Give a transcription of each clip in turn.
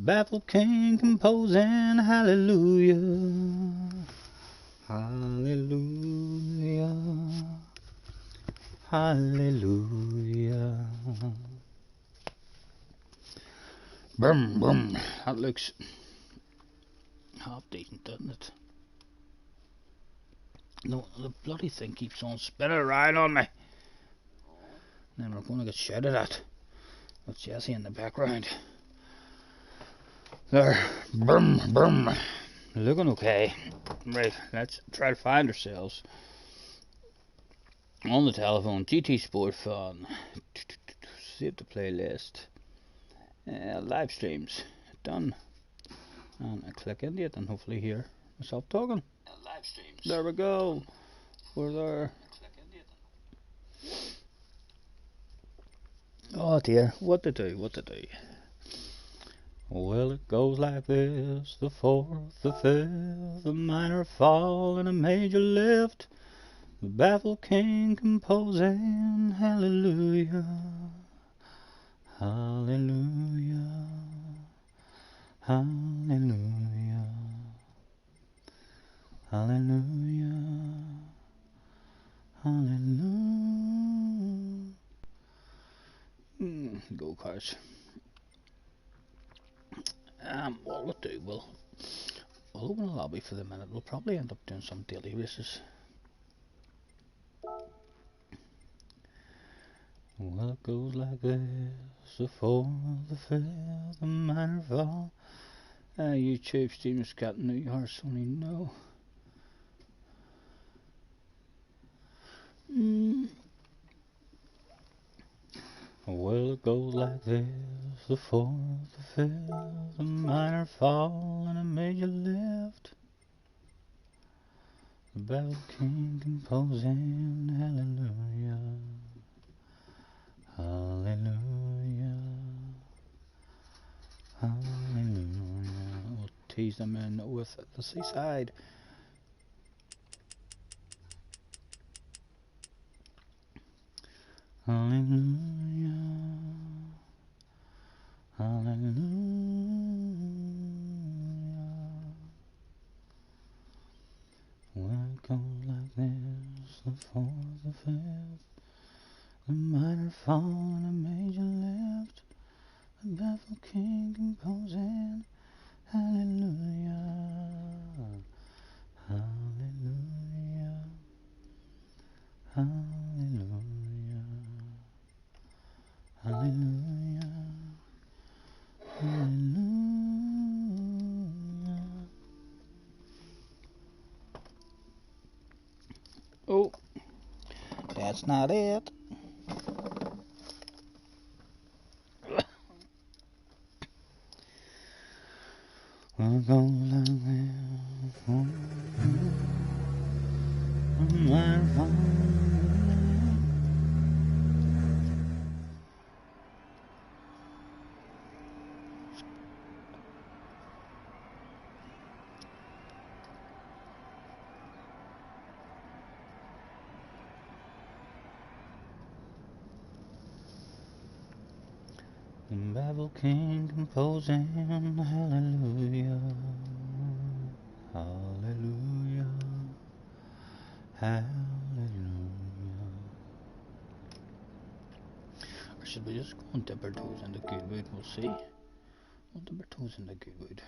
baffled king composing hallelujah, hallelujah, hallelujah. Brum, brum. That looks half decent, doesn't it? No, the bloody thing keeps on spinning around on me. Then we're going to get shouted at with Jesse in the background. There, brum, brum. Looking okay. Right, let's try to find ourselves on the telephone. GT Sport Fun. Save the playlist. Live streams. Done. And I click into it and hopefully hear myself talking. Live streams. There we go. We're there. Oh dear, what to do, what to do. Well, it goes like this: the fourth, the fifth, the minor fall, and a major lift. The baffled king composing hallelujah, hallelujah, hallelujah, hallelujah, hallelujah. Go-karts. What we'll do, we'll open a lobby for the minute. We'll probably end up doing some daily races. Well, it goes like this: the fourth, the fifth, the minor fall. YouTube streamers got New York, Sony, no. Well, it goes like this: the fourth, the fifth, the minor fall, and a major lift. The baffled king composing hallelujah, hallelujah, hallelujah. We'll tease them in with the seaside. Hallelujah, hallelujah. Well, it goes like this: the fourth, the fifth, the minor fall, and a major lift. The baffled king composing hallelujah, hallelujah, hallelujah, hallelujah, hallelujah. Oh, that's not it. We'll go like this. The baffled king composing hallelujah, hallelujah, hallelujah. Or should we just go and dip our toes in the good wood? We'll see. We'll dip our toes in the good wood.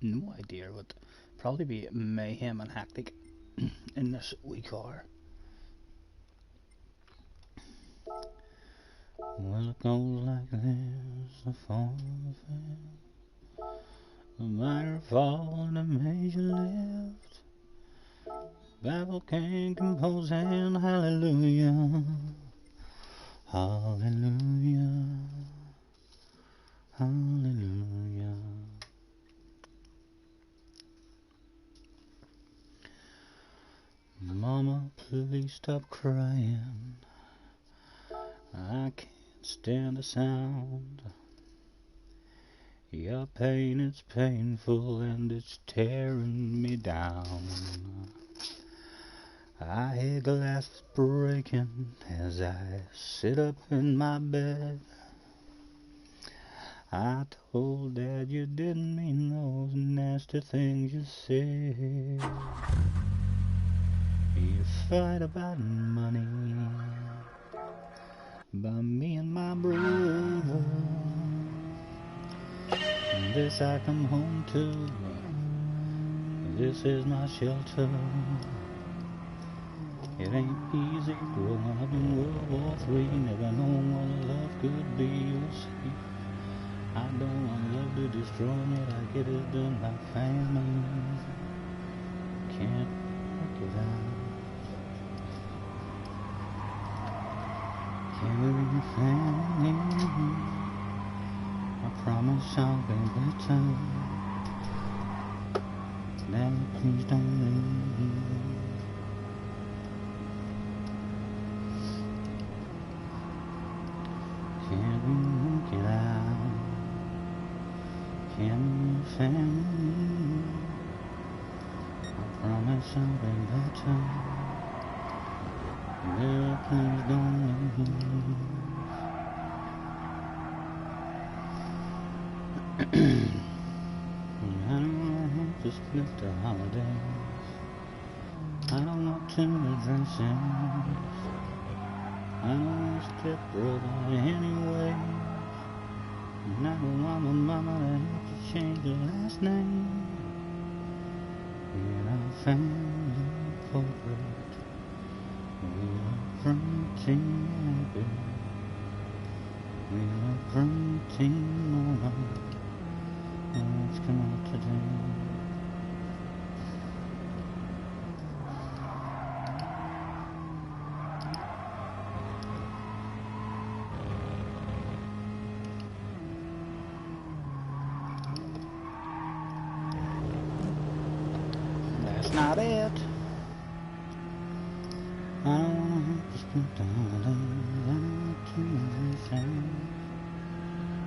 No idea, but probably be mayhem and hectic in this wee car. Well, it goes like this: the fourth, the fifth, the minor fall, and a major lift. Baffled king composing hallelujah, hallelujah, hallelujah. Mama, please stop crying. I can't stand the sound. Your pain is painful and it's tearing me down. I hear glass breaking as I sit up in my bed. I told Dad you didn't mean those nasty things you said. You fight about money by me and my brother. And this I come home to. This is my shelter. It ain't easy growing up in World War III, never knowing what love could be. You see, I don't want love to destroy me like it is done by family. Can't work it out. Every family, I promise I'll be better. Daddy, please don't leave. Can we work it out? Can we family? I promise I'll be better. Daddy, please don't leave. I don't want to have to split the holidays. I don't want too many dresses. I don't want a stepbrother anyway. And I don't want my mama to have to change her last name. In our family portrait, we are pretty happy. We are pretty mama. Let's come out today. That's not it. I don't want to spend the holidays. I don't want to do everything.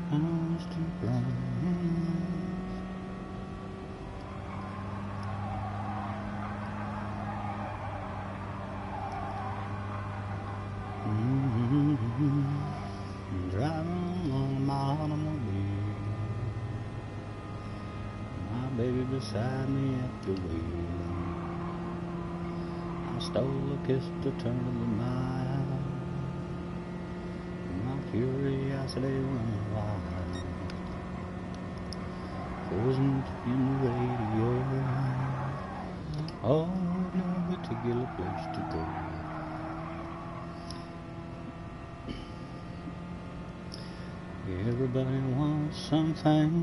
I don't want to run. Driving along my automobile, my baby beside me at the wheel. I stole a kiss to turn the mile, my curiosity running wild, frozen in the radio. Oh, no particular place to go. Everybody wants something,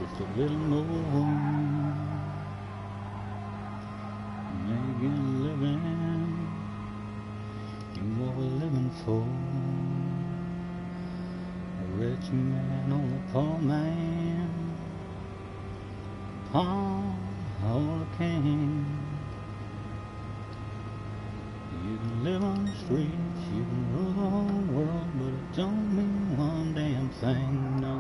just a little more. Making a living, you what we're living for. A rich man or a poor man, pawn or a king. You can live on the streets, you can rule the whole world, but it don't mean one damn thing, no.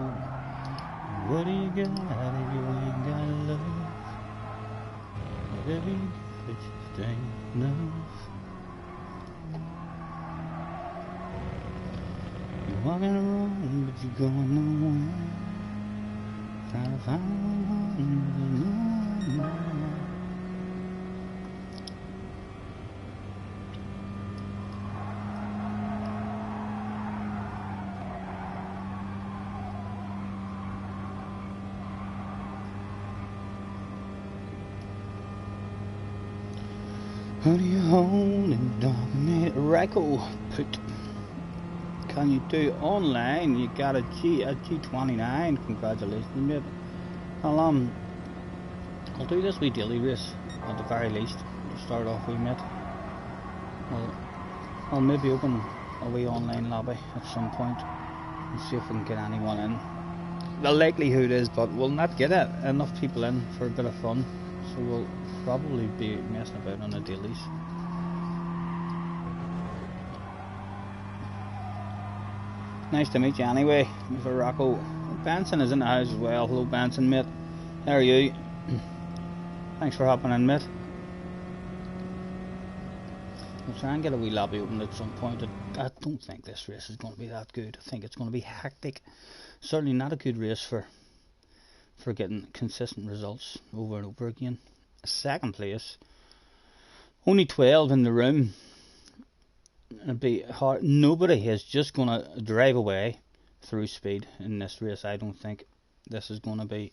What do you got if you ain't got love? Whatever you get, it just ain't enough. You're walking around, but you're going nowhere. Trying to find one with no one. What do you hold in dominate record? Can you do online? You got a G29. Congratulations, mate. I'll do this wee daily race at the very least to start off with, mate. I'll maybe open a wee online lobby at some point and see if we can get anyone in. The likelihood is, but we'll not get enough people in for a bit of fun, so we'll probably be messing about on the dailies. Nice to meet you anyway, Mr. Rocco. Benson is in the house as well. Hello Benson, mate. How are you? Thanks for hopping in, mate. We'll try and get a wee lobby open at some point. I don't think this race is going to be that good. I think it's going to be hectic. Certainly not a good race for getting consistent results over and over again. Second place, only 12 in the room. It'd be hard. Nobody is just going to drive away through speed in this race. I don't think this is going to be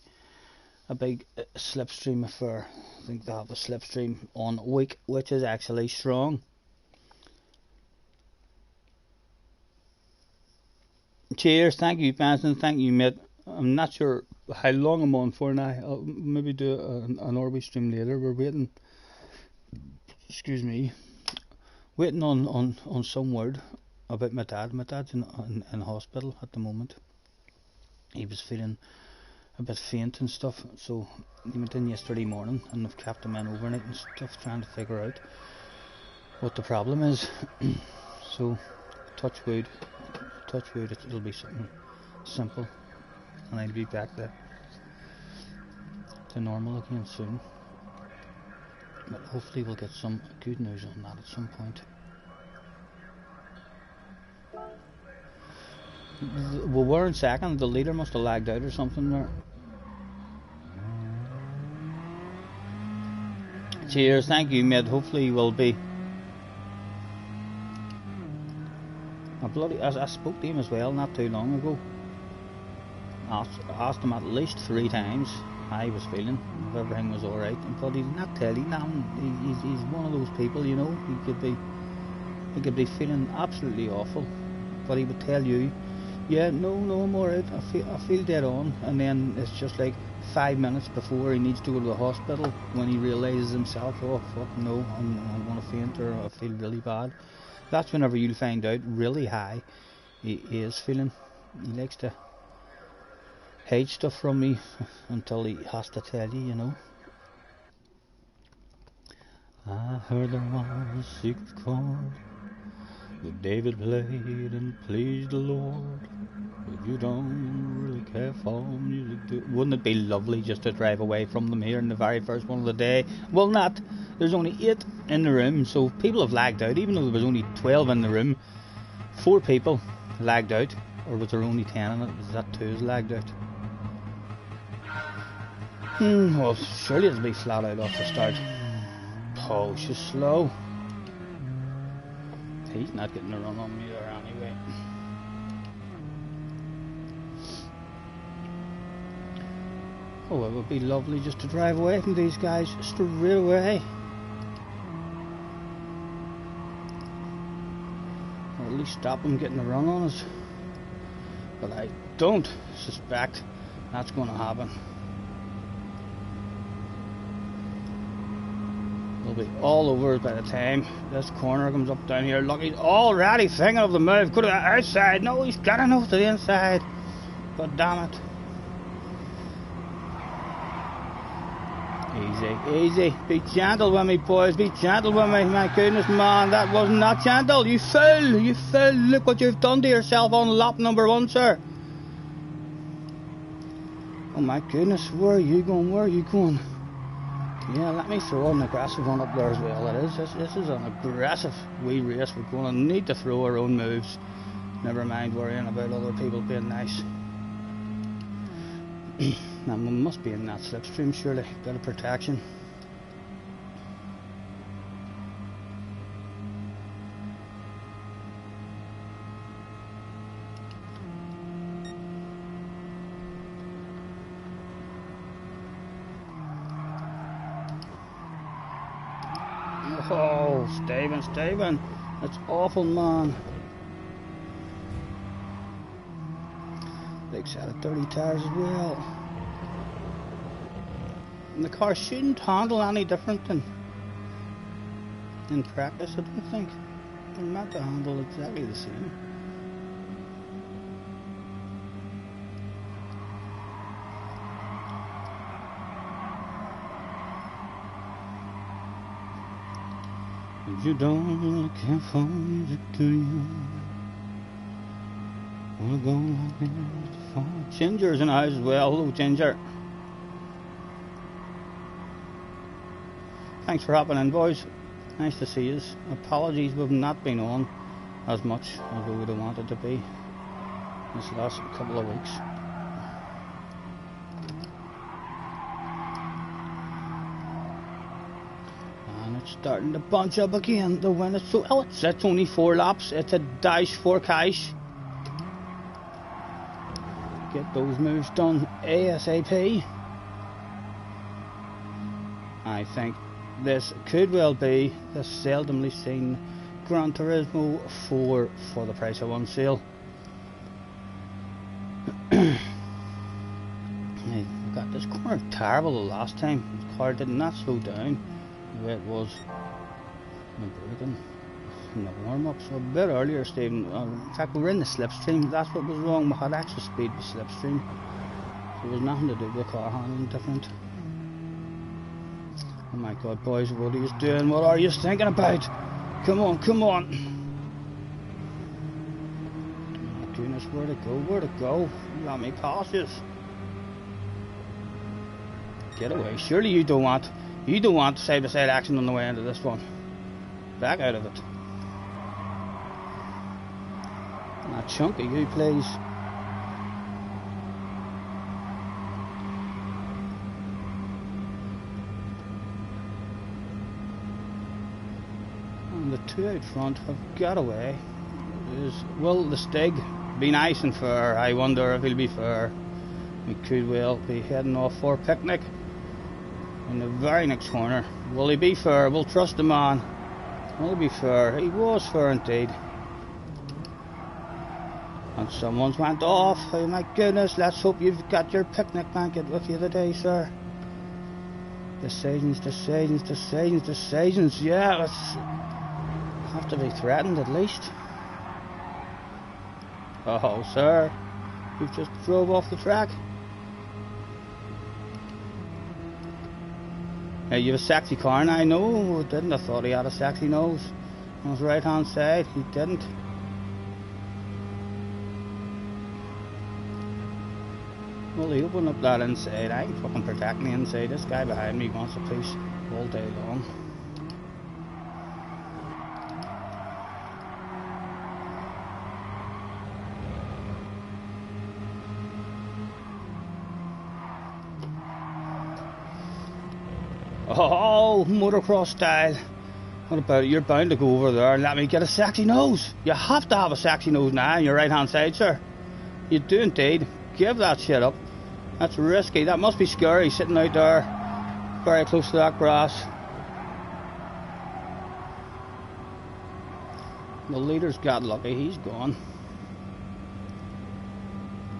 a big slipstream affair. I think they'll have a slipstream on week, which is actually strong. Cheers, thank you, Benson, thank you, mate. I'm not sure how long I'm on for now. I'll maybe do an Orby stream later. We're waiting, excuse me, waiting on some word about my dad. My dad's in hospital at the moment. He was feeling a bit faint and stuff, so he went in yesterday morning and I've kept him in overnight and stuff, trying to figure out what the problem is. So touch wood, it'll be something simple and I'll be back to normal again soon. But hopefully we'll get some good news on that at some point. We were in second. The leader must have lagged out or something there. Cheers, thank you, mate. Hopefully we'll be. I spoke to him as well not too long ago. Asked him at least 3 times how he was feeling, if everything was alright. But he'd not tell you nothing. He's one of those people, you know. He could be feeling absolutely awful, but he would tell you, yeah, no, I'm alright. I feel dead on. And then it's just like 5 minutes before he needs to go to the hospital when he realises himself, oh fuck no, I'm going to faint or I feel really bad. That's whenever you'll find out really how he is feeling. He likes to hide stuff from me until he has to tell you, you know. I heard there was a secret chord that David played and pleased the Lord. If you don't really care for music, wouldn't it be lovely just to drive away from them here in the very first one of the day? Well, not. There's only 8 in the room, so people have lagged out. Even though there was only 12 in the room, 4 people lagged out. Or was there only 10 in it? Was that 2 is lagged out? Well, surely it'll be flat out off the start. Oh, she's slow. He's not getting a run on me there anyway. Oh, it would be lovely just to drive away from these guys straight away. Or at least stop them getting a run on us. But I don't suspect that's going to happen. They'll be all over by the time this corner comes up down here. Look, he's already thinking of the move. Could have outside. No, he's got enough to the inside. God damn it. Easy. Be gentle with me, boys. Be gentle with me. My goodness, man, that was not gentle. You fool. Look what you've done to yourself on lap number 1, sir. Oh my goodness, where are you going? Yeah, let me throw an aggressive one up there as well. This is an aggressive wee race. We're going to need to throw our own moves. Never mind worrying about other people being nice. Now, we must be in that slipstream, surely. Bit of protection. Oh, Steven. That's awful, man. Big set of dirty tyres as well. And the car shouldn't handle any different than in practice, I don't think. They're meant to handle exactly the same. If you don't care for music, do you? Wanna go like this far? Ginger's in the house as well. Hello, Ginger. Thanks for hopping in, boys. Nice to see us. Apologies we've not been on as much as we would have wanted to be this last couple of weeks. And it's starting to bunch up again. The win is so... Oh, it's only 4 laps. It's a dash for cash. Get those moves done ASAP. I think this could well be the seldomly seen Gran Turismo 4 for the price of one sale. We got this corner terrible the last time. The car did not slow down the way it was in the braking in the warm-up, so a bit earlier, Stephen. In fact, we were in the slipstream. That's what was wrong. We had extra speed with slipstream, so it was nothing to do with the car handling different. Oh my God, boys, what are you doing? What are you thinking about? Come on, come on. Oh my goodness, where to go, where to go? You got me cautious. Get away. Surely you don't want side-by-side action on the way into this one. Back out of it. Not chunky, you please. And the two out front have got away. Will the Stig be nice and fair? I wonder if he'll be fair. We could well be heading off for a picnic in the very next corner. Will he be fair? We'll trust the man. Will he be fair? He was fair indeed. And someone's went off. Oh my goodness, let's hope you've got your picnic blanket with you today, sir. Decisions, decisions, decisions, decisions. Yeah, let's have to be threatened at least. Oh, sir, you've just drove off the track. Yeah, you have a sexy car now. No, I didn't. I thought he had a sexy nose on his right hand side. He didn't. Well, he opened up that inside. I'm fucking protecting the inside. This guy behind me wants a piece all day long. Oh, motocross style. What about it? You're bound to go over there and let me get a sexy nose. You have to have a sexy nose now on your right hand side, sir. You do indeed. Give that shit up. That's risky. That must be scary sitting out there very close to that grass. The leader's got lucky. He's gone.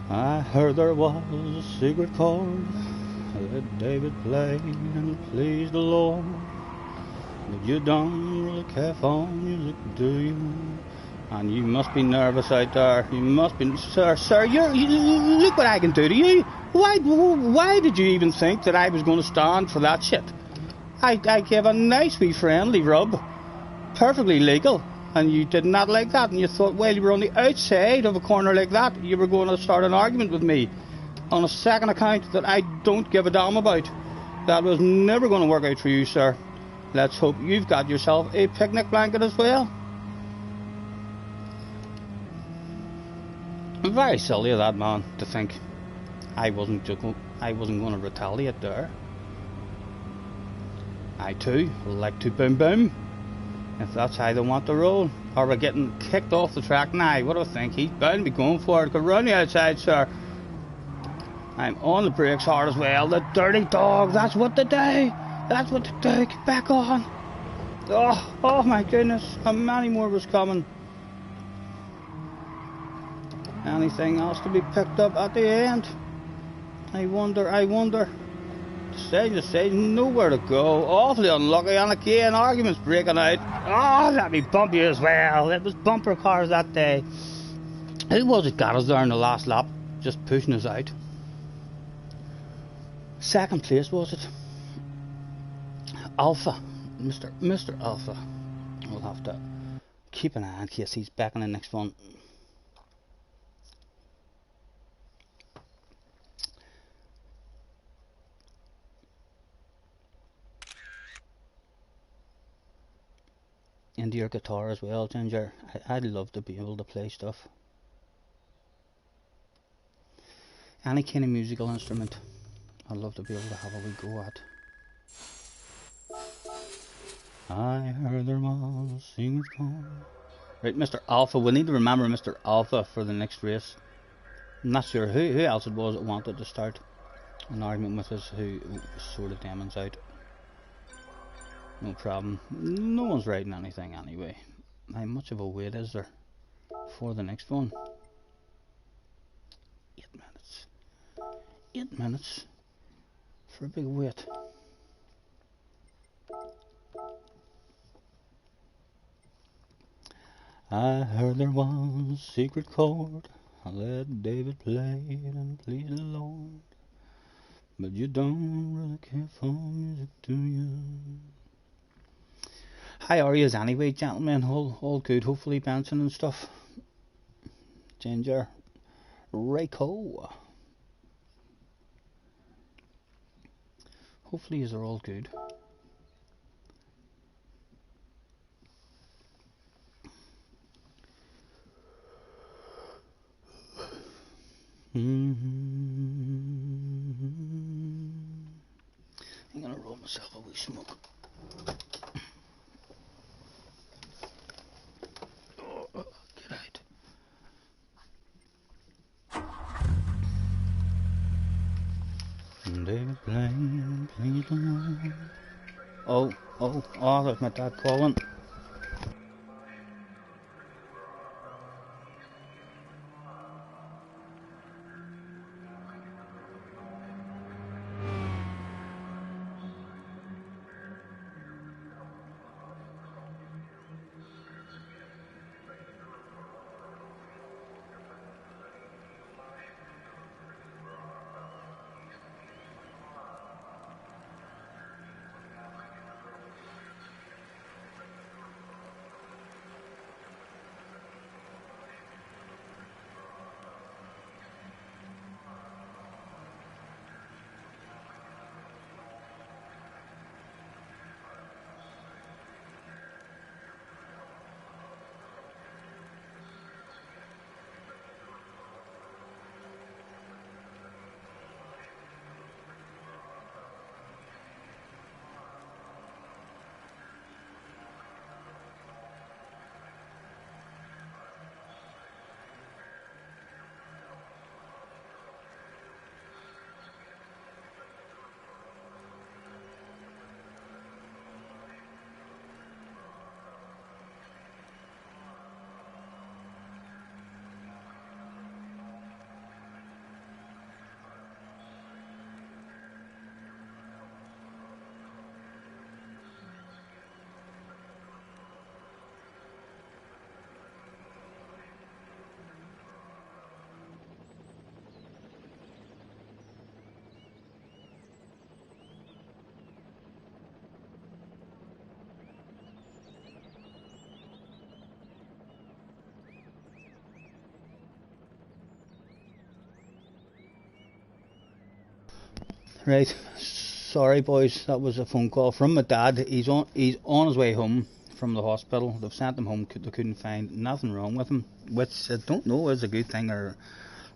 I heard there was a secret chord that David played and it pleased the Lord. But you don't really care for music, do you? And you must be nervous out there. You must be, sir. You look what I can do to you. Why did you even think that I was going to stand for that shit? I gave a nice wee friendly rub, perfectly legal, and you did not like that. And you thought, well, you were on the outside of a corner like that, you were going to start an argument with me on a second account that I don't give a damn about. That was never going to work out for you, sir. Let's hope you've got yourself a picnic blanket as well. Very silly of that man to think I wasn't going to retaliate there. I too like to boom boom, if that's how they want to roll. Or we're getting kicked off the track now. What do I think? He's bound to be going for it. Go round the outside, sir. I'm on the brakes hard as well. The dirty dog. That's what they do. That's what they do. Get back on. Oh my goodness. How many more was coming? Anything else to be picked up at the end? I wonder. Decision, nowhere to go. Awfully unlucky, and again, arguments breaking out. Oh, let me bump you as well. It was bumper cars that day. Who was it got us there in the last lap? Just pushing us out. Second place, was it? Alpha. Mr. Alpha. We'll have to keep an eye in case he's back in the next one. into your guitar as well, Ginger. I'd love to be able to play stuff. Any kind of musical instrument, I'd love to be able to have a wee go at. I heard there was a secret chord. Right, Mr. Alpha. We need to remember Mr. Alpha for the next race. I'm not sure who else it was that wanted to start an argument with us, who sorted Demons out. No problem. No one's writing anything anyway. How much of a wait is there for the next one? 8 minutes. 8 minutes for a big wait. I heard there was a secret chord that David played and pleased the Lord, but you don't really care for music, do you? How are yous anyway, gentlemen? All good, hopefully, Benson and stuff. Ginger. Rico. Hopefully yous are all good. I'm gonna roll myself a wee smoke. Oh, get out. David playing, please don't. Oh, that's my dad calling. Right, sorry boys, that was a phone call from my dad. He's on his way home from the hospital. They've sent him home. They couldn't find nothing wrong with him, which I don't know is a good thing or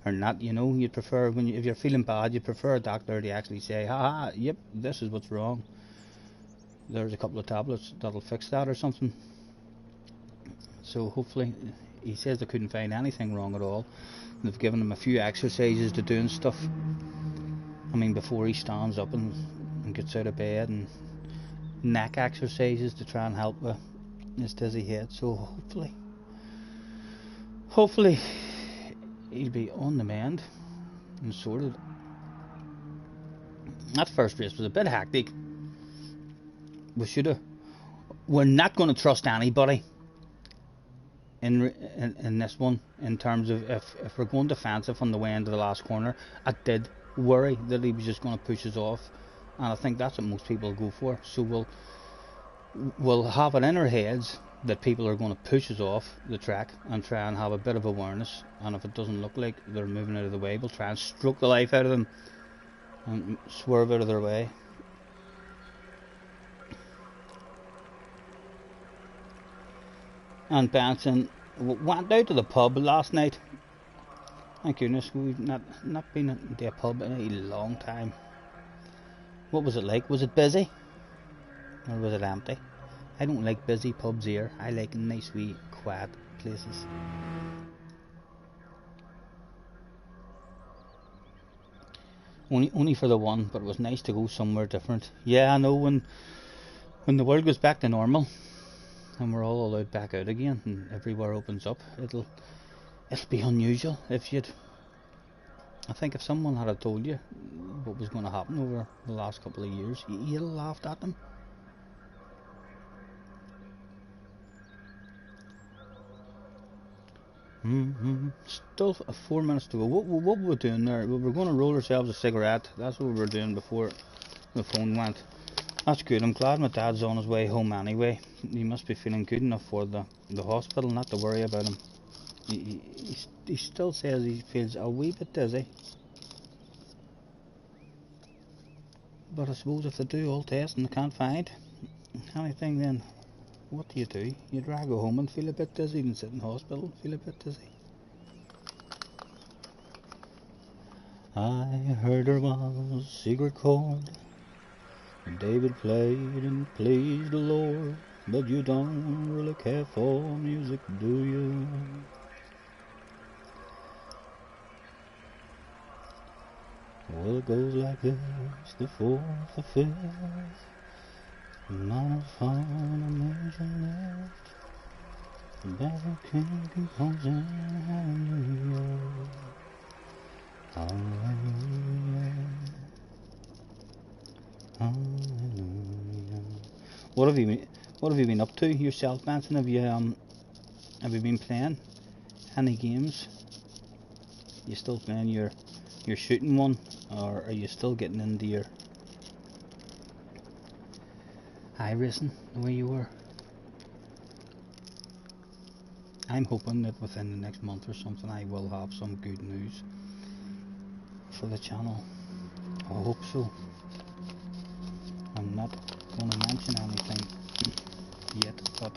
not. You know, you'd prefer if you're feeling bad, you'd prefer a doctor to actually say, "Ha, yep, this is what's wrong. There's a couple of tablets that'll fix that or something." So hopefully, he says they couldn't find anything wrong at all. They've given him a few exercises to do and stuff. I mean, before he stands up and gets out of bed, and neck exercises to try and help with his dizzy head. So hopefully he'll be on the mend and sorted. That first race was a bit hectic. We're not going to trust anybody in this one, in terms of if we're going defensive on the way into the last corner. I did worry that he was just going to push us off, and I think that's what most people go for. So we'll have it in our heads that people are going to push us off the track and try and have a bit of awareness, and if it doesn't look like they're moving out of the way, we'll try and stroke the life out of them and swerve out of their way. and Benson went out to the pub last night. Thank goodness we've not been to a pub in a long time. What was it like? Was it busy? Or was it empty? I don't like busy pubs here. I like nice wee quiet places. Only for the one, but it was nice to go somewhere different. Yeah, I know when the world goes back to normal and we're all allowed back out again and everywhere opens up, it'll be unusual. I think if someone had told you what was going to happen over the last couple of years, you'd have laughed at them. Still 4 minutes to go. What were we doing there? We were going to roll ourselves a cigarette. That's what we were doing before the phone went. That's good. I'm glad my dad's on his way home anyway. He must be feeling good enough for the hospital, not to worry about him. He still says he feels a wee bit dizzy. But I suppose if they do all tests and they can't find anything, then what do? You'd rather go home and feel a bit dizzy than sit in hospital and feel a bit dizzy. I heard there was a secret chord David played and pleased the Lord, but you don't really care for music, do you? Well, it goes like this, the fourth, the fifth, minor, fine, and major lift, the baffled king composing, hallelujah, hallelujah, hallelujah. What have you been up to yourself, Benson? Have you been playing any games? You still playing your shooting one, or are you still getting into your racing the way you were? I'm hoping that within the next month or something I will have some good news for the channel. I hope so. I'm not going to mention anything yet, but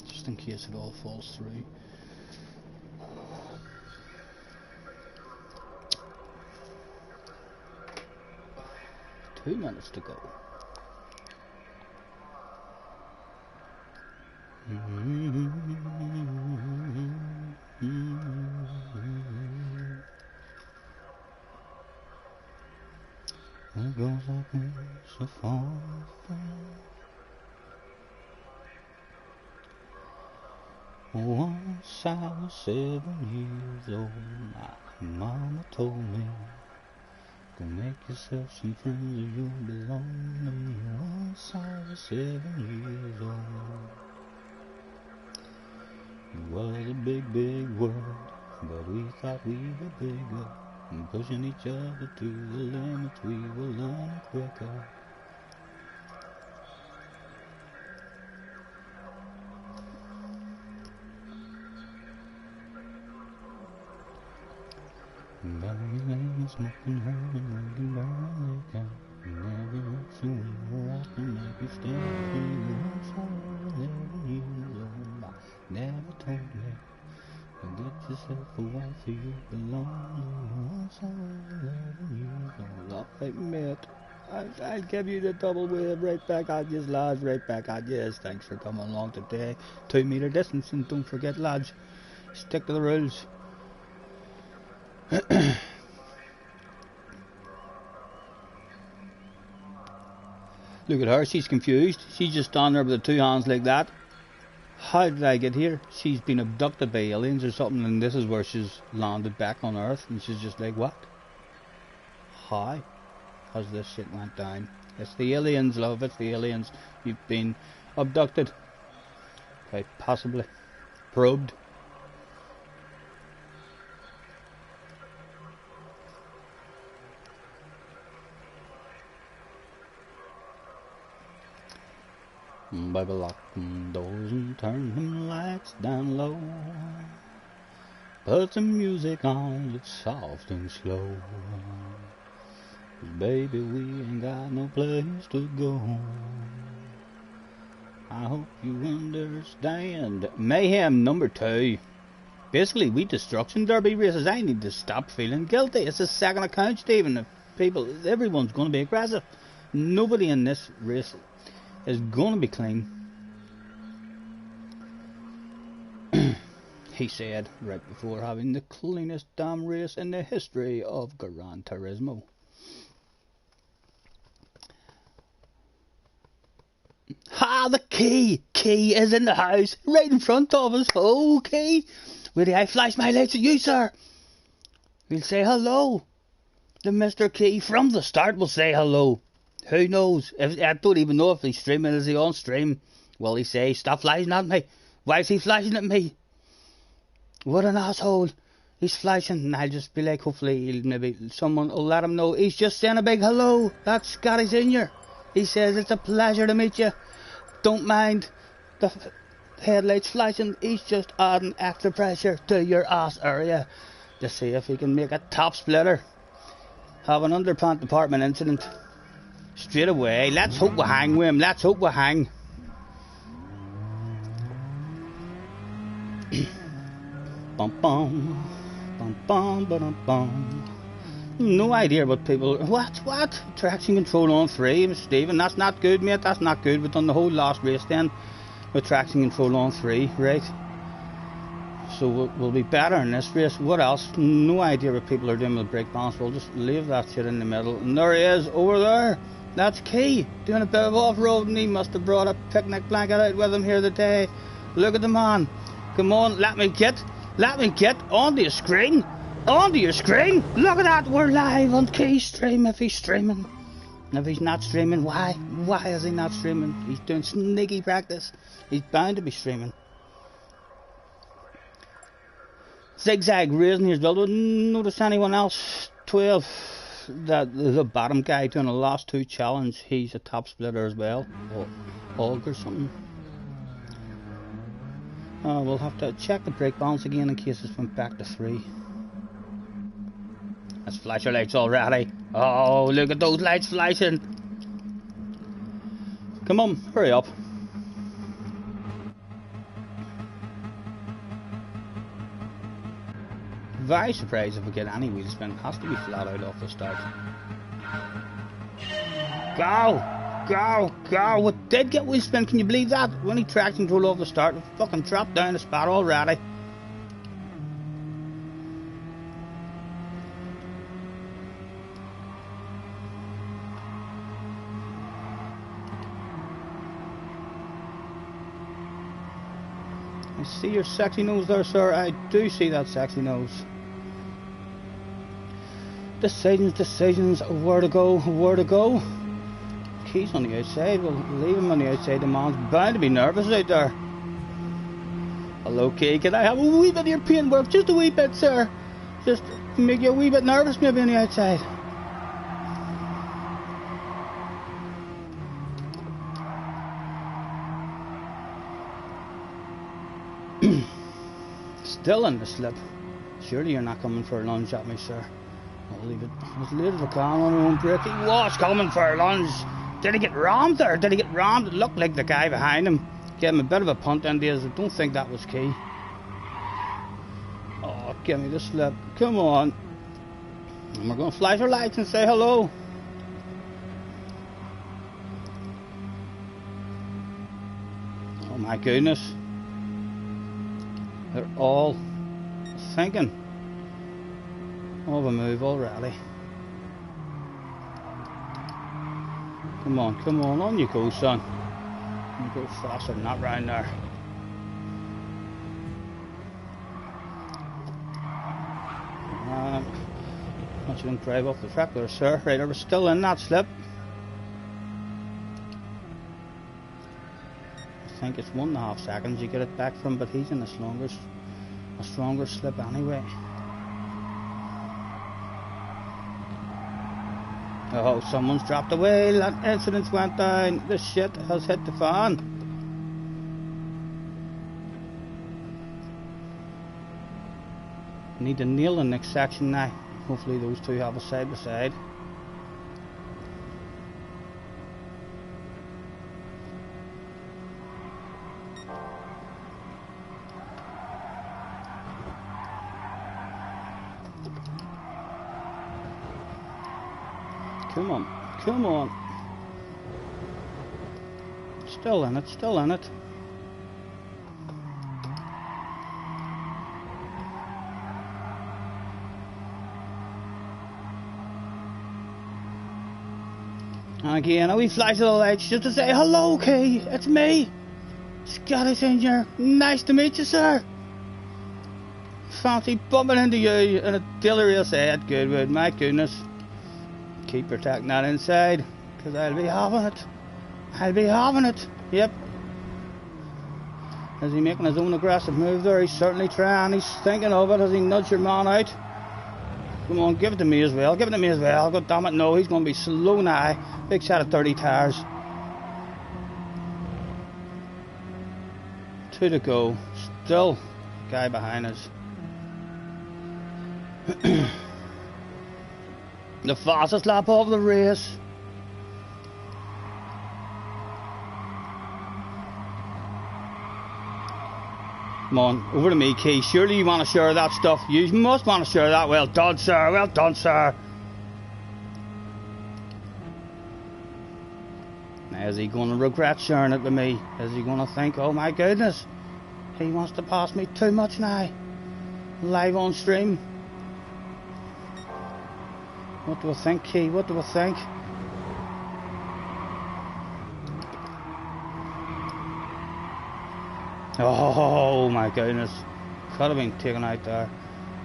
just in case it all falls through. Two minutes to go. It goes like this, so far. Once I was 7 years old, my mama told me, go make yourself some friends or you'll belong to me. Once I was 7 years old. It was a big, big world, but we thought we were bigger. And pushing each other to the limits, we were learning quicker. Burning, smoking, hurting, drinking, burning liquor. Never looked so we were out to make you stand between the once I was 11 years old. Never told me to get yourself a wife, you belong. Once I was 11 years old. I admit, I'll give you the double wave right back at you, lads, right back at you. Thanks for coming along today. 2 meter distance, and don't forget, lads, stick to the rules. Look at her, she's confused. She's just standing there with the two hands like that. How did I get here? She's been abducted by aliens or something, and this is where she's landed back on Earth, and she's just like, what? How has this shit went down? It's the aliens, love, it's the aliens. You've been abducted. Quite possibly. Probed. Baby, lock them doors and turn them lights down low. Put some music on that's soft and slow. 'Cause baby, we ain't got no place to go. I hope you understand. Mayhem number 2. Basically, we destruction derby races. I need to stop feeling guilty. It's the second account, Stephen. Everyone's going to be aggressive. Nobody in this race is going to be clean. He said right before having the cleanest damn race in the history of Gran Turismo. Ha! The key! Key is in the house, right in front of us. Oh, Key! Will I flash my lights at you, sir? We'll say hello. The Mr. Key from the start will say hello. Who knows? I don't even know if he's streaming. Is he on stream? Will he say, stop flashing at me? Why is he flashing at me? What an asshole. He's flashing. And I'll just be like, hopefully someone will let him know. He's just saying a big hello. That's Scotty Senior. He says, it's a pleasure to meet you. Don't mind the headlights flashing. He's just adding extra pressure to your ass area to see if he can make a top splitter. Have an underpant department incident straight away. Let's hope we hang with him. Let's hope we hang. Bum bum bum bum bum bum. No idea what people. What? Traction control on 3, Stephen. That's not good, mate. That's not good. We've done the whole last race then with traction control on 3, right? So we'll be better in this race. What else? No idea what people are doing with brake balance. We'll just leave that shit in the middle. And there he is, over there. That's Key, doing a bit of off-road, and he must have brought a picnic blanket out with him here today. Look at the man. Come on, let me get onto your screen. Onto your screen. Look at that. We're live on Key's stream if he's streaming. And if he's not streaming, why? Why is he not streaming? He's doing sneaky practice. He's bound to be streaming. Zigzag racing here as well. Don't notice anyone else. 12. The bottom guy doing the last 2 challenge. He's a top splitter as well. Or Hulk or something. We'll have to check the brake balance again in case it's went back to 3. Let's flash our lights already. Oh, look at those lights flashing. Come on, hurry up. Very surprised if we get any wheel spin. Has to be flat out off the start. Go! We did get wheel spin, can you believe that? When he traction control off the start, we fucking dropped down the spot already. I see your sexy nose there, sir. I do see that sexy nose. Decisions, where to go. Key's on the outside. We'll leave him on the outside. The man's bound to be nervous out there. Hello, Key. Can I have a wee bit of your paintwork? Just a wee bit, sir. Just make you a wee bit nervous maybe on the outside. Still in the slip. Surely you're not coming for a lunge at me, sir. I'll leave it as late as I can on my own brake. He was coming for a lunge. Did he get rammed there? It looked like the guy behind him gave him a bit of a punt in there. I don't think that was Key. Oh, give me the slip. Come on. And we're going to flash our lights and say hello. Oh my goodness. They're all thinking of a move already. Come on you go, son. You go faster than that round there. Not you don't drive off the track there, sir. Right, we're still in that slip. I think it's 1.5 seconds you get it back from, but he's in a stronger slip anyway. Oh, someone's dropped the wheel. That incident went down. The shit has hit the fan. Need to nail the next section now. Hopefully those two have a side by side. Come on, come on. Still in it, still in it. And again, a wee flash of the lights just to say, hello, Kay, it's me. Scottish in here. Nice to meet you, sir. Fancy bumping into you in a daily race at Goodwood. My goodness. Keep protecting that inside, because I'll be having it. I'll be having it. Yep. Is he making his own aggressive move there? He's certainly trying. He's thinking of it as he nudged your man out. Come on, give it to me as well. Give it to me as well. God damn it, no. He's going to be slow now. Big set of 30 tires. 2 to go. Still guy behind us. The fastest lap of the race. Come on, over to me, Key. Surely you want to share that stuff. You must want to share that. Well done, sir. Well done, sir. Now, is he going to regret sharing it with me? Is he going to think, oh my goodness, he wants to pass me too much now? Live on stream. What do I think, Key? What do I think? Oh my goodness. Could have been taken out there.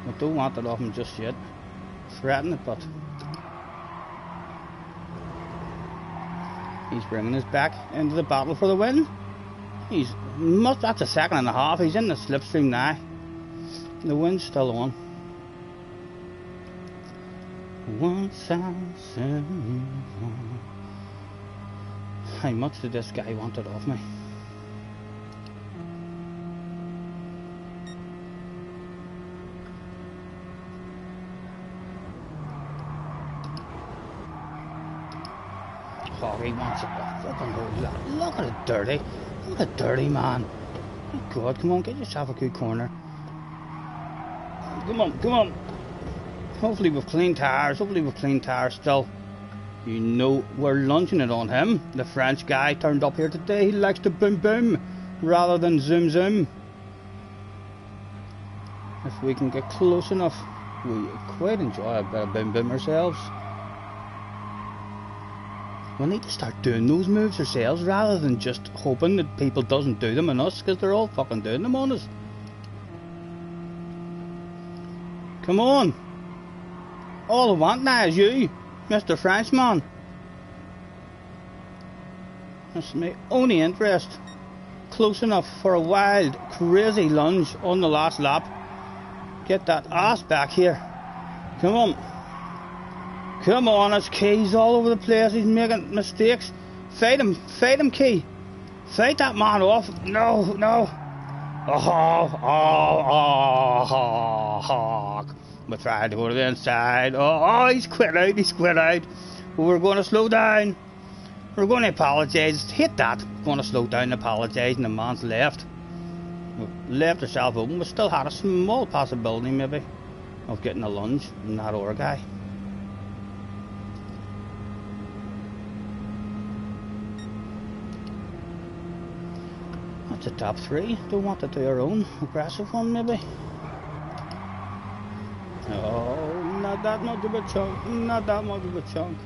I don't want it off him just yet. Threaten it, but he's bringing us back into the battle for the win. That's a second and a half. He's in the slipstream now. The wind's still on. Once I said, how much did this guy want it off me? Oh, he wants it. Fucking look at it dirty. Look at it dirty, man. Oh God, come on, get yourself a good corner. Come on, come on. Hopefully with clean tires. Hopefully with clean tires still. You know we're launching it on him. The French guy turned up here today. He likes to boom boom rather than zoom zoom. If we can get close enough, we quite enjoy a bit of boom boom ourselves. We need to start doing those moves ourselves rather than just hoping that people doesn't do them on us, because they're all fucking doing them on us. Come on. All I want now is you, Mr. Frenchman. That's my only interest. Close enough for a wild, crazy lunge on the last lap. Get that ass back here. Come on. Come on, it's Key's all over the place. He's making mistakes. Fight him, Key. Fight that man off. No, no. We're trying to go to the inside. Oh, he's quit out. We're going to slow down. We're going to apologise. Hit that. We're going to slow down and apologise, and the man's left. We've left ourselves open. We still had a small possibility, maybe, of getting a lunge from that other guy. That's a top 3. Don't want to do our own aggressive one, maybe. Oh, not that much of a chunk. Not that much of a chunk.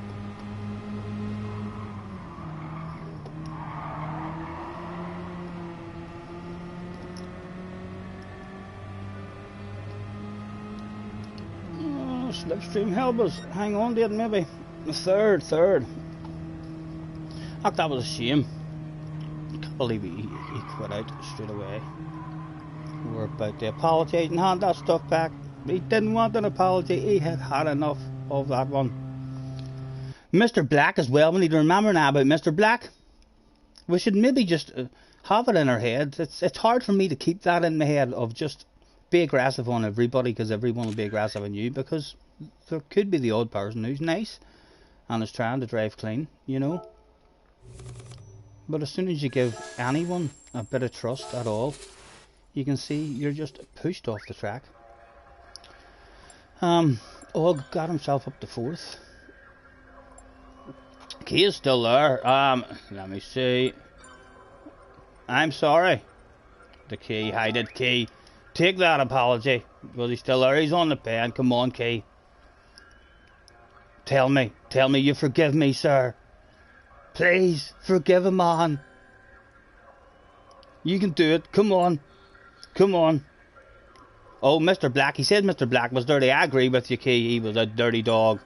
Oh, slipstream help us. Hang on to it, maybe. Third. Ach, that was a shame. I can't believe he quit out straight away. We're about to apologise and hand that stuff back. He didn't want an apology. He had had enough of that one. Mr. Black as well. We need to remember now about Mr. Black. We should maybe just have it in our heads. It's hard for me to keep that in my head of just be aggressive on everybody because everyone will be aggressive on you, because there could be the odd person who's nice and is trying to drive clean, you know. But as soon as you give anyone a bit of trust at all, you can see you're just pushed off the track. Og got himself up to 4th. Key is still there. Let me see. I'm sorry. The Key, hide it, Key. Take that apology. Because he's still there. He's on the pen. Come on, Key. Tell me you forgive me, sir. Please, forgive a man. You can do it. Come on. Come on. Oh, Mr. Black. He said Mr. Black was dirty. I agree with you, Key. He was a dirty dog.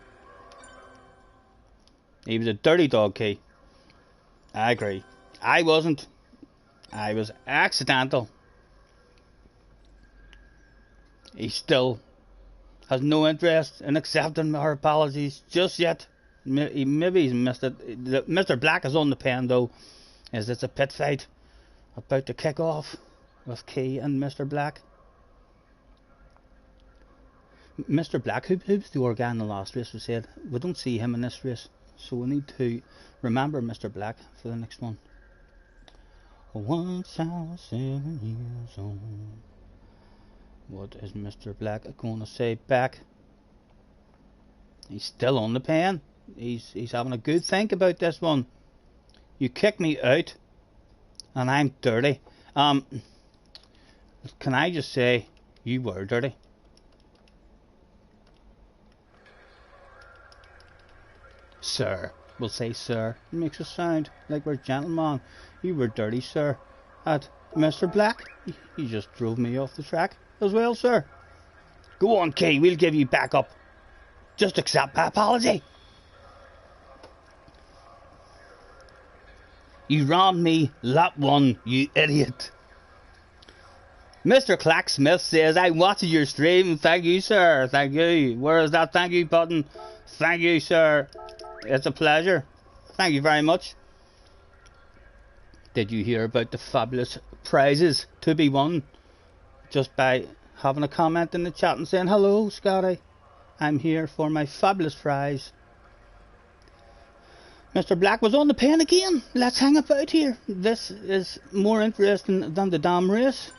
He was a dirty dog, Key. I agree. I wasn't. I was accidental. He still has no interest in accepting our apologies just yet. Maybe he's missed it. Mr. Black is on the pen though, as it's a pit fight about to kick off with Key and Mr. Black. Mr. Black, who was the organ in the last race, we said we don't see him in this race, so we need to remember Mr. Black for the next one. Once I was 7 years old. What is Mr. Black going to say back? He's still on the pen. He's having a good think about this one. You kicked me out, and I'm dirty. Can I just say you were dirty? Sir. We'll say sir. It makes us sound like we're gentlemen. You were dirty, sir. At Mr. Black, you just drove me off the track as well, sir. Go on, Key. We'll give you back up. Just accept my apology. You rammed me lap one, you idiot. Mr. Clacksmith says, I'm watching your stream. Thank you, sir. Thank you. Where is that thank you button? Thank you, sir. It's a pleasure. Thank you very much. Did you hear about the fabulous prizes to be won just by having a comment in the chat and saying, hello, Scotty. I'm here for my fabulous prize. Mr. Black was on the pen again. Let's hang about here. This is more interesting than the damn race.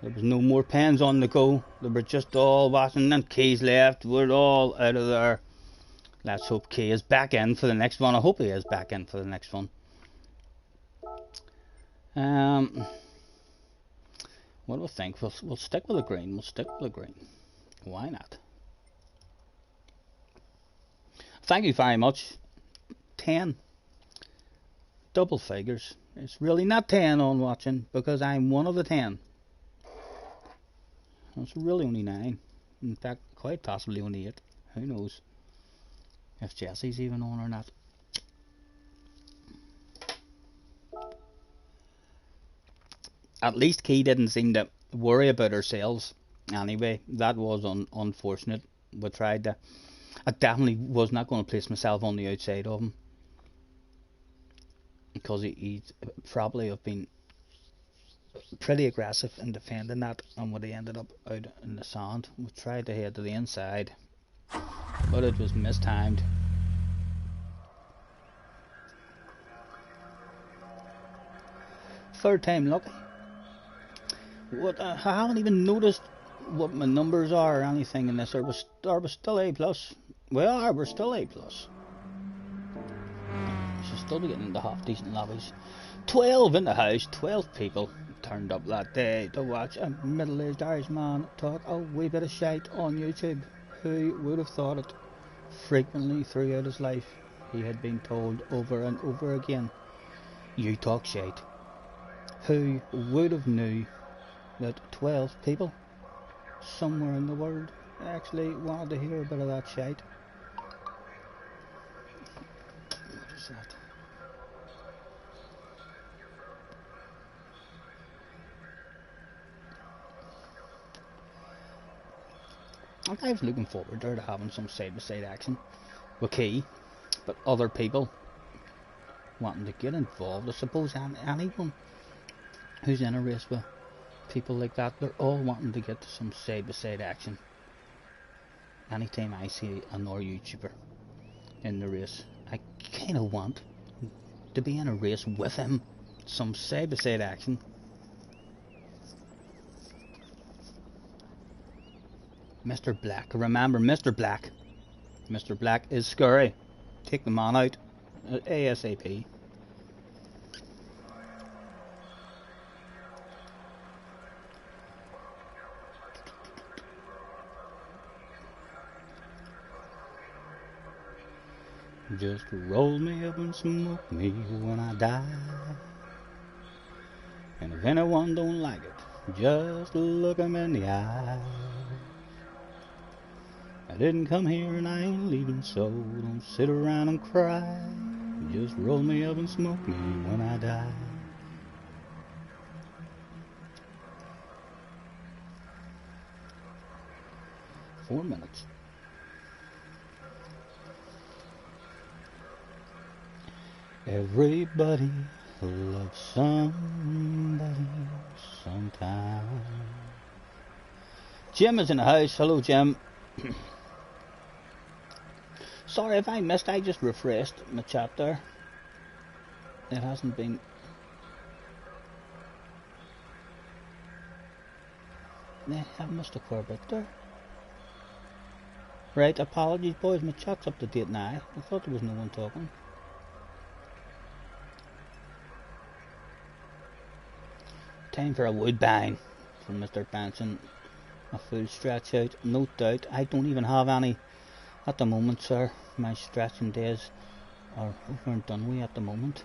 There was no more pens on the go. They were just all watching, and Key's left. We're all out of there. Let's hope Key is back in for the next one. I hope he is back in for the next one. What do we think? We'll stick with the green. We'll stick with the green. Why not? Thank you very much. 10. Double figures. It's really not 10 on watching because I'm one of the 10. It's really only 9. In fact, quite possibly only 8. Who knows if Jesse's even on or not. At least Key didn't seem to worry about ourselves. Anyway, that was unfortunate. We tried to. I definitely was not going to place myself on the outside of him because he'd probably have been pretty aggressive in defending that, and would have ended up out in the sand. We tried to head to the inside, but it was mistimed. Third time lucky. What I haven't even noticed what my numbers are or anything in this. Are we still A+? We are, we're still A+. We should still be getting into half decent lobbies. 12 in the house, 12 people turned up that day to watch a middle-aged Irish man talk a wee bit of shite on YouTube. Who would have thought it? Frequently throughout his life, he had been told over and over again, you talk shite. Who would have knew that 12 people somewhere in the world actually wanted to hear a bit of that shite? What is that? I was looking forward there to having some side-by-side action with Key, but other people wanting to get involved. I suppose anyone who's in a race with people like that, they're all wanting to get some side-by-side action. Anytime I see another YouTuber in the race, I kind of want to be in a race with him. Some side-by-side action. Mr. Black. Remember, Mr. Black. Mr. Black is scary. Take the man out ASAP. Just roll me up and smoke me when I die. And if anyone don't like it, just look 'em in the eye. I didn't come here and I ain't leaving, so don't sit around and cry. Just roll me up and smoke me when I die. Four minutes. Everybody loves somebody sometime. Jim is in the house. Hello, Jim. Sorry if I missed. I just refreshed my chat there. It hasn't been. I missed a queer bit there. Right, apologies, boys. My chat's up to date now. I thought there was no one talking. Time for a wood bang from Mr. Benson. A full stretch out, no doubt. I don't even have any at the moment, sir. My stretching days are over and done with at the moment.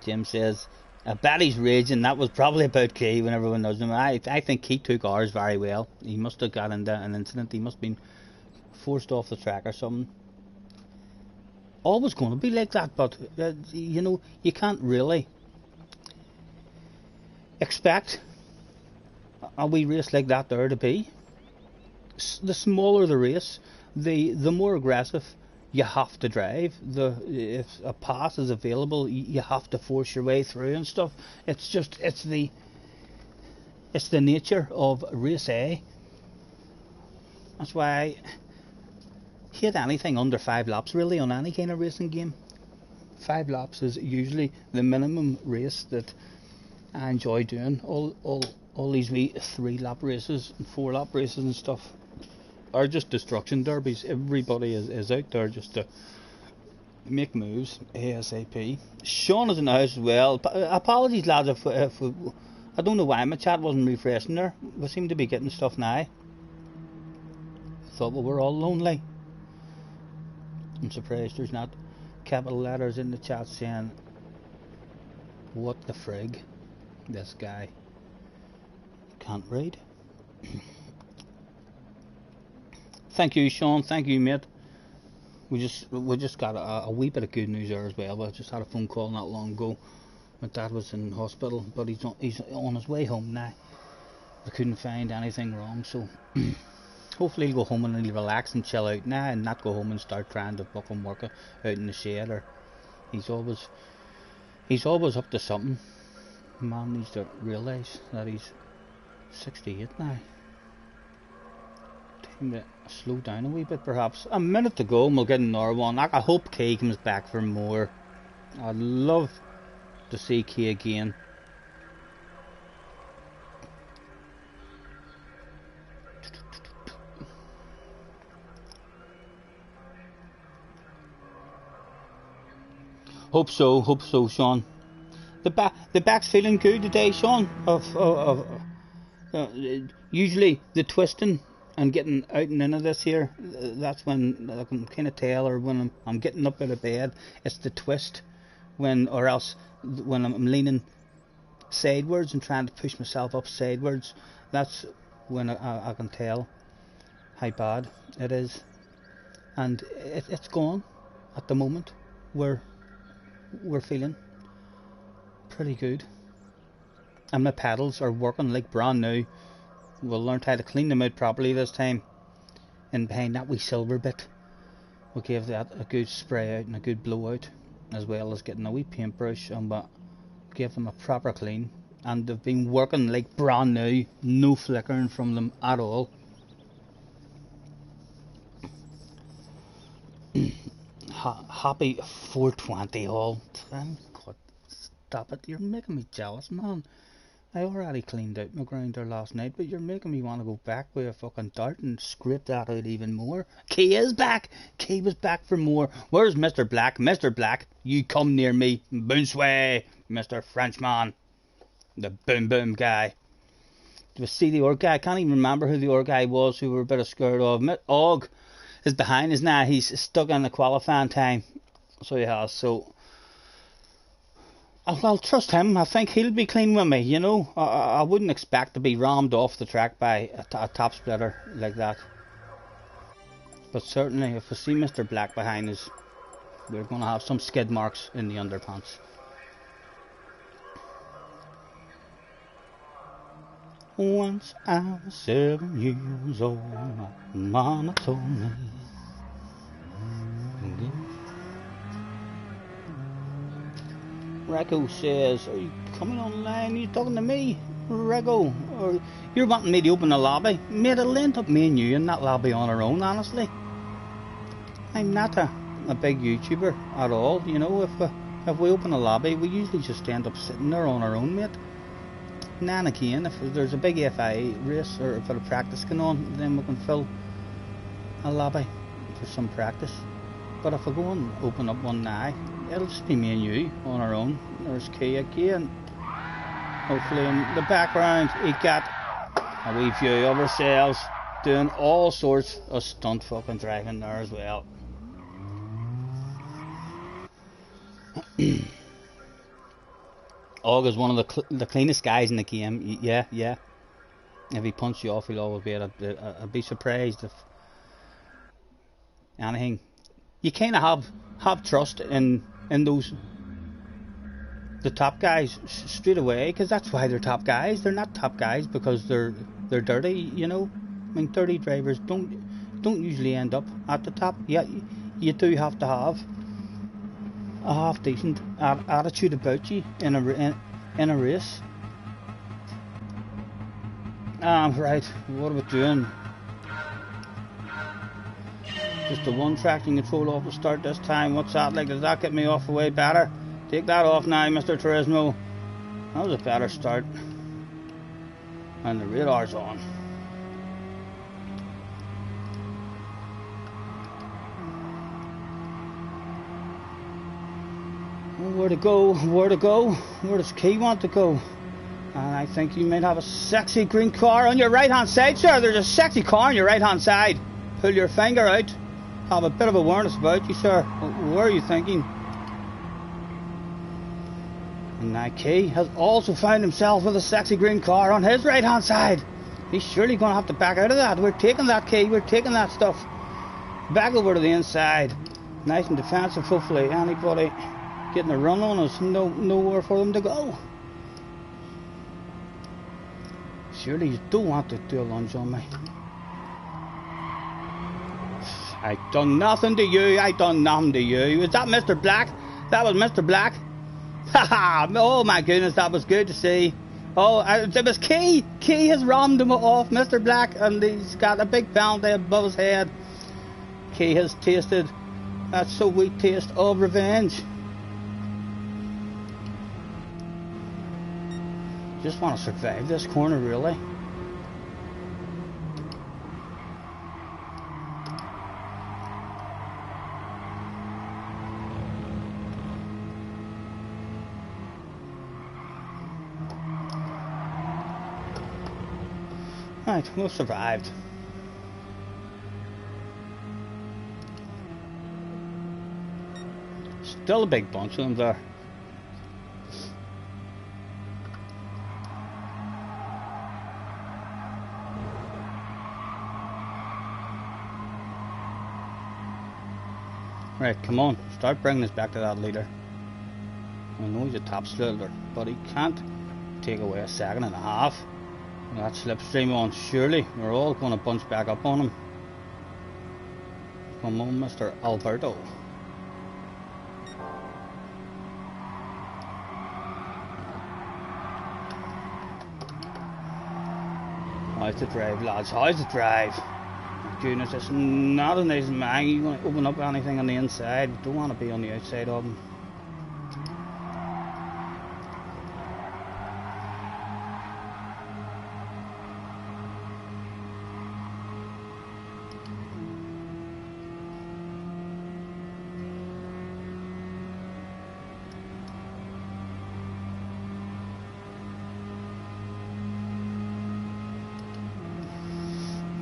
Jim says, I bet he's raging. That was probably about Key when everyone knows him. I think he took ours very well. He must have got into an incident. He must have been forced off the track or something. Always going to be like that, but you know, you can't really expect a wee race like that there to be. The smaller the race, the more aggressive you have to drive. If a pass is available, you have to force your way through and stuff. It's the nature of race A. That's why I hate anything under 5 laps really on any kind of racing game. 5 laps is usually the minimum race that I enjoy doing. All these wee 3-lap races and 4-lap races and stuff are just destruction derbies. Everybody is out there just to make moves ASAP. Sean is in the house as well. Apologies, lads, if I don't know why my chat wasn't refreshing there. We seem to be getting stuff now. Thought we were all lonely. I'm surprised there's not capital letters in the chat saying, what the frig, this guy can't read. Thank you, Sean. Thank you, mate. We just got a wee bit of good news there as well. We just had a phone call not long ago. My dad was in hospital, but he's on his way home now. I couldn't find anything wrong, so hopefully he'll go home and he'll relax and chill out now, and not go home and start trying to fucking work out in the shed. Or he's always up to something. Man needs to realise that he's 68 now. Time to slow down a wee bit, perhaps. A minute to go and we'll get another one. I hope Kay comes back for more. I'd love to see Kay again. Hope so, Sean. The back's feeling good today, Sean. Usually the twisting and getting out and into this here, that's when I can kind of tell, or when I'm getting up out of bed. It's the twist, or else when I'm leaning sidewards and trying to push myself up sidewards. That's when I can tell how bad it is, and it's gone at the moment. We're feeling pretty good, and my pedals are working like brand new. We'll learn how to clean them out properly this time. And behind that wee silver bit, we'll give that a good spray out and a good blowout, as well as getting a wee paintbrush, and give them a proper clean. And they've been working like brand new, no flickering from them at all. Happy 420 all. God, stop it, you're making me jealous, man. I already cleaned out my ground there last night, but you're making me want to go back with a fucking dart and scrape that out even more. Key is back! Key was back for more. Where's Mr. Black? Mr. Black, you come near me. Bounce away, Mr. Frenchman. The boom boom guy. Do we see the orc guy? I can't even remember who the orc guy was who we were a bit scared of. Og is behind us now. He's stuck in the qualifying time. So he has, so I'll trust him. I think he'll be clean with me, you know. I wouldn't expect to be rammed off the track by a top splitter like that. But certainly, if we see Mr. Black behind us, we're going to have some skid marks in the underpants. Once I was 7 years old, my mama told me. Rego says, are you coming online? Are you talking to me? Rego, or you're wanting me to open a lobby? Mate, it'll end up me and you in that lobby on our own, honestly. I'm not a big YouTuber at all, you know. If we open a lobby, we usually just end up sitting there on our own, mate. Now and again, if there's a big FIA race or a bit of practice going on, then we can fill a lobby for some practice. But if we go and open up one now, it'll just be me and you on our own. There's Key again. Hopefully in the background he got a wee view of ourselves doing all sorts of stunt fucking driving there as well. Og is one of the cleanest guys in the game. Yeah. If he punches you off, he'll always be I'd be surprised if anything. You kind of have trust in those the top guys straight away, because that's why they're top guys. They're not top guys because they're dirty, you know. I mean, dirty drivers don't usually end up at the top. Yeah, you do have to have a half decent attitude about you in a race. Right, what are we doing? Just the one traction control off the start this time. What's that like? Does that get me off the way better? Take that off now, Mr. Turismo. That was a better start. And the radar's on. Where to go? Where to go? Where does Key want to go? And I think you might have a sexy green car on your right hand side, sir. There's a sexy car on your right hand side. Pull your finger out. Have a bit of awareness about you, sir. Where are you thinking? And now Key has also found himself with a sexy green car on his right hand side. He's surely going to have to back out of that. We're taking that, Key. We're taking that stuff. Back over to the inside. Nice and defensive. Hopefully anybody getting a run on us. Nowhere for them to go. Surely you don't want to do a lunge on me. I done nothing to you. I done nothing to you. Was that Mr. Black? That was Mr. Black. Haha! Oh my goodness, that was good to see. Oh, it was Key. Key has rammed him off, Mr. Black, and he's got a big penalty above his head. Key has tasted that sweet taste of revenge. Just want to survive this corner, really. Right, we've survived. Still a big bunch of them there. Right, come on, start bringing us back to that leader. I know he's a top slider, but he can't take away a second and a half. That slipstream on, surely we're all going to bunch back up on him. Come on, Mr. Alberto. How's the drive, lads? How's the drive? Goodness, it's not as nice as mine. You want to open up anything on the inside, but don't want to be on the outside of them.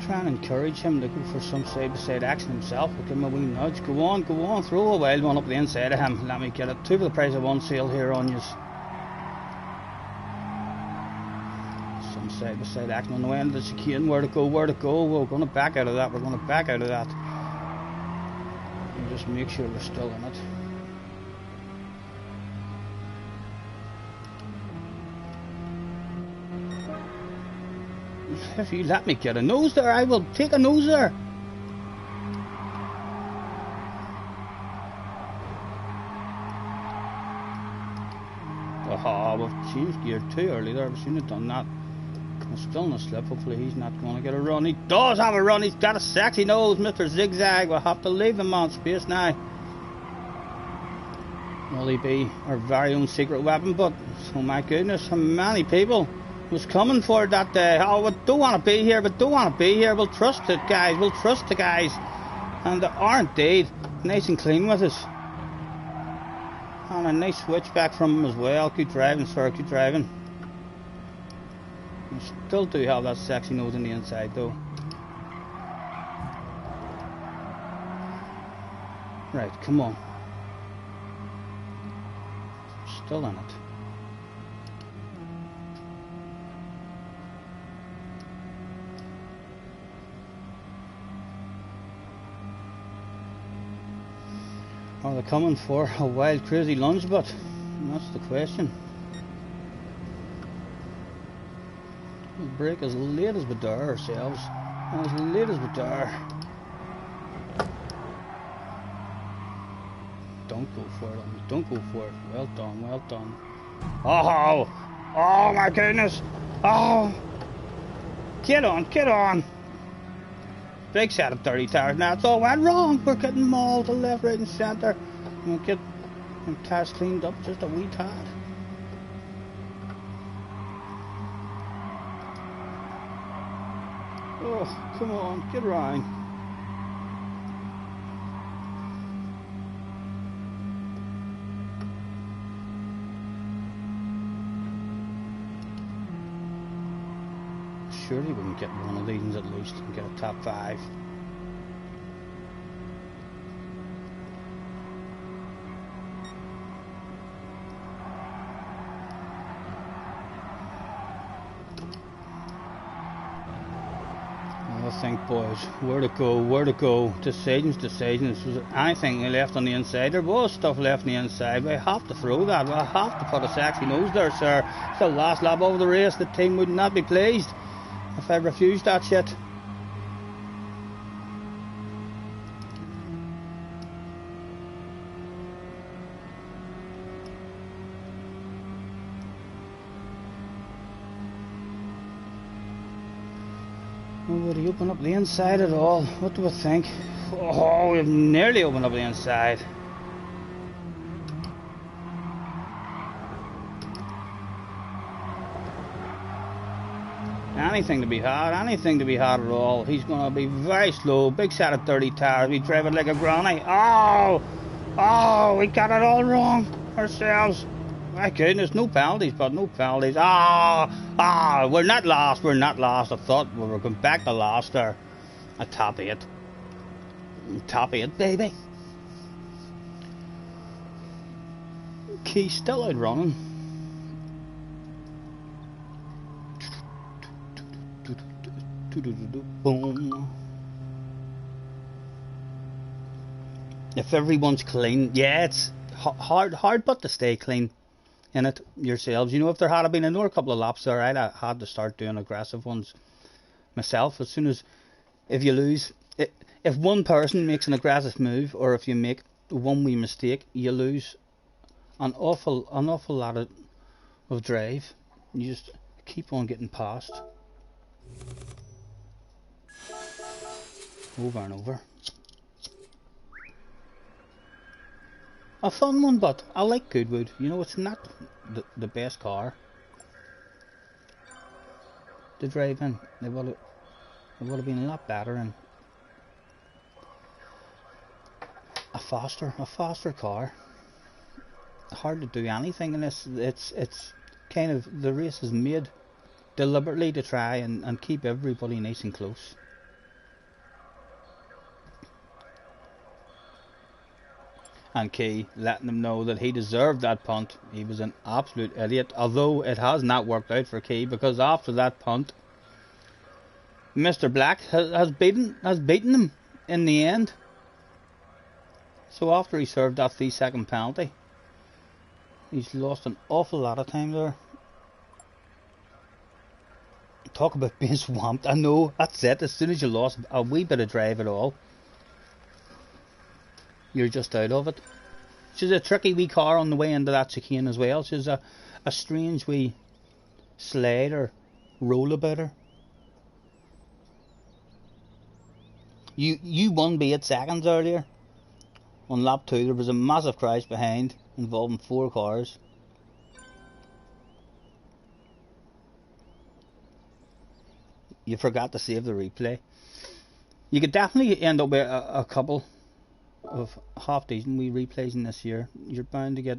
try and encourage him to go for some side-by-side action himself. We'll give him a wee nudge. Go on, throw a wild one up the inside of him. Let me get it. 2 for the price of 1 sale here on you. Some side-by-side action on the way into the chicane. Where to go? We're going to back out of that. And just make sure we're still in it. If you let me get a nose there, I will take a nose there. Oh, we've changed gear too early there. We shouldn't have done that. I'm still in a slip. Hopefully he's not going to get a run. He does have a run. He's got a sexy nose, Mr. Zigzag. We'll have to leave him on space now. Will he be our very own secret weapon? But, oh my goodness, how many people was coming for that day. Oh, we don't want to be here, We'll trust it, guys. And they are indeed nice and clean with us. And a nice switch back from him as well. Good driving, sir, good driving. We still do have that sexy nose on the inside, though. Right, come on. Still in it. Are they coming for a wild, crazy lunge? But that's the question. We'll break as late as we dare ourselves. Don't go for it. Well done. Oh my goodness. Oh, get on. Big set of 30 tires. Now it's all went wrong. We're getting mauled to left, right and centre. We'll get the tires cleaned up just a wee tad. Oh, come on, get around. Surely we can get one of these at least and get a top 5. I think, boys, where to go, decisions. Was there anything left on the inside? There was stuff left on the inside. We have to throw that. We have to put a sexy nose there, sir. It's the last lap over the race. The team would not be pleased if I refused that shit. Would he open up the inside at all? What do we think? Oh, we've nearly opened up the inside. Anything to be had at all. He's going to be very slow. Big set of 30 tires. We drive it like a granny. Oh, we got it all wrong ourselves. My goodness, no penalties, but no penalties. We're not lost. I thought we were going back to last there. A top 8. Top 8, baby. Key still out running. Boom. If everyone's clean, yeah, it's hard but to stay clean in it yourselves. You know, if there had been another couple of laps there, I'd have had to start doing aggressive ones myself. As soon as, if you lose, if one person makes an aggressive move, or if you make one wee mistake, you lose an awful lot of drive. You just keep on getting past. Over and over. A fun one, but I like Goodwood. You know, it's not the best car to drive in. It would have been a lot better and a faster car. Hard to do anything in this. It's kind of, the race is made deliberately to try and keep everybody nice and close. and Key, letting him know that he deserved that punt. He was an absolute idiot, although it has not worked out for Key, because after that punt, Mr. Black has beaten him in the end. So after he served that 3-second penalty, he's lost an awful lot of time there. Talk about being swamped. I know, that's it. As soon as you lost a wee bit of drive at all, you're just out of it. She's a tricky wee car on the way into that chicane as well. She's a strange wee slide or roll about her. You won by 8 seconds earlier. On lap 2 there was a massive crash behind involving 4 cars. You forgot to save the replay. You could definitely end up with a couple of half decent wee replays in this year. You're bound to get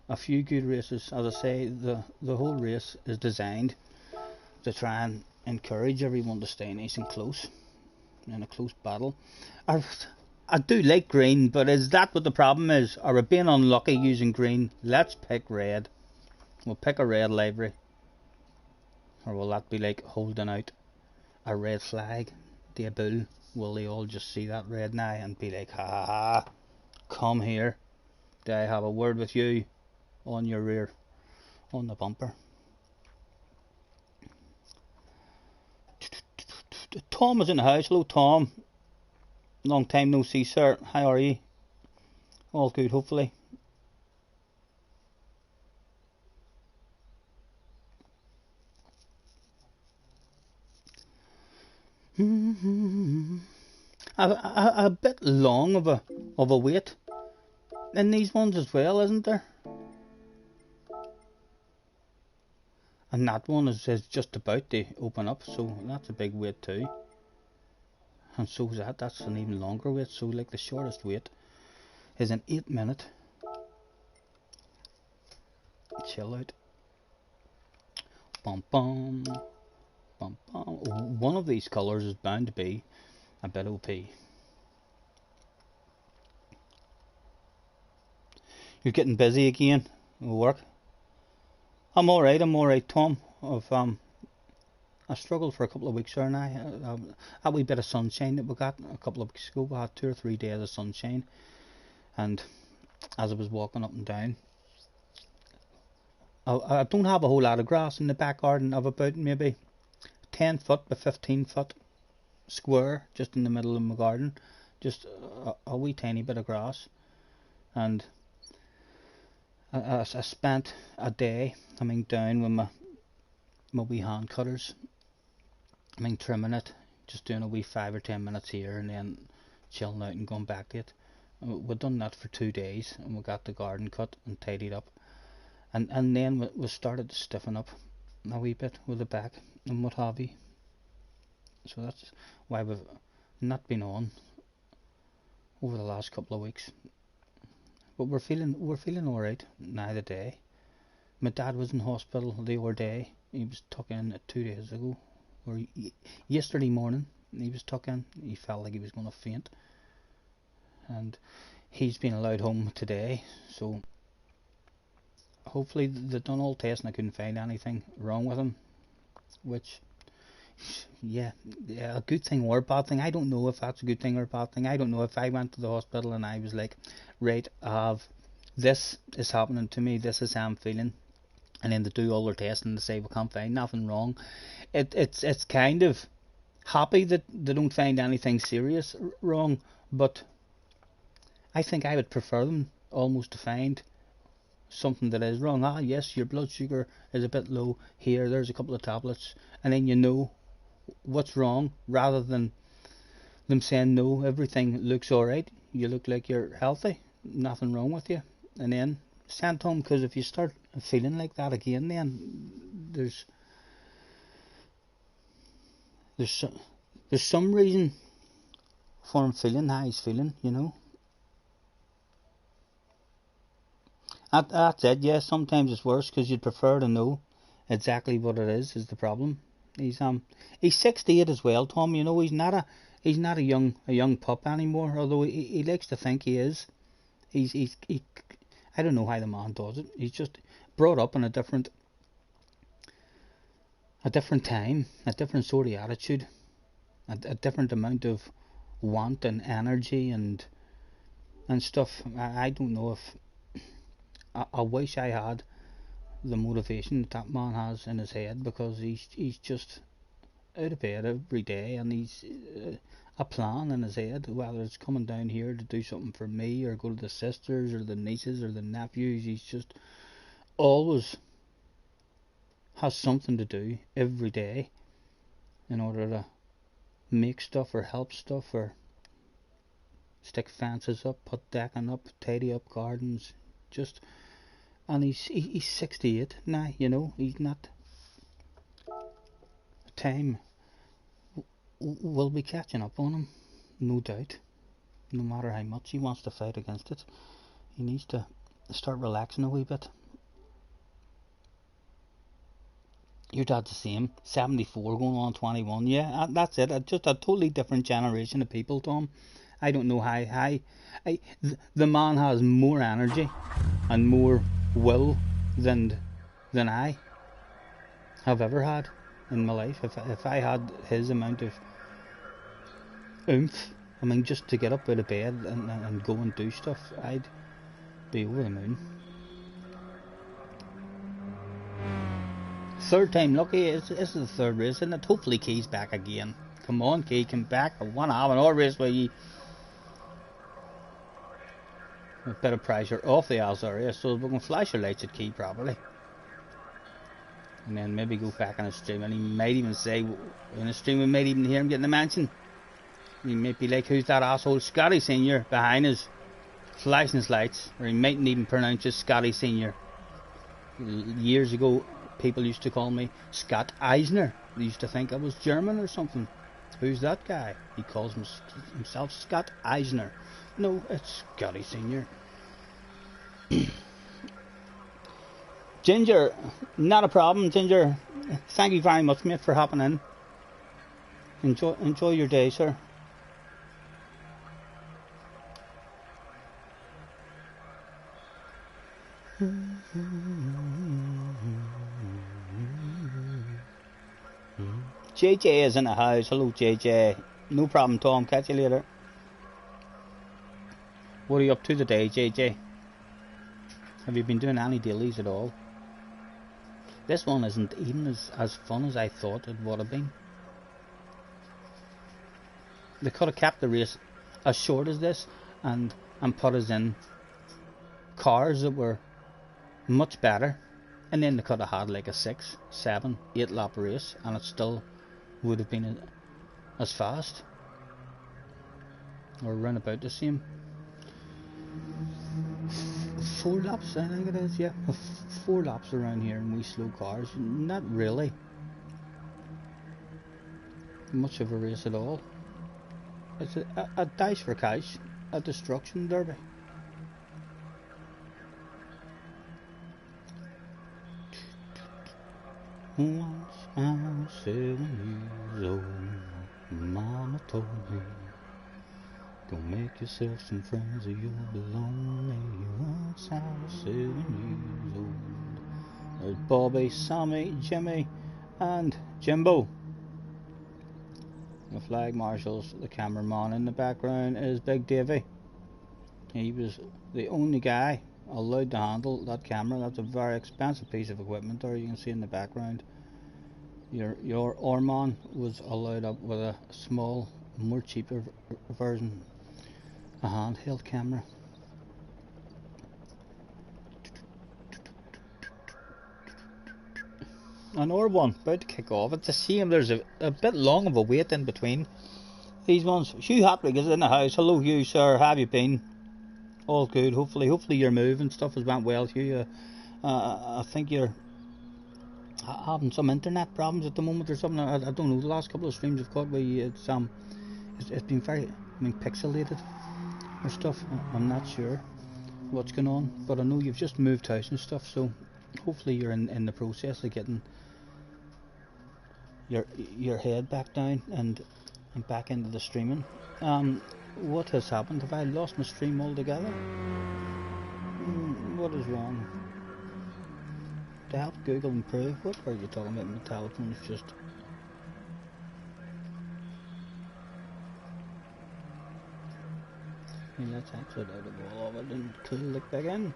a few good races. As I say, the whole race is designed to try and encourage everyone to stay nice and close in a close battle. I do like green, but is that what the problem is? Are we being unlucky using green? Let's pick red. We'll pick a red livery. Or will that be like holding out a red flag to a bull? Will they all just see that red now and be like, ha ha ha, come here, do I have a word with you on your rear, on the bumper? Tom is in the house. Hello Tom, long time no see sir, how are you? All good hopefully. A bit long of a wait in these ones as well, isn't there? And that one is just about to open up, so that's a big wait too. And so is that's an even longer wait. So like the shortest wait is an 8-minute chill out. Bum bum bum bum. One of these colours is bound to be a bit OP. You're getting busy again with work? I'm alright, Tom. I struggled for a couple of weeks there now. A wee bit of sunshine that we got a couple of weeks ago. We had 2 or 3 days of sunshine, and as I was walking up and down, I don't have a whole lot of grass in the back garden. I've about maybe 10 foot by 15 foot square just in the middle of my garden, just a wee tiny bit of grass. And I spent a day down with my wee hand cutters, trimming it, just doing a wee 5 or 10 minutes here and then chilling out and going back to it. We've done that for 2 days and we got the garden cut and tidied up, and then we started to stiffen up a wee bit with the back and what have you. So that's why we've not been on over the last couple of weeks. But we're feeling alright now today. My dad was in hospital the other day. He was took in 2 days ago, or yesterday morning. He was took in. He felt like he was going to faint, and he's been allowed home today. So hopefully they've done all tests and I couldn't find anything wrong with him, which, yeah, a good thing or a bad thing. I don't know if that's a good thing or a bad thing. I don't know if I went to the hospital and I was like, right, this is happening to me, this is how I'm feeling, and then they do all their tests and they say we can't find nothing wrong. It's kind of happy that they don't find anything serious wrong, but I think I would prefer them almost to find something that is wrong. Ah yes, your blood sugar is a bit low, here, there's a couple of tablets, and then you know what's wrong, rather than them saying no, everything looks alright, you look like you're healthy, nothing wrong with you, and then sent home. Because if you start feeling like that again, then there's some reason for him feeling how he's feeling, you know. That's it. Yeah, sometimes it's worse because you'd prefer to know exactly what it is the problem. He's 68 as well, Tom. You know, he's not a young pup anymore, although he likes to think he is. He I don't know how the man does it. He's just brought up in a different time, a different sort of attitude, a different amount of want and energy and stuff. I don't know if I wish I had the motivation that man has in his head, because he's just out of bed every day, and he's a plan in his head, whether it's coming down here to do something for me or go to the sisters or the nieces or the nephews. He's just always has something to do every day in order to make stuff or help stuff or stick fences up, put decking up, tidy up gardens, just. And he's 68 now, you know. He's not. Time will be catching up on him, no doubt. No matter how much he wants to fight against it, he needs to start relaxing a wee bit. Your dad's the same, 74 going on 21. Yeah, that's it. Just a totally different generation of people, Tom. I don't know how. The man has more energy and more will than I have ever had in my life. If I had his amount of oomph, I mean, just to get up out of bed and go and do stuff, I'd be over the moon. Third time lucky. This is the third race, isn't it? Hopefully Key's back again. Come on, Key, come back. I want to have another race with you. A bit of pressure off the Alzaria, so we can flash your lights at Key properly. And then maybe go back on a stream, and he might even say, in a stream we might even hear him getting a mention. He might be like, who's that asshole Scotty Senior behind us, flashing his lights. Or he mightn't even pronounce it Scotty Senior. Years ago, people used to call me Scott Eisner. They used to think I was German or something. Who's that guy? He calls himself Scott Eisner. No, it's Scotty Senior. Ginger, not a problem, Ginger. Thank you very much, mate, for hopping in. Enjoy your day, sir. JJ is in the house. Hello, JJ. No problem, Tom. Catch you later. What are you up to today, JJ? Have you been doing any dailies at all? This one isn't even as fun as I thought it would have been. They could have kept the race as short as this and put us in cars that were much better, and then they could have had like a 6, 7, 8 lap race, and it still would have been as fast, or around about the same. 4 laps, I think it is, yeah. 4 laps around here in wee slow cars. Not really much of a race at all. It's a dash for cash, a destruction derby. Once I was 7 years old, Mama told me, go make yourself some friends or you'll be lonely. Once I was 7 years old. There's Bobby, Sammy, Jimmy and Jimbo. The flag marshals, the cameraman in the background is Big Davy. He was the only guy allowed to handle that camera. That's a very expensive piece of equipment there, you can see in the background. Your Orman was allowed up with a small, more cheaper version, a handheld camera. Another one about to kick off. It's a shame there's a bit long of a wait in between these ones. Hugh Haplick is in the house. Hello Hugh, sir, how have you been? All good. Hopefully your move and stuff has went well, Hugh. I think you're having some internet problems at the moment or something. I don't know. The last couple of streams I've caught where it's been very, pixelated or stuff. I'm not sure what's going on, but I know you've just moved house and stuff. So hopefully you're in the process of getting your head back down and I'm back into the streaming. What has happened? Have I lost my stream altogether? What is wrong? To help Google improve? What are you talking about? My telephone is just... Yeah, let's exit out of all of it and click back in.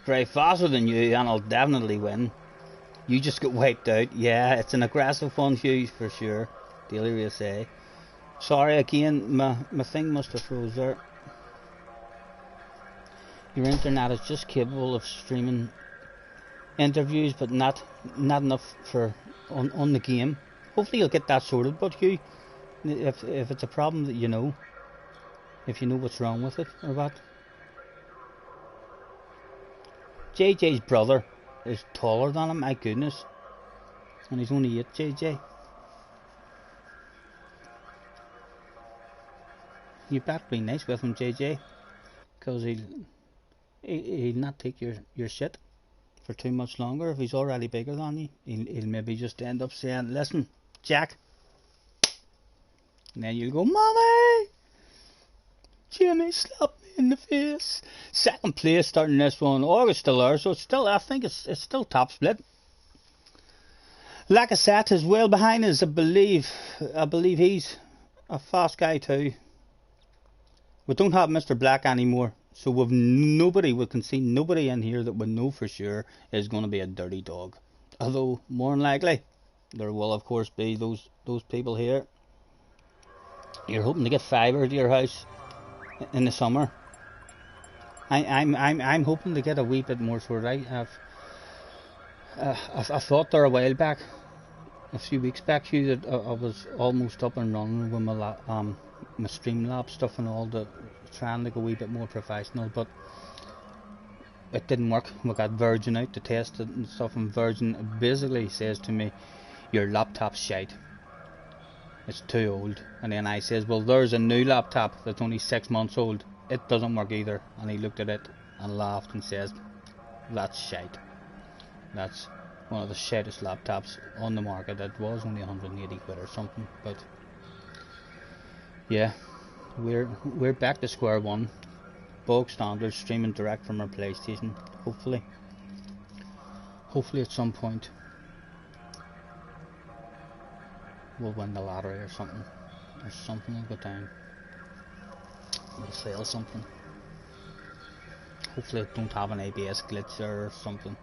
Very faster than you, and I'll definitely win. You just get wiped out. Yeah, it's an aggressive one, Hugh, for sure. Daily Race A. Sorry again, my thing must have froze there. Your internet is just capable of streaming interviews, but not enough for on the game. Hopefully you'll get that sorted, but Hugh, if it's a problem that you know, if you know what's wrong with it or what. JJ's brother is taller than him, my goodness. And he's only 8, JJ. You better be nice with him, JJ. Because he'll not take your shit for too much longer. If he's already bigger than you, he'll maybe just end up saying, listen, Jack. And then you'll go, Mommy! Jimmy slapped me in the face. Second place starting this one. August still there, so it's still, I think it's still top split. Lacazette is well behind us, I believe he's a fast guy too. We don't have Mr. Black anymore, so we can see nobody in here that we know for sure is going to be a dirty dog. Although more than likely there will of course be those people here. You're hoping to get fibre to your house in the summer. I'm hoping to get a wee bit more sorted. I thought there a while back, a few weeks back, Hugh, that I was almost up and running with my Streamlab stuff and all, trying to go a wee bit more professional, but it didn't work. We got Virgin out to test it and stuff, and Virgin basically says to me, your laptop's shite. It's too old. And then I says, well, there's a new laptop that's only 6 months old. It doesn't work either. And he looked at it and laughed and says, that's shite. That's one of the shittest laptops on the market. It was only 180 quid or something. But yeah, we're back to square one. Bog standard, streaming direct from our PlayStation. Hopefully at some point we'll win the lottery or something. Or something will go down. We'll sell something. Hopefully it don't have an ABS glitch or something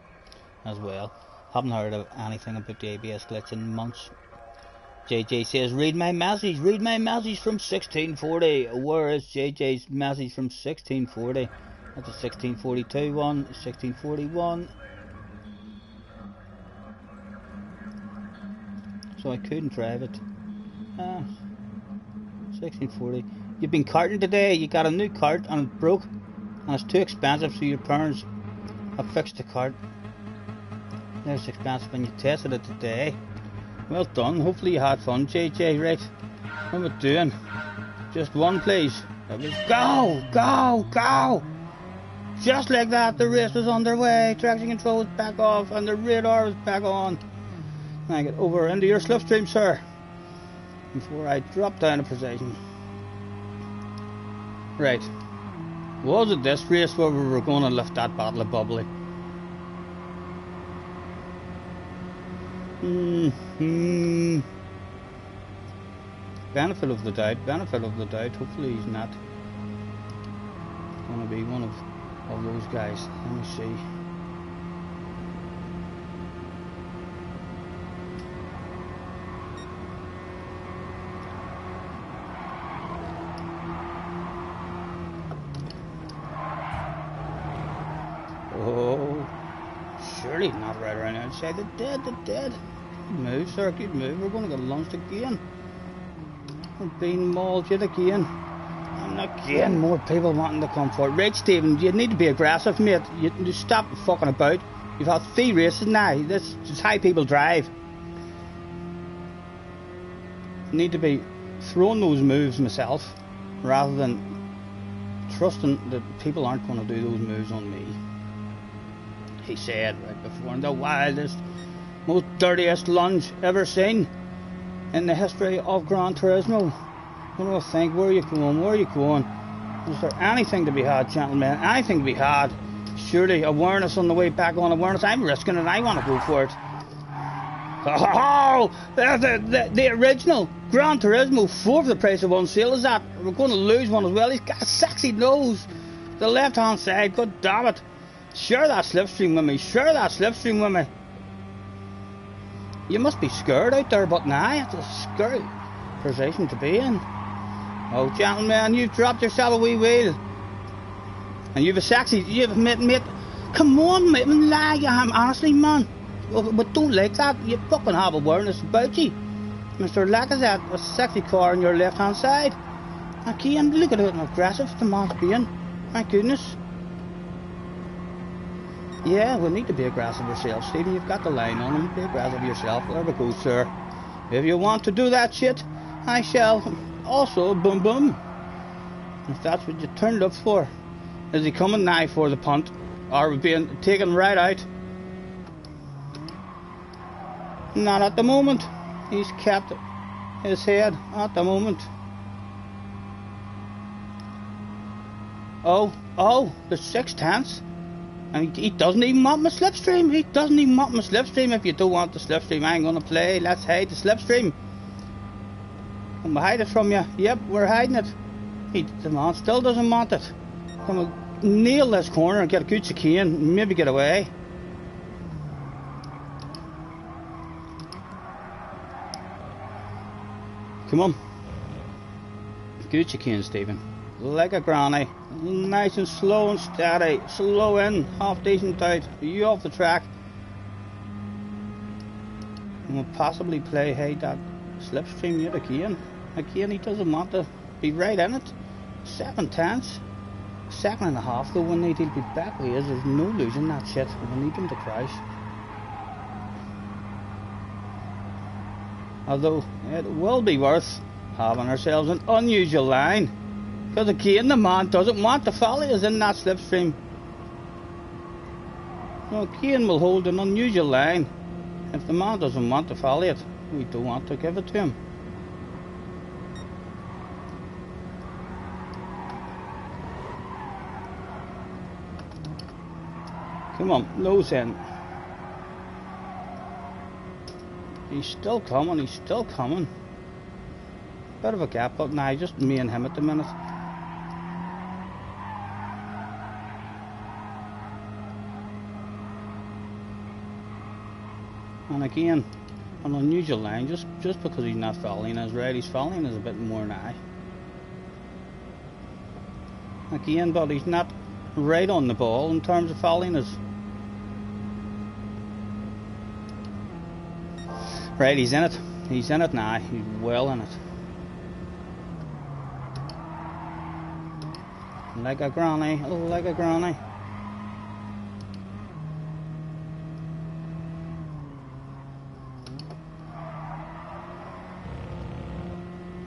as well. Haven't heard of anything about the ABS glitch in months. JJ says, read my message from 1640. Where is JJ's message from 1640? That's a 1642 one, 1641. So I couldn't drive it. 1640. You've been carting today. You got a new cart and it broke, and it's too expensive, so your parents have fixed the cart. Now it's expensive when you tested it today. Well done. Hopefully you had fun, JJ. Right, what am I doing? Just one, please. Go! Just like that, the race was underway. Traction control was back off, and the radar was back on. I get over into your slipstream, sir, before I drop down a position. Right. Was it this race where we were going to lift that bottle of bubbly? Benefit of the doubt. Hopefully he's not going to be one of those guys. Let me see. Oh, surely not right around outside. They're dead. Good move, sir, good move. We're going to get launched again. We're being mauled yet again. And again, more people wanting to come forward. Right, Stephen, you need to be aggressive, mate. You stop fucking about. You've had 3 races now. This is how people drive. You need to be throwing those moves myself, rather than trusting that people aren't going to do those moves on me. He said right before, the wildest, most dirtiest lunge ever seen in the history of Gran Turismo. What do I think? Where are you going? Where are you going? Is there anything to be had, gentlemen? Anything to be had? Surely awareness on the way back on awareness. I'm risking it. I want to go for it. Oh, the original Gran Turismo 4 for the price of one sale is that. We're going to lose one as well. He's got a sexy nose. The left hand side. God damn it. Share that slipstream with me. Share that slipstream with me. You must be scared out there, but nah, it's a scary position to be in. Oh, gentlemen, you've dropped yourself a wee wheel. And you've a sexy, you've mate. Come on, mate, lie, honestly, man. But don't like that. You fucking have awareness about you. Mr. Lacazette, a sexy car on your left hand side. Again, look at how aggressive the man's being. My goodness. Yeah, we need to be aggressive yourself, Stephen. You've got the line on him. Be aggressive yourself. There we go, sir. If you want to do that shit, I shall. Also, boom boom. If that's what you turned up for. Is he coming now for the punt? Or are we being taken right out? Not at the moment. He's kept his head at the moment. Oh, the 6/10. And he doesn't even want my slipstream. He doesn't even want my slipstream. If you don't want the slipstream, I ain't gonna play. Let's hide the slipstream. Come hide it from you. Yep, we're hiding it. The man still doesn't want it. Come nail this corner and get a good chicane. Maybe get away. Come on. Good chicane, Stephen. Like a granny. Nice and slow and steady. Slow in. Half decent out. You off the track. And we'll possibly play hide that slipstream yet again. Again, he doesn't want to be right in it. 7/10. 2.5 though. We need he'll be back where he is. There's no losing that shit. We need him to crash. Although it will be worth having ourselves an unusual line. Because again, the man doesn't want to follow us in that slipstream. So again, we'll hold an unusual line. If the man doesn't want to follow it, we don't want to give it to him. Come on, nose in. He's still coming, he's still coming. Bit of a gap, but nah, just me and him at the minute. And again, an unusual line, just because he's not following us right, he's following us a bit more now. Again, but he's not right on the ball in terms of following us. Right, he's in it. He's in it now. He's well in it. Like a granny, like a granny.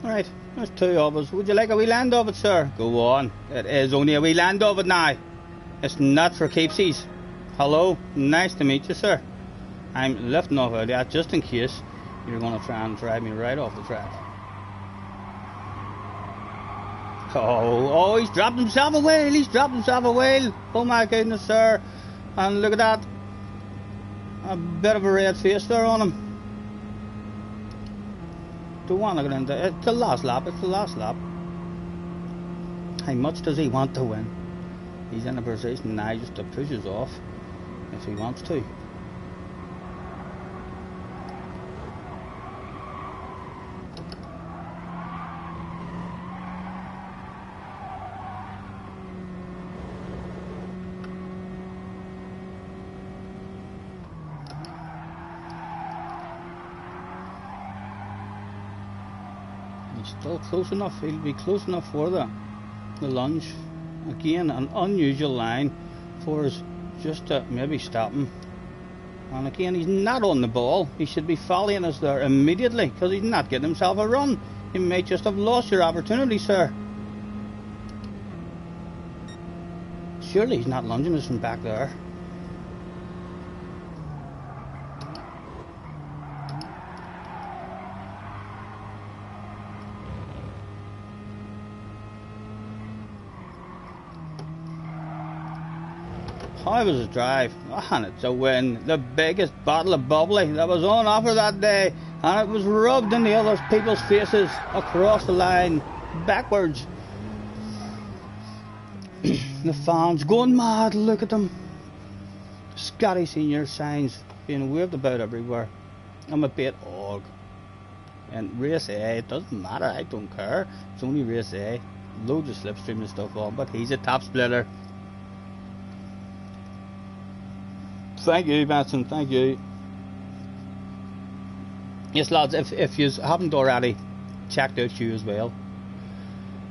Right, there's two of us. Would you like a wee land of it, sir? Go on. It is only a wee land of it now. It's not for keepsies. Hello, nice to meet you, sir. I'm lifting off of that just in case you're going to try and drive me right off the track. Oh, he's dropped himself a wheel. He's dropped himself a wheel. Oh my goodness, sir. And look at that. A bit of a red face there on him. Don't want to get into it. It's the last lap. It's the last lap. How much does he want to win? He's in a position now just to push us off if he wants to. He's still close enough. He'll be close enough for the lunge. Again, an unusual line for us just to maybe stop him. And again, he's not on the ball. He should be following us there immediately because he's not getting himself a run. You may just have lost your opportunity, sir. Surely he's not lunging us from back there. How was the drive? And it's a win. The biggest bottle of bubbly that was on offer that day, and it was rubbed in the other people's faces across the line, backwards. The fans going mad, look at them. Scotty Senior signs being waved about everywhere. I'm a bit og. And race A, it doesn't matter, I don't care. It's only race A. Loads of slipstream and stuff on, but he's a top splitter. Thank you, Benson, thank you. Yes, lads, if you haven't already checked out Hugh as well,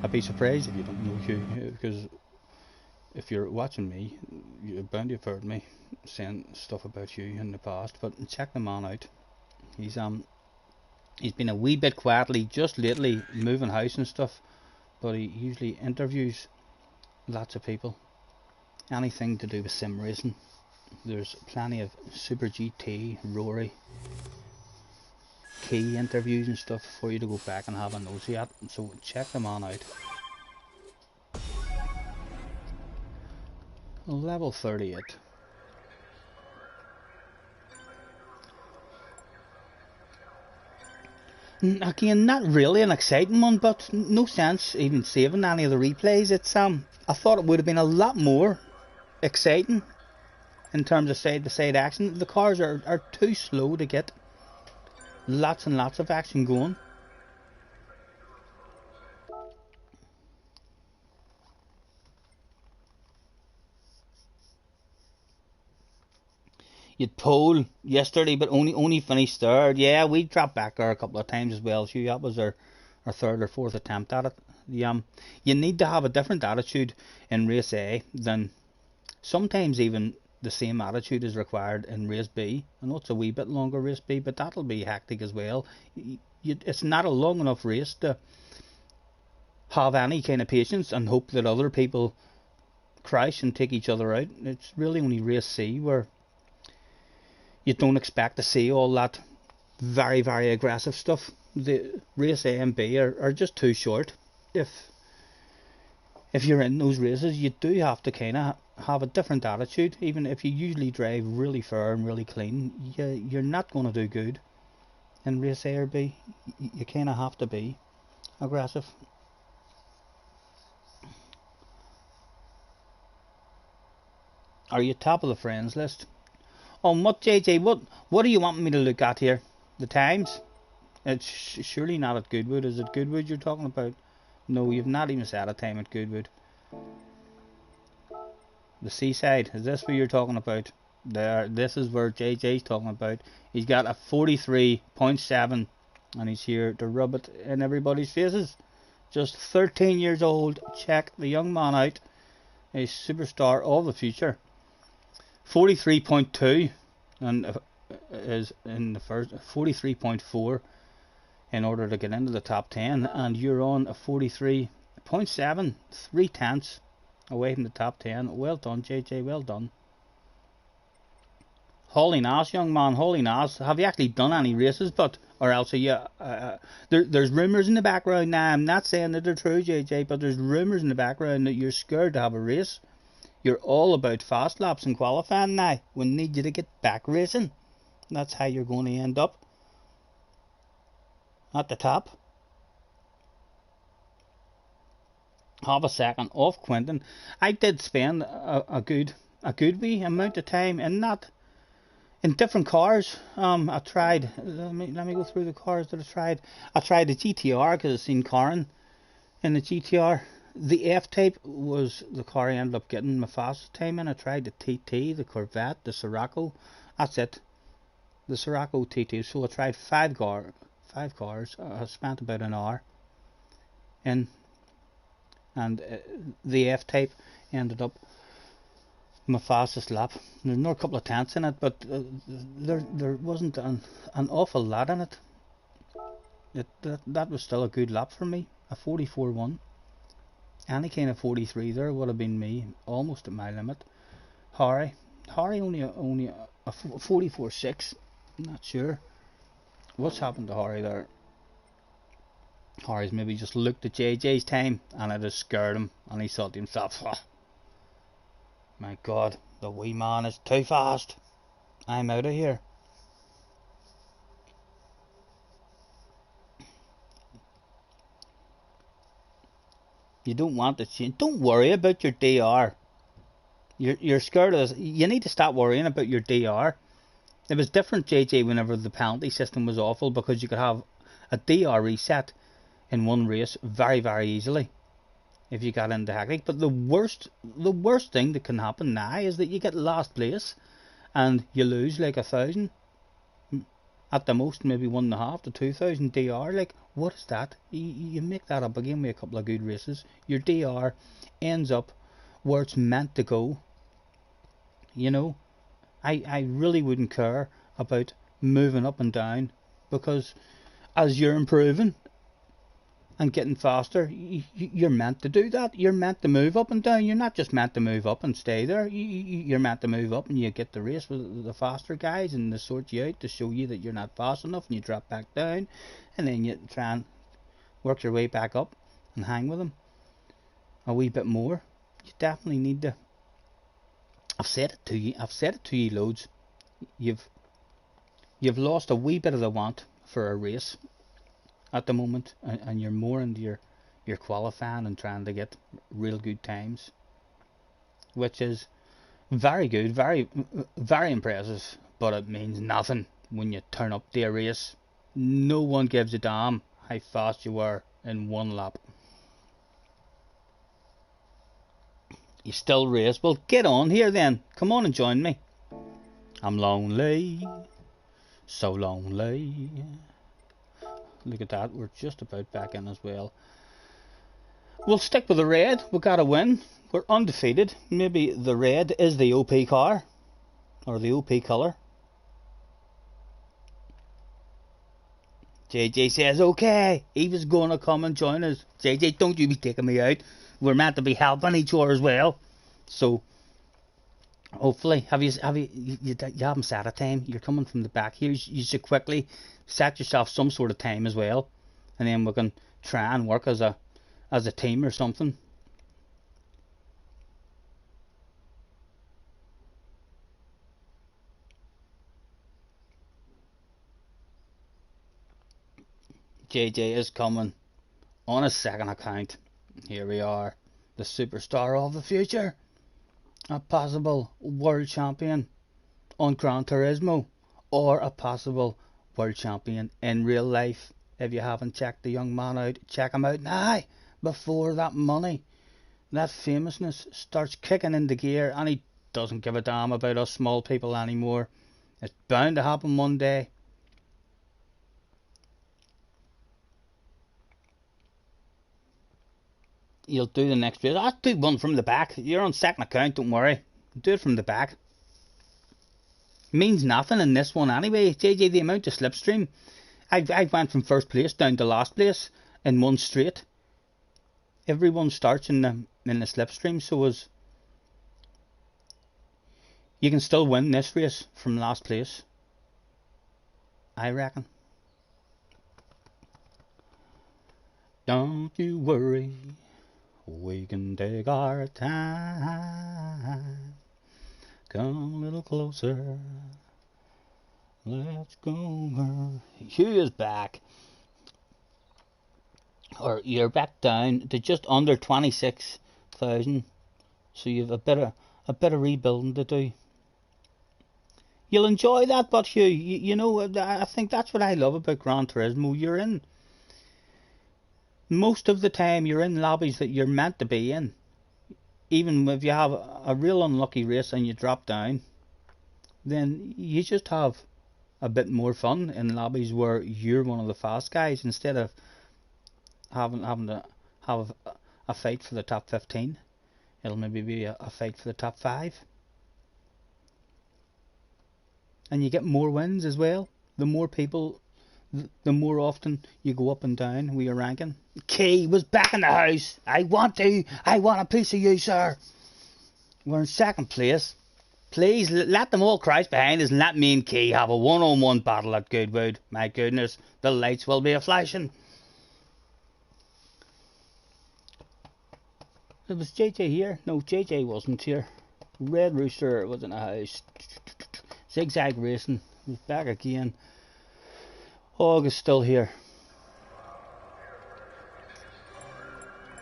I'd be surprised if you don't know Hugh, because if you're watching me, you're bound to have heard me saying stuff about Hugh in the past, but check the man out. He's been a wee bit quietly just lately moving house and stuff, but he usually interviews lots of people. Anything to do with sim racing. There's plenty of Super GT, Rory, key interviews and stuff for you to go back and have a nosy at, so check them on out. Level 38. Again, not really an exciting one, but no sense even saving any of the replays. It's I thought it would have been a lot more exciting in terms of side-to-side action. The cars are too slow to get lots and lots of action going. You'd pole yesterday, but only finished third. Yeah, we dropped back there a couple of times as well. That was our third or fourth attempt at it. You need to have a different attitude in race A than sometimes even the same attitude is required in race B. I know it's a wee bit longer race B, but that'll be hectic as well. It's not a long enough race to have any kind of patience and hope that other people crash and take each other out. It's really only race C where you don't expect to see all that very, very aggressive stuff. The race A and B are just too short. If you're in those races, you do have to kind of have a different attitude. Even if you usually drive really fair and really clean, you're not going to do good in race A or B. You kind of have to be aggressive. Are you top of the friends list? What, JJ? What do you want me to look at here? The times? It's surely not at Goodwood. Is it Goodwood you're talking about? No, you've not even set a time at Goodwood. The seaside, is this what you're talking about? This is where JJ's talking about. He's got a 43.7 and he's here to rub it in everybody's faces. Just 13 years old. Check the young man out. A superstar of the future. 43.2 and is in the first 43.4 in order to get into the top 10, and you're on a 43.7, 0.3 away from the top 10. Well done, JJ, well done. Holy Nass, young man, holy Nass. Have you actually done any races? Or else are you there's rumours in the background now. I'm not saying that they're true, JJ, but there's rumours in the background that you're scared to have a race. You're all about fast laps and qualifying now. We need you to get back racing. That's how you're going to end up at the top. Half a second off Quentin. I did spend a good wee amount of time in that, in different cars. I tried. Let me go through the cars that I tried. I tried the GTR because I've seen Corin in the GTR. The F-Type was the car I ended up getting my fastest time in. I tried the TT, the Corvette, the Sirocco. That's it. The Sirocco TT. So I tried five cars. I spent about an hour in, and the F-Type ended up my fastest lap. There's not a couple of tenths in it, but there wasn't an awful lot in it. That was still a good lap for me. A 44.1. Any kind of 43 there would have been me, almost at my limit. Harry only a 44.6. I'm not sure what's happened to Harry there. Harry's maybe just looked at JJ's time and it has scared him, and he thought to himself, oh, my God, the wee man is too fast. I'm out of here. You don't want to change. Don't worry about your DR. You're scared of this. You need to stop worrying about your DR. It was different, JJ, whenever the penalty system was awful, because you could have a DR reset in one race very, very easily if you got into hectic. But the worst thing that can happen now is that you get last place and you lose like 1,000. At the most, maybe 1.5 to 2,000 DR. Like, what is that? You make that up again with a couple of good races. Your DR ends up where it's meant to go. You know, I really wouldn't care about moving up and down, because as you're improving and getting faster, you're meant to do that. You're meant to move up and down. You're not just meant to move up and stay there. You're meant to move up and you get the race with the faster guys, and they sort you out to show you that you're not fast enough, and you drop back down, and then you try and work your way back up and hang with them a wee bit more. You definitely need to. I've said it to you loads. You've lost a wee bit of the want for a race at the moment, and you're more into your qualifying and trying to get real good times, which is very good, very, very impressive, but it means nothing when you turn up to a race. No one gives a damn how fast you were in one lap. You still race? Well, get on here then. Come on and join me. I'm lonely, so lonely. Look at that, we're just about back in as well. We'll stick with the red. We got to win. We're undefeated. Maybe the red is the OP car, or the OP colour. JJ says okay. He was going to come and join us. JJ, don't you be taking me out. We're meant to be helping each other as well. So hopefully, you haven't set a time. You're coming from the back here. You should quickly set yourself some sort of time as well, and then we can try and work as a team or something. JJ is coming on a second account. Here we are, the superstar of the future, a possible world champion on Gran Turismo, or a possible world champion in real life. If you haven't checked the young man out, check him out now, before that money, that famousness starts kicking into gear, and he doesn't give a damn about us small people anymore. It's bound to happen one day. You'll do the next race. I'll do one from the back. You're on second account, don't worry. Do it from the back. Means nothing in this one anyway. JJ, the amount of slipstream. I went from first place down to last place in one straight. Everyone starts in the slipstream, so as you can still win this race from last place, I reckon. Don't you worry, we can take our time. Come a little closer. Let's go. Hugh is back. Or you're back down to just under 26,000. So you've a bit of rebuilding to do. You'll enjoy that, but Hugh, you know, I think that's what I love about Gran Turismo. You're in, most of the time, you're in lobbies that you're meant to be in. Even if you have a real unlucky race and you drop down, then you just have a bit more fun in lobbies where you're one of the fast guys, instead of having to have a fight for the top 15. It'll maybe be a fight for the top 5. And you get more wins as well. The more people the more often you go up and down with your ranking. Key was back in the house. I want a piece of you, sir. We're in second place. Please let them all crouch behind us and let me and Key have a one-on-one battle at Goodwood. My goodness, the lights will be a-flashing. Was JJ here? No, JJ wasn't here. Red Rooster was in the house. Zigzag Racing was back again. Hog is still here.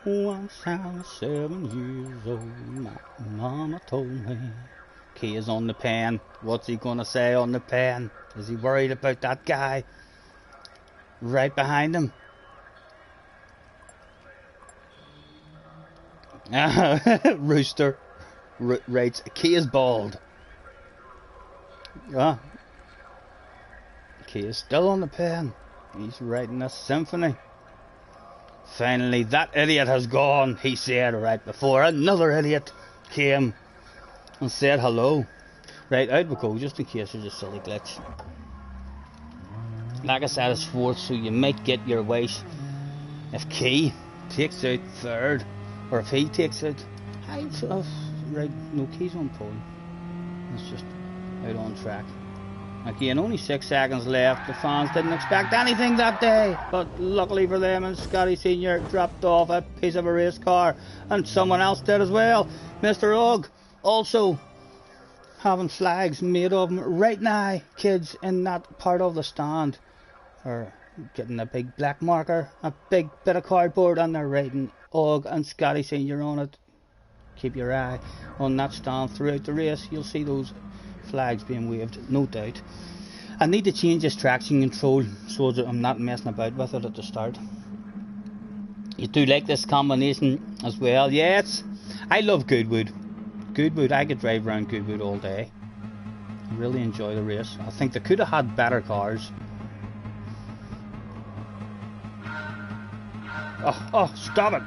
Once I was 7 years old, my mama told me. Key is on the pen. What's he gonna say on the pen? Is he worried about that guy right behind him? Rooster writes, Key is bald. Key is still on the pen. He's writing a symphony. Finally, that idiot has gone, he said right before another idiot came and said hello. Right, out we go, just in case there's a silly glitch. Like I said, it's fourth, so you might get your wish. If Key takes out third, or if he takes out... right, no, Key's on pole. It's just out on track. Again, only 6 seconds left. The fans didn't expect anything that day, but luckily for them and Scotty Sr. dropped off a piece of a race car, and someone else did as well. Mr. Ugg also having flags made of him right now. Kids in that part of the stand are getting a big black marker, a big bit of cardboard, and they're writing Ugg and Scotty Sr. on it. Keep your eye on that stand throughout the race. You'll see those flags being waved, no doubt. I need to change this traction control so that I'm not messing about with it at the start. You do like this combination as well? Yes, I love Goodwood. Goodwood, I could drive around Goodwood all day. I really enjoy the race. I think they could have had better cars. Oh, stop it.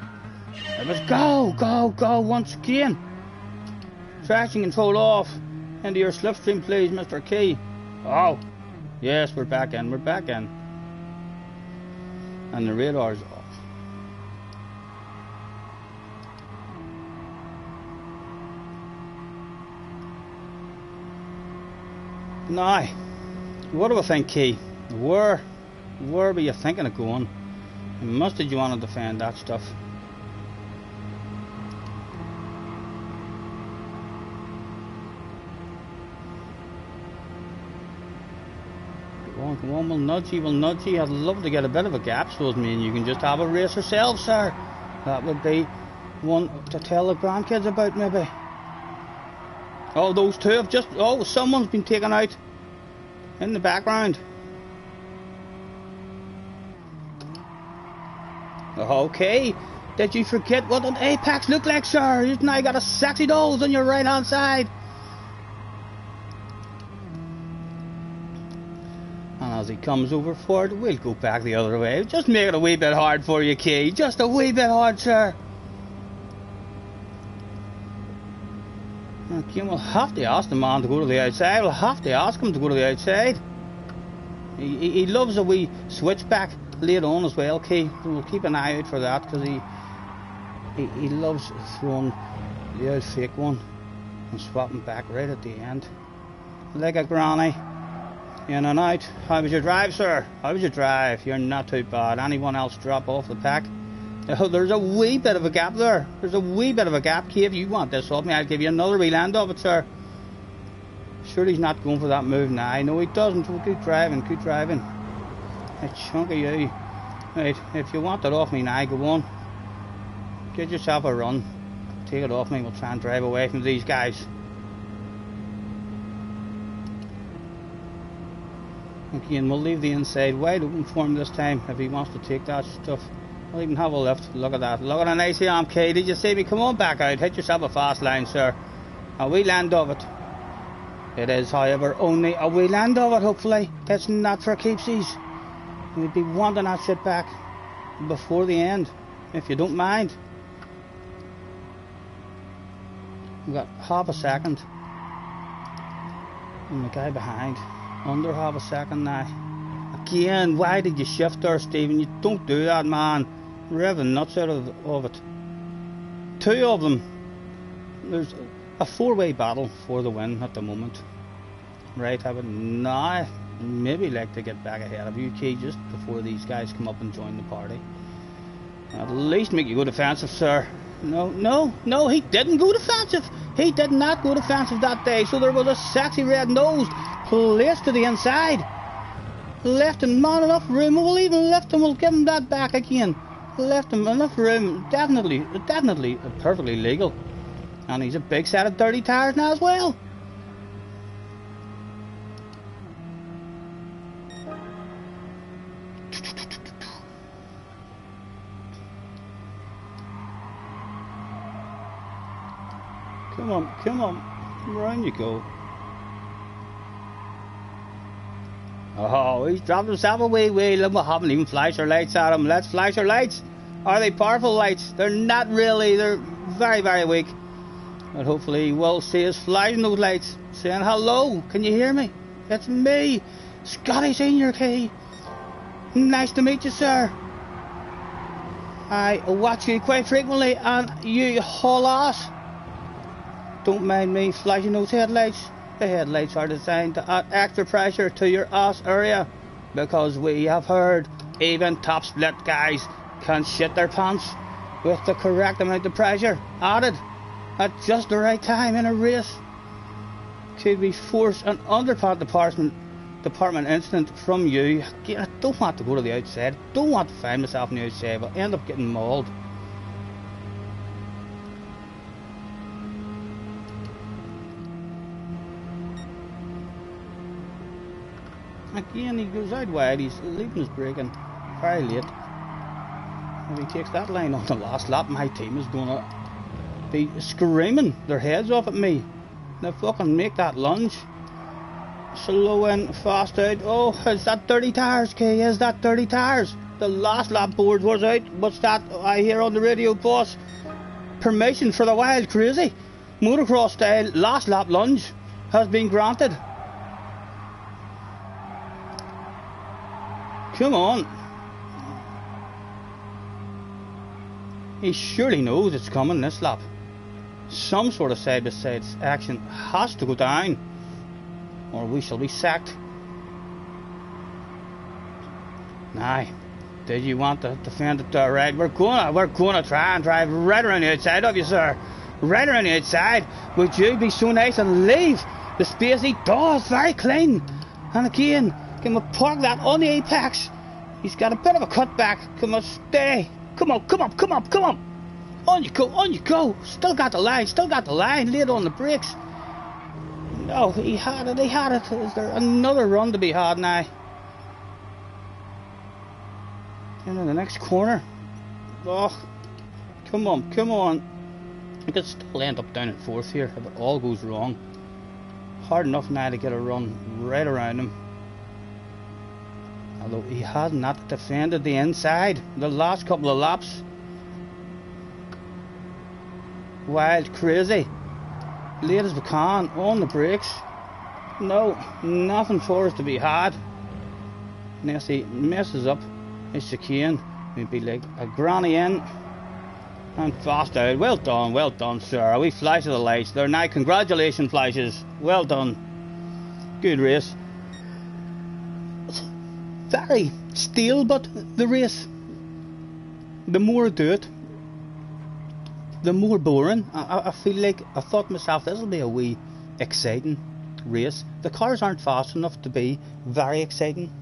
Let us go once again. Traction control off. Into your slipstream, please, Mr. Key. Oh, yes, we're back in. And the radar's off. Now, what do I think, Key? Where were you thinking of going? You must have wanted to defend that stuff. Come on, we'll nudge you. I'd love to get a bit of a gap so it means you can just have a race yourself, sir. That would be one to tell the grandkids about, maybe. Oh, those two have just... Oh, someone's been taken out in the background. Okay, did you forget what an apex looked like, sir? You've now got a sexy nose on your right hand side. And as he comes over forward, we'll go back the other way. Just make it a wee bit hard for you, Key. Just a wee bit hard, sir. Okay, we'll have to ask the man to go to the outside. We'll have to ask him to go to the outside. He loves a wee switchback late on as well, Key. We'll keep an eye out for that, because he loves throwing the old fake one and swapping back right at the end. Like a granny. In and out. How was your drive, sir? How was your drive? You're not too bad. Anyone else drop off the pack? Oh, there's a wee bit of a gap there. There's a wee bit of a gap. Key, if you want this off me, I'll give you another wee land of it, sir. Sure, he's not going for that move now. I know he doesn't. Well, good driving, good driving. A chunk of you. Right, if you want it off me now, go on. Get yourself a run. Take it off me. We'll try and drive away from these guys. Again, we'll leave the inside wide open for him this time if he wants to take that stuff. I'll even have a lift. Look at that. Look at a nice arm, Kay. Did you see me? Come on back out. Hit yourself a fast line, sir. A wee land of it. It is, however, only a wee land of it, hopefully. It's not for keepsies. We'd be wanting that shit back before the end, if you don't mind. We've got half a second. And the guy behind. Under half a second now. Again, why did you shift there, Stephen? You don't do that, man. Revving nuts out of it. Two of them. There's a four-way battle for the win at the moment. Right, I would now maybe like to get back ahead of UK just before these guys come up and join the party. At least make you go defensive, sir. No, he didn't go defensive. He did not go defensive that day. So there was a sexy red nose placed to the inside. Left him not enough room. We'll even lift him. We'll give him that back again. Left him enough room. Definitely perfectly legal. And he's a big set of dirty tires now as well. Come on, round you go. Oh, he's dropped himself away. Look, we haven't even flashed our lights at him. Let's flash our lights. Are they powerful lights? They're not really. They're very, very weak. But hopefully we'll see us flashing those lights, saying hello. Can you hear me? It's me, Scotty Senior Key. Nice to meet you, sir. I watch you quite frequently, and you haul ass. Don't mind me flashing those headlights. The headlights are designed to add extra pressure to your ass area, because we have heard even top split guys can shit their pants with the correct amount of pressure added at just the right time in a race. Could we force an underpart department incident from you? I don't want to go to the outside. Don't want to find myself on the outside, but end up getting mauled. Again, he goes out wide. He's leaving his braking very late. If he takes that line on the last lap, my team is going to be screaming their heads off at me. Now fucking make that lunge. Slow in, fast out. Oh, is that dirty tires, Kay? Is that dirty tires? The last lap board was out. What's that I hear on the radio, boss? Permission for the wild crazy motocross style last lap lunge has been granted. Come on. He surely knows it's coming this lap. Some sort of side-by-side action has to go down, or we shall be sacked. Now, did you want to defend it there, right? We're gonna try and drive right around the outside of you, sir. Right around the outside. Would you be so nice and leave the space he does very clean? And again, can we park that on the apex? He's got a bit of a cutback. Come on, stay. Come on. On you go. Still got the line. Laid on the brakes. No, he had it. Is there another run to be had now? Into the next corner. Oh, come on. We could still end up down in fourth here if it all goes wrong. Hard enough now to get a run right around him. Although he has not defended the inside the last couple of laps. Wild crazy. Late as we can on the brakes. No, nothing for us to be had. Unless he messes up his chicane. Maybe like a granny in and fast out. Well done, sir. We flash of the lights. They're now congratulations flashes. Well done. Good race. Very still, but the race, the more I do it, the more boring. I feel like I thought to myself, this will be a wee exciting race. The cars aren't fast enough to be very exciting.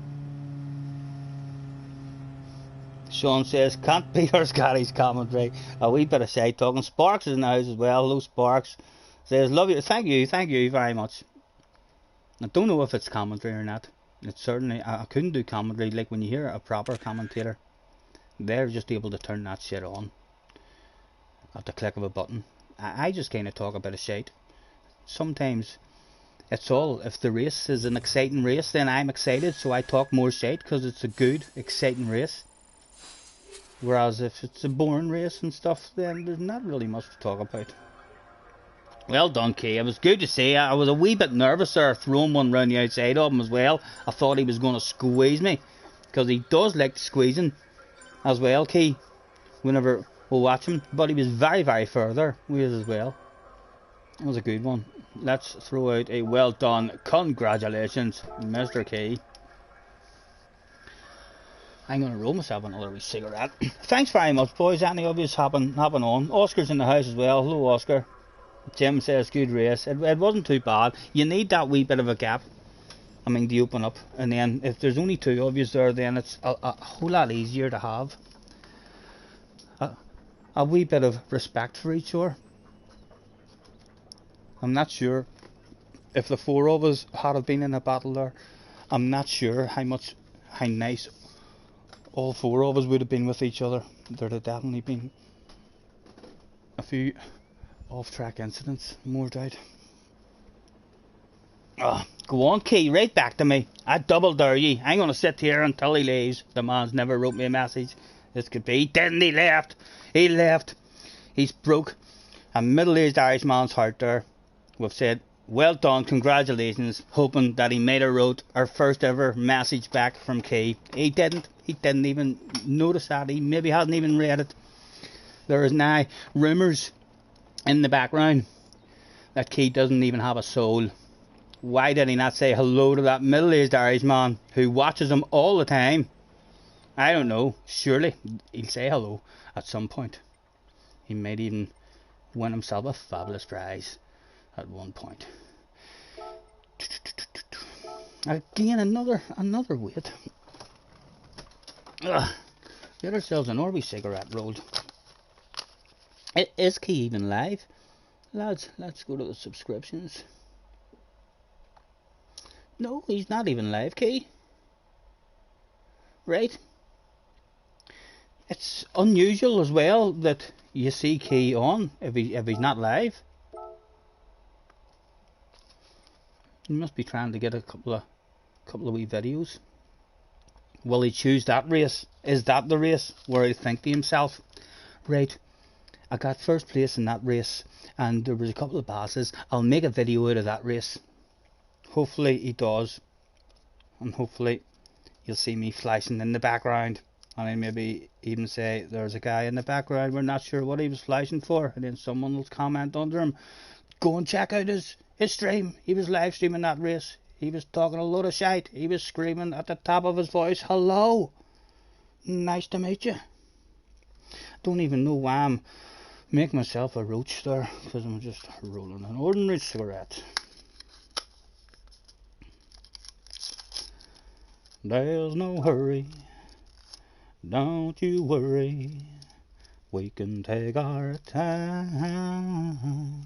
Sean says, can't be our Scotty's commentary. A wee bit of side talking. Sparks is in the house as well. Hello, Sparks. Says, love you. Thank you very much. I don't know if it's commentary or not. It's certainly, I couldn't do commentary. Like when you hear a proper commentator, they're just able to turn that shit on at the click of a button. I just kind of talk a bit of shit. Sometimes it's all, if the race is an exciting race, then I'm excited, so I talk more shit because it's a good, exciting race. Whereas if it's a boring race and stuff, then there's not really much to talk about. Well done, Kay. It was good to see. I was a wee bit nervous there, throwing one round the outside of him as well. I thought he was going to squeeze me, because he does like squeezing as well, Kay, whenever we watch him. But he was very, very further with as well. It was a good one. Let's throw out a well done. Congratulations, Mr. Kay. I'm going to roll myself another wee cigarette. Thanks very much, boys. Any of you hopping on. Oscar's in the house as well. Hello, Oscar. Jim says good race. It wasn't too bad. You need that wee bit of a gap. I mean, to open up. And then if there's only two of you there, then it's a whole lot easier to have a wee bit of respect for each other. I'm not sure if the four of us had been in a battle there. I'm not sure how nice all four of us would have been with each other. There'd have definitely been a few off-track incidents, more doubt. Go on, Key, right back to me. I double dare you. I'm going to sit here until he leaves. The man's never wrote me a message. This could be. Didn't he left? He left. He's broke a middle-aged Irish man's heart there. We've said, well done, congratulations, hoping that he might have wrote our first ever message back from Key. He didn't even notice that. He maybe hasn't even read it. There is now rumours in the background that Key doesn't even have a soul. Why did he not say hello to that middle-aged Irish man who watches him all the time? I don't know. Surely he'll say hello at some point. He might even win himself a fabulous prize at one point. Again, another weight. Get ourselves an Orby cigarette rolled. Is Key even live? Lads, let's go to the subscriptions. No, he's not even live, Key. Right. It's unusual as well that you see Key on if he's not live. He must be trying to get a couple of wee videos. Will he choose that race? Is that the race where he'll think to himself, right, I got first place in that race and there was a couple of passes, I'll make a video out of that race. Hopefully he does, and hopefully you'll see me flashing in the background, and I maybe even say there's a guy in the background, we're not sure what he was flashing for, and then someone will comment under him, go and check out his stream. He was live streaming that race. He was talking a load of shite. He was screaming at the top of his voice, hello, nice to meet you. Don't even know why I'm making myself a roach there, because I'm just rolling an ordinary cigarette. There's no hurry, don't you worry, we can take our time.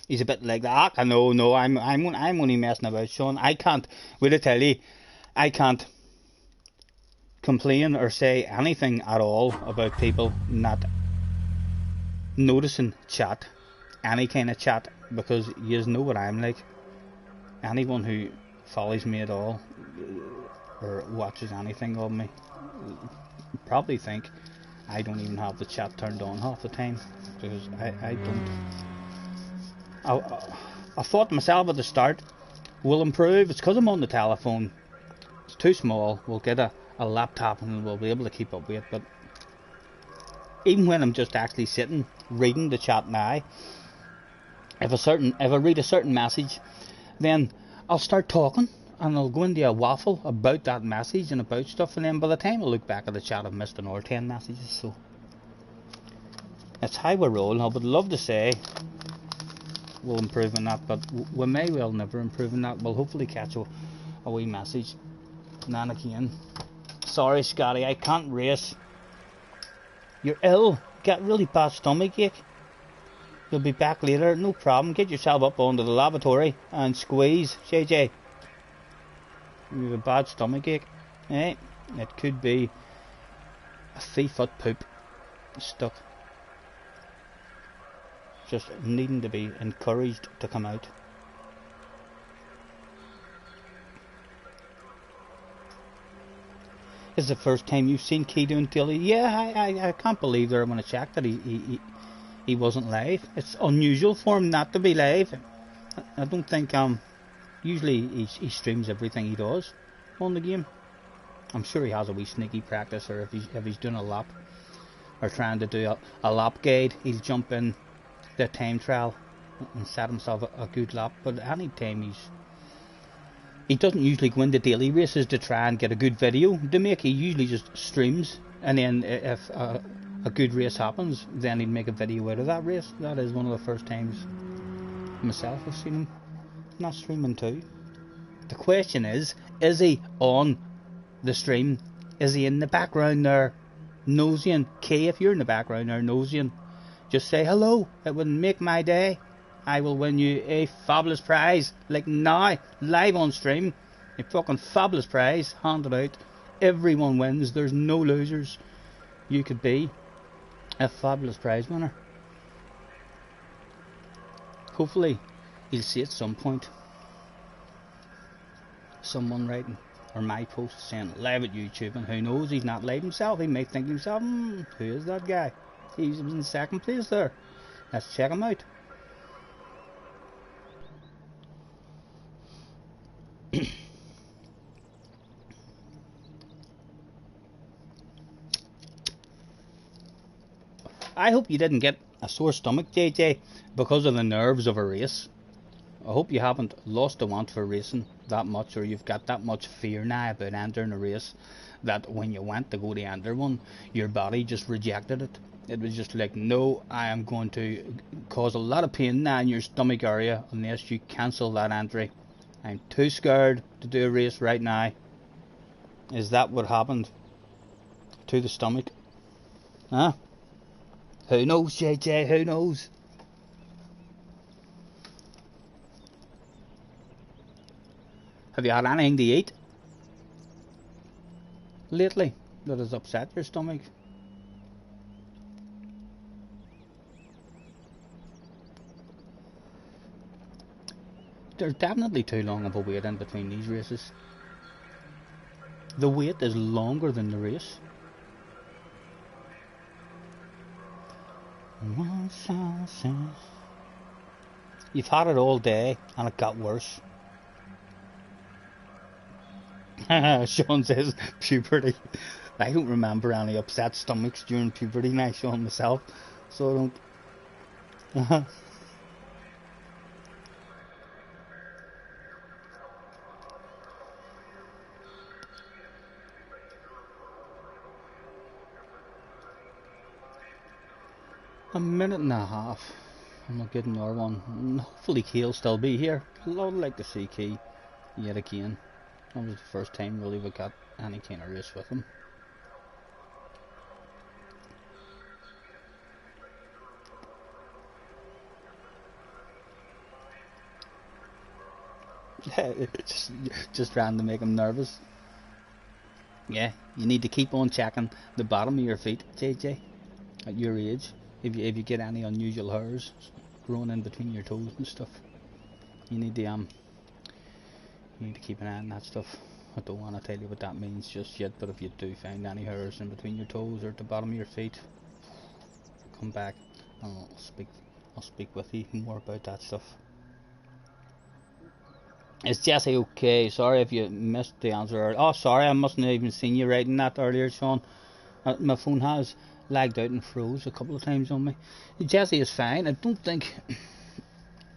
He's a bit like that. I know, no, I'm only messing about, Sean. I can't, will I tell you, I can't complain or say anything at all about people not noticing chat, any kind of chat, because you know what I'm like. Anyone who follows me at all or watches anything of me probably think I don't even have the chat turned on half the time, because I don't. I thought to myself at the start, we'll improve. It's because I'm on the telephone. It's too small. We'll get a laptop and we'll be able to keep up with it. But even when I'm just actually sitting reading the chat now, if I read a certain message, then I'll start talking and I'll go into a waffle about that message and about stuff, and then by the time I look back at the chat I've missed another 10 messages. So that's how we roll. I would love to say we'll improve on that, but we may well never improve on that. We'll hopefully catch a wee message. Nan again. Sorry Scotty, I can't race. You're ill, got really bad stomach ache. You'll be back later, no problem. Get yourself up onto the lavatory and squeeze, JJ. You have a bad stomach ache. Eh? It could be a 3-foot poop stuck. Just needing to be encouraged to come out. Is the first time you've seen Key doing daily? Yeah, I can't believe there when I checked that he wasn't live. It's unusual for him not to be live. I don't think usually he streams everything he does on the game. I'm sure he has a wee sneaky practice, or if he's doing a lap or trying to do a lap guide, he'll jump in the time trial and set himself a good lap. But any time he doesn't usually go into daily races to try and get a good video to make. He usually just streams, and then if a good race happens, then he'd make a video out of that race. That is one of the first times myself I've seen him not streaming too. The question is he on the stream? Is he in the background there nosying? Kay, if you're in the background there nosying, just say hello. It would make my day. I will win you a fabulous prize, like now, live on stream. A fucking fabulous prize, handed out. Everyone wins, there's no losers. You could be a fabulous prize winner. Hopefully, you'll see at some point someone writing, or my post saying live at YouTube, and who knows, he's not live himself. He might think to himself, who is that guy? He was in second place there. Let's check him out. I hope you didn't get a sore stomach, JJ, because of the nerves of a race. I hope you haven't lost the want for racing that much, or you've got that much fear now about entering a race that when you went to go to enter one, your body just rejected it. It was just like, no, I am going to cause a lot of pain now in your stomach area unless you cancel that entry. I'm too scared to do a race right now. Is that what happened to the stomach? Huh? Who knows, JJ? Who knows? Have you had anything to eat lately that has upset your stomach? There's definitely too long of a wait in between these races. The wait is longer than the race. You've had it all day and it got worse. Sean says puberty. I don't remember any upset stomachs during puberty now, Sean, myself, so I don't. A minute and a half. I'm not getting another one. Hopefully Key'll still be here. I'd like to see Key yet again. That was the first time really we got any kind of race with him. just trying to make him nervous. Yeah, you need to keep on checking the bottom of your feet, JJ, at your age. If you get any unusual hairs growing in between your toes and stuff, you need to keep an eye on that stuff. I don't want to tell you what that means just yet, but if you do find any hairs in between your toes or at the bottom of your feet, come back and I'll speak with you more about that stuff. Is Jesse okay? Sorry if you missed the answer. Oh, sorry, I mustn't have even seen you writing that earlier, Sean. My phone has lagged out and froze a couple of times on me. Jessie is fine. I don't think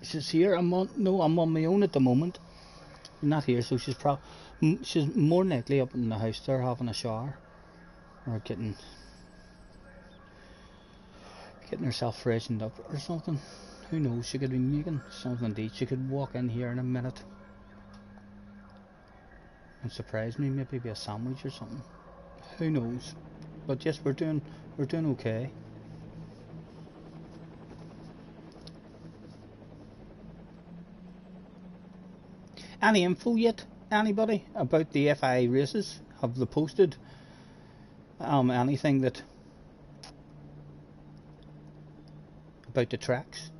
she's here. I'm on my own at the moment. I'm not here, so she's more than likely up in the house there having a shower or getting herself freshened up or something. Who knows? She could be making something to eat. She could walk in here in a minute and surprise me. Maybe be a sandwich or something. Who knows? But yes, we're doing okay. Any info yet? Anybody about the FI races? Have they posted anything that about the tracks?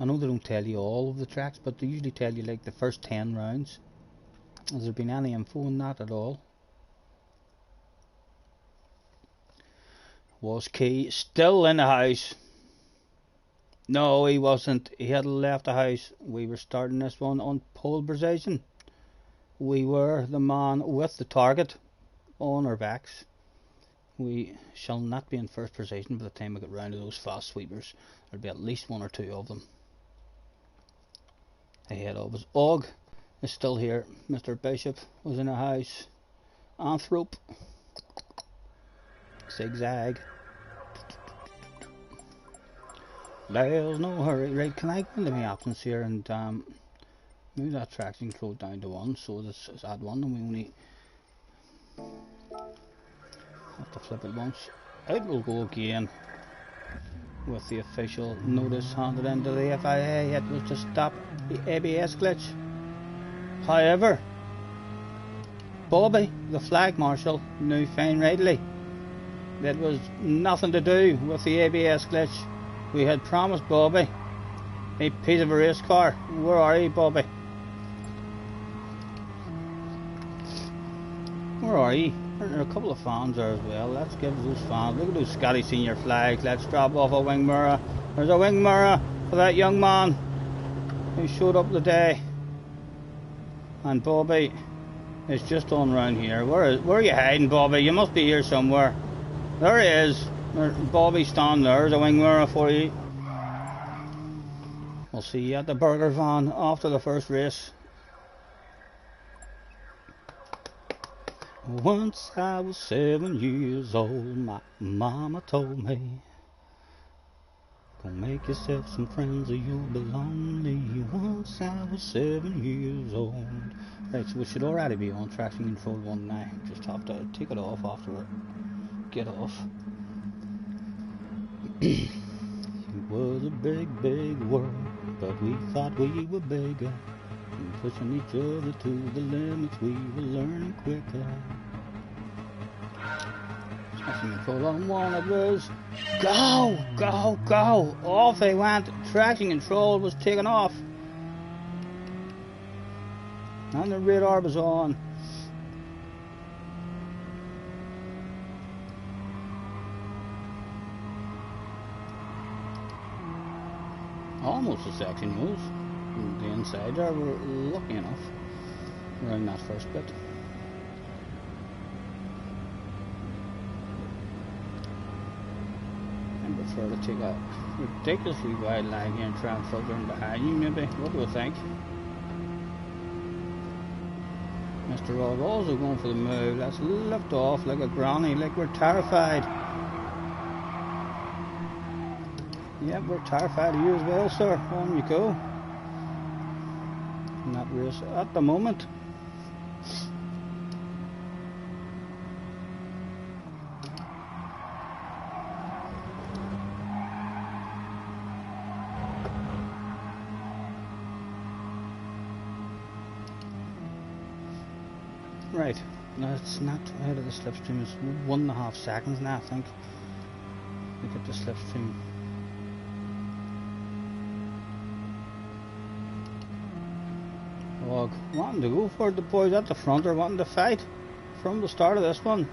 I know they don't tell you all of the tracks, but they usually tell you like the first 10 rounds. Has there been any info on that at all? Was Key still in the house? No, he wasn't. He had left the house. We were starting this one on pole position. We were the man with the target on our backs. We shall not be in first position by the time we get round to those fast sweepers. There'll be at least one or two of them. Ahead of us. Og is still here. Mr. Bishop was in the house. Anthrop. Zigzag. There's no hurry. Right, can I go into my options here and move that traction control down to 1, so this is at 1 and we only have to flip it once. Out we'll go again with the official notice handed into the FIA. It was to stop the ABS glitch. However, Bobby, the flag marshal, knew fine rightly that it was nothing to do with the ABS glitch. We had promised Bobby a piece of a race car. Where are you, Bobby? Where are you? There are a couple of fans there as well. Let's give those fans. Look at those Scotty Senior flags. Let's drop off a wing mirror. There's a wing mirror for that young man who showed up today. And Bobby is just on round here. Where are you hiding, Bobby? You must be here somewhere. There he is. Bobby's standing there. There's a wing mirror for you. We'll see you at the burger van after the first race. Once I was 7 years old, my mama told me, go make yourself some friends or you'll be lonely. Once I was 7 years old. Right, so we should already be on traction control 1 now. Just have to take it off after we get off. It was a big, big world, but we thought we were bigger. Pushing each other to the limits, we were learning quicker. Traction control on 1, it was go, go, go. Off they went. Traction control was taken off. And the radar was on. Almost a section nose. The inside there, we're lucky enough around that first bit. I prefer to take a ridiculously wide line here and try and filter in behind you maybe. What do we think? Mr. Rod also going for the move. Let's lift off like a granny, like we're terrified. Yep, we're terrified of you as well, sir. On you go. In that race at the moment. Right, now it's not out of the slipstream. It's 1.5 seconds now, I think. Look at the slipstream. Og wanting to go for it. The boys at the front are wanting to fight from the start of this one.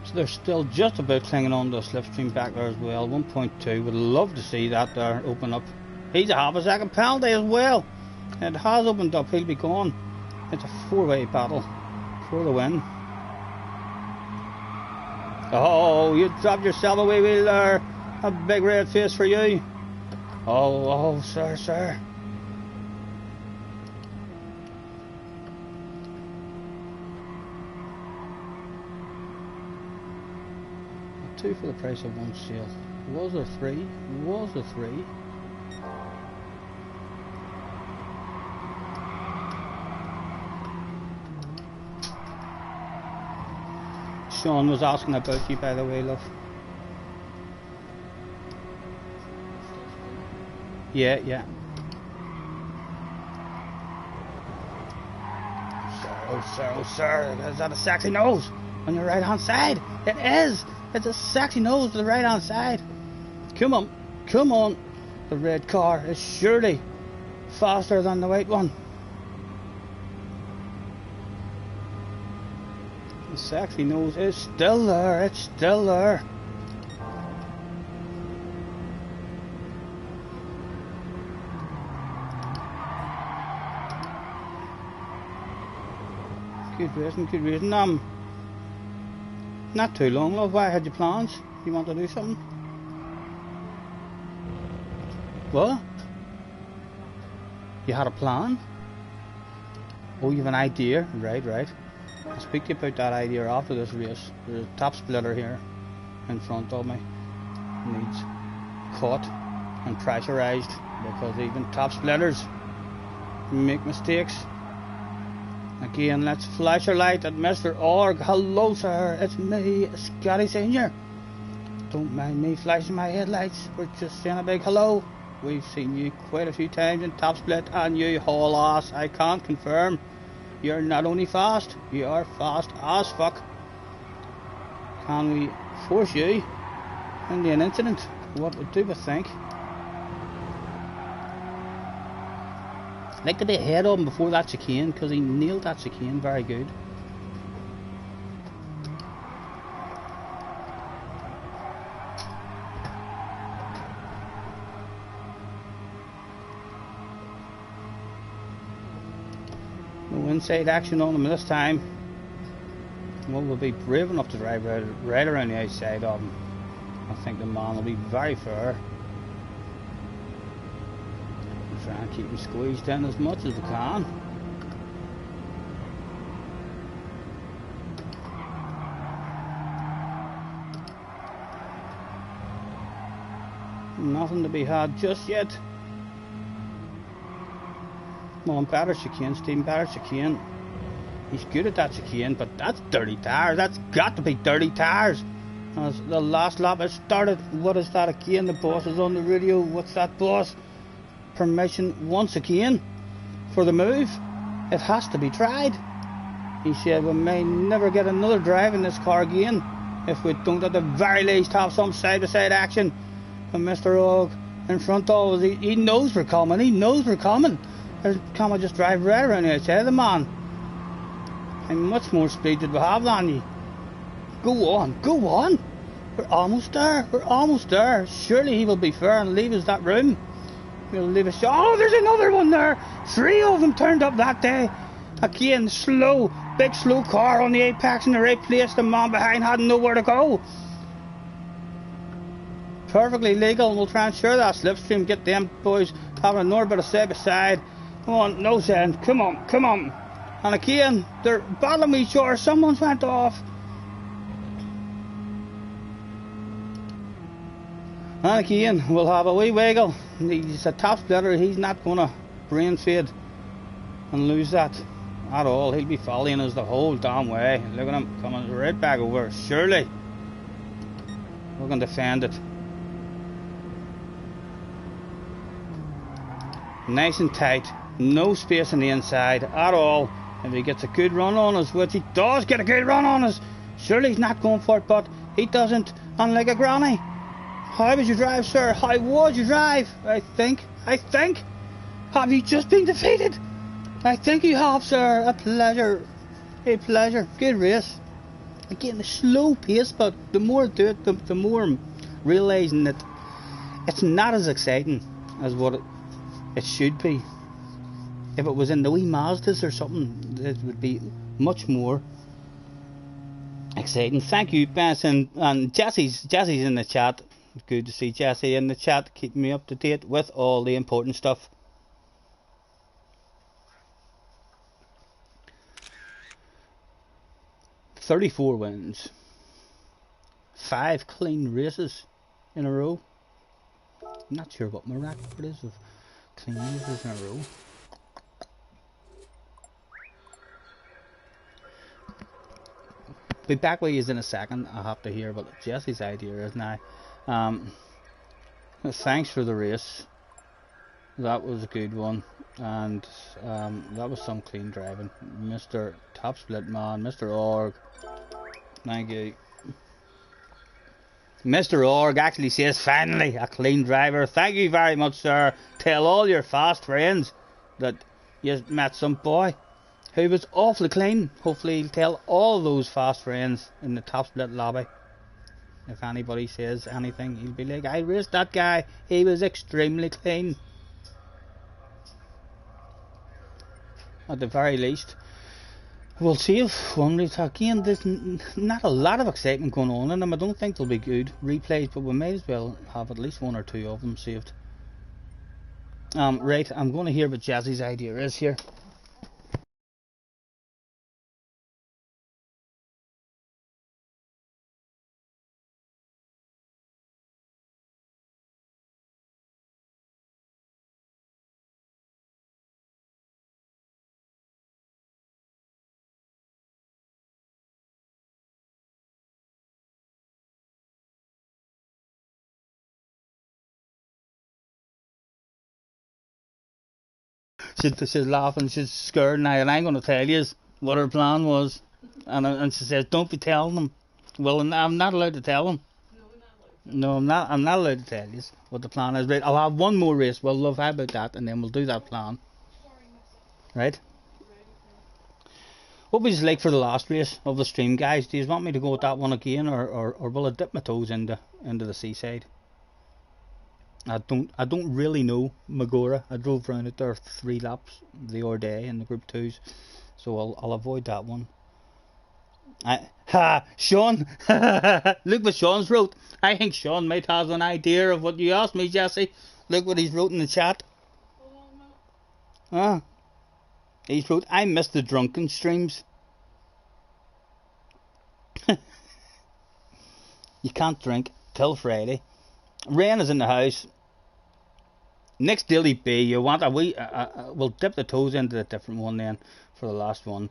So they're still just about clinging on to the slipstream back there as well. 1.2. Would love to see that there open up. He's a half-a-second penalty as well. It has opened up, he'll be gone. It's a 4-way battle for the win. Oh, you dropped yourself a wee wheel there. A big red face for you. Oh, sir. 2 for the price of 1 sale. Was a 3. Was a 3. Sean was asking about you, by the way, love. Yeah. Oh, sir. Is that a sexy nose on your right hand side? It is. It's a sexy nose to the right hand side. Come on, come on. The red car is surely faster than the white one. The sexy nose is still there, it's still there. Good racing, good racing. Not too long, love. Why had you plans? You want to do something? What? You had a plan? Oh, you have an idea? Right, right. I'll speak to you about that idea after this race. There's a top splitter here in front of me. Needs caught and pressurized because even top splitters make mistakes. Again, let's flash a light at Mr. Org. Hello, sir. It's me, Scotty Senior. Don't mind me flashing my headlights. We're just saying a big hello. We've seen you quite a few times in top split, and you haul ass. I can't confirm. You're not only fast, you are fast as fuck. Can we force you into an incident? What would do we think? I'd like to be ahead of him before that chicane, because he nailed that chicane very good. No inside action on him this time. Well, we'll be brave enough to drive right around the outside of him. I think the man will be very fair. Try and keep him squeezed in as much as we can. Nothing to be had just yet. Come on, better chicane, Stephen, better chicane. He's good at that chicane, but that's dirty tires. That's got to be dirty tires. As the last lap has started, what is that again? The boss is on the radio. What's that, boss? Permission once again for the move. It has to be tried. He said we may never get another drive in this car again if we don't at the very least have some side-to-side action from Mr. Og in front of us. He knows we're coming. He knows we're coming. Can we just drive right around the outside of the man? How much more speed did we have than you? Go on, go on. We're almost there. We're almost there. Surely he will be fair and leave us that room. We'll leave us. Oh, there's another one there. 3 of them turned up that day. Again, slow, big slow car on the apex in the right place. The man behind had nowhere to go. Perfectly legal, and we'll try and share that slipstream. Get them boys having another bit of side by side. Come on, no send. Come on, come on. And again, they're battling each other. Someone's went off. And again, we'll have a wee wiggle. He's a top splitter. He's not going to brain fade and lose that at all. He'll be following us the whole damn way. Look at him coming right back over. Surely we're going to defend it. Nice and tight. No space on the inside at all. If he gets a good run on us, which he does get a good run on us, surely he's not going for it, but he doesn't. Unlike a granny. How was your drive, sir? How was your drive? I think. Have you just been defeated? I think you have, sir. A pleasure. A pleasure. Good race. Again, the slow pace, but the more I do it, the more I'm realising that it's not as exciting as what it should be. If it was in the wee Mazdas or something, it would be much more exciting. Thank you, Benson. And Jesse's in the chat. Good to see Jesse in the chat, keeping me up to date with all the important stuff. "34 wins, 5 clean races in a row." I'm not sure what my record is of clean races in a row. Be back with you in a second. I'll have to hear what Jesse's idea is now. Thanks for the race. That was a good one, and that was some clean driving. Mr. Top Split Man, Mr. Org, thank you. Mr. Org actually says, finally, a clean driver. Thank you very much, sir. Tell all your fast friends that you met some boy who was awfully clean. Hopefully he'll tell all those fast friends in the top split lobby. If anybody says anything, he'll be like, I raced that guy. He was extremely clean. At the very least. We'll see if one race again. There's not a lot of excitement going on in them. I don't think they'll be good replays, but we may as well have at least one or two of them saved. Right, I'm going to hear what Jesse's idea is here. She's laughing, she's scared now, and I'm going to tell you what her plan was. And she says, don't be telling them. Well, I'm not allowed to tell them. No, I'm not allowed to tell you what the plan is. Right, I'll have one more race. Well, love, how about that? And then we'll do that plan. Right? What would you like for the last race of the stream, guys? Do you want me to go with that one again, or will I dip my toes into the seaside? I don't really know Magora. I drove around it there 3 laps the other day in the Group 2s, so I'll avoid that one. Sean! Look what Sean's wrote. I think Sean might have an idea of what you asked me, Jesse. Look what he's wrote in the chat. He's wrote, I miss the drunken streams. You can't drink till Friday. Rain is in the house. Next daily B, you want a wee, we'll dip the toes into a different one then for the last one.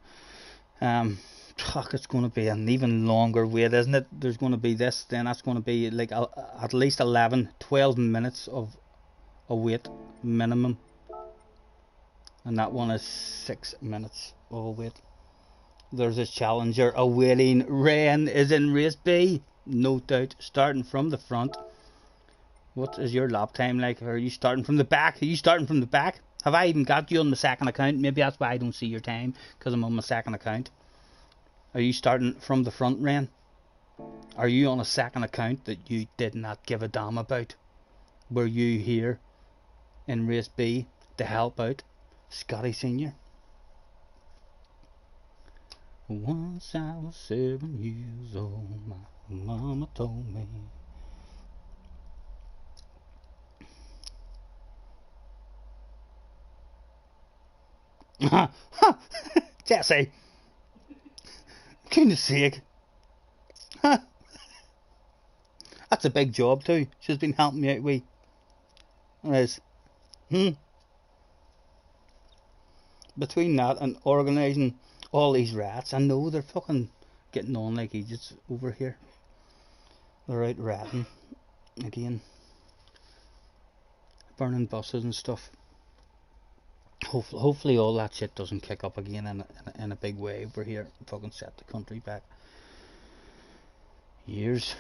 It's going to be an even longer wait, isn't it? There's going to be this, then that's going to be like at least 12 minutes of a wait minimum. And that one is 6 minutes of a wait. There's a challenger awaiting. Rain is in race B, no doubt, starting from the front. What is your lap time like? Are you starting from the back? Are you starting from the back? Have I even got you on my second account? Maybe that's why I don't see your time, because I'm on my second account. Are you starting from the front, Rain? Are you on a second account that you did not give a damn about? Were you here in race B to help out Scotty Senior? Once I was 7 years old, my mama told me. Jesse, goodness sake. That's a big job too. She's been helping me out with. It is. Between that and organising all these rats, I know they're fucking getting on like idiots over here. They're out ratting again, burning buses and stuff. Hopefully all that shit doesn't kick up again in a big way over here. Fucking set the country back years.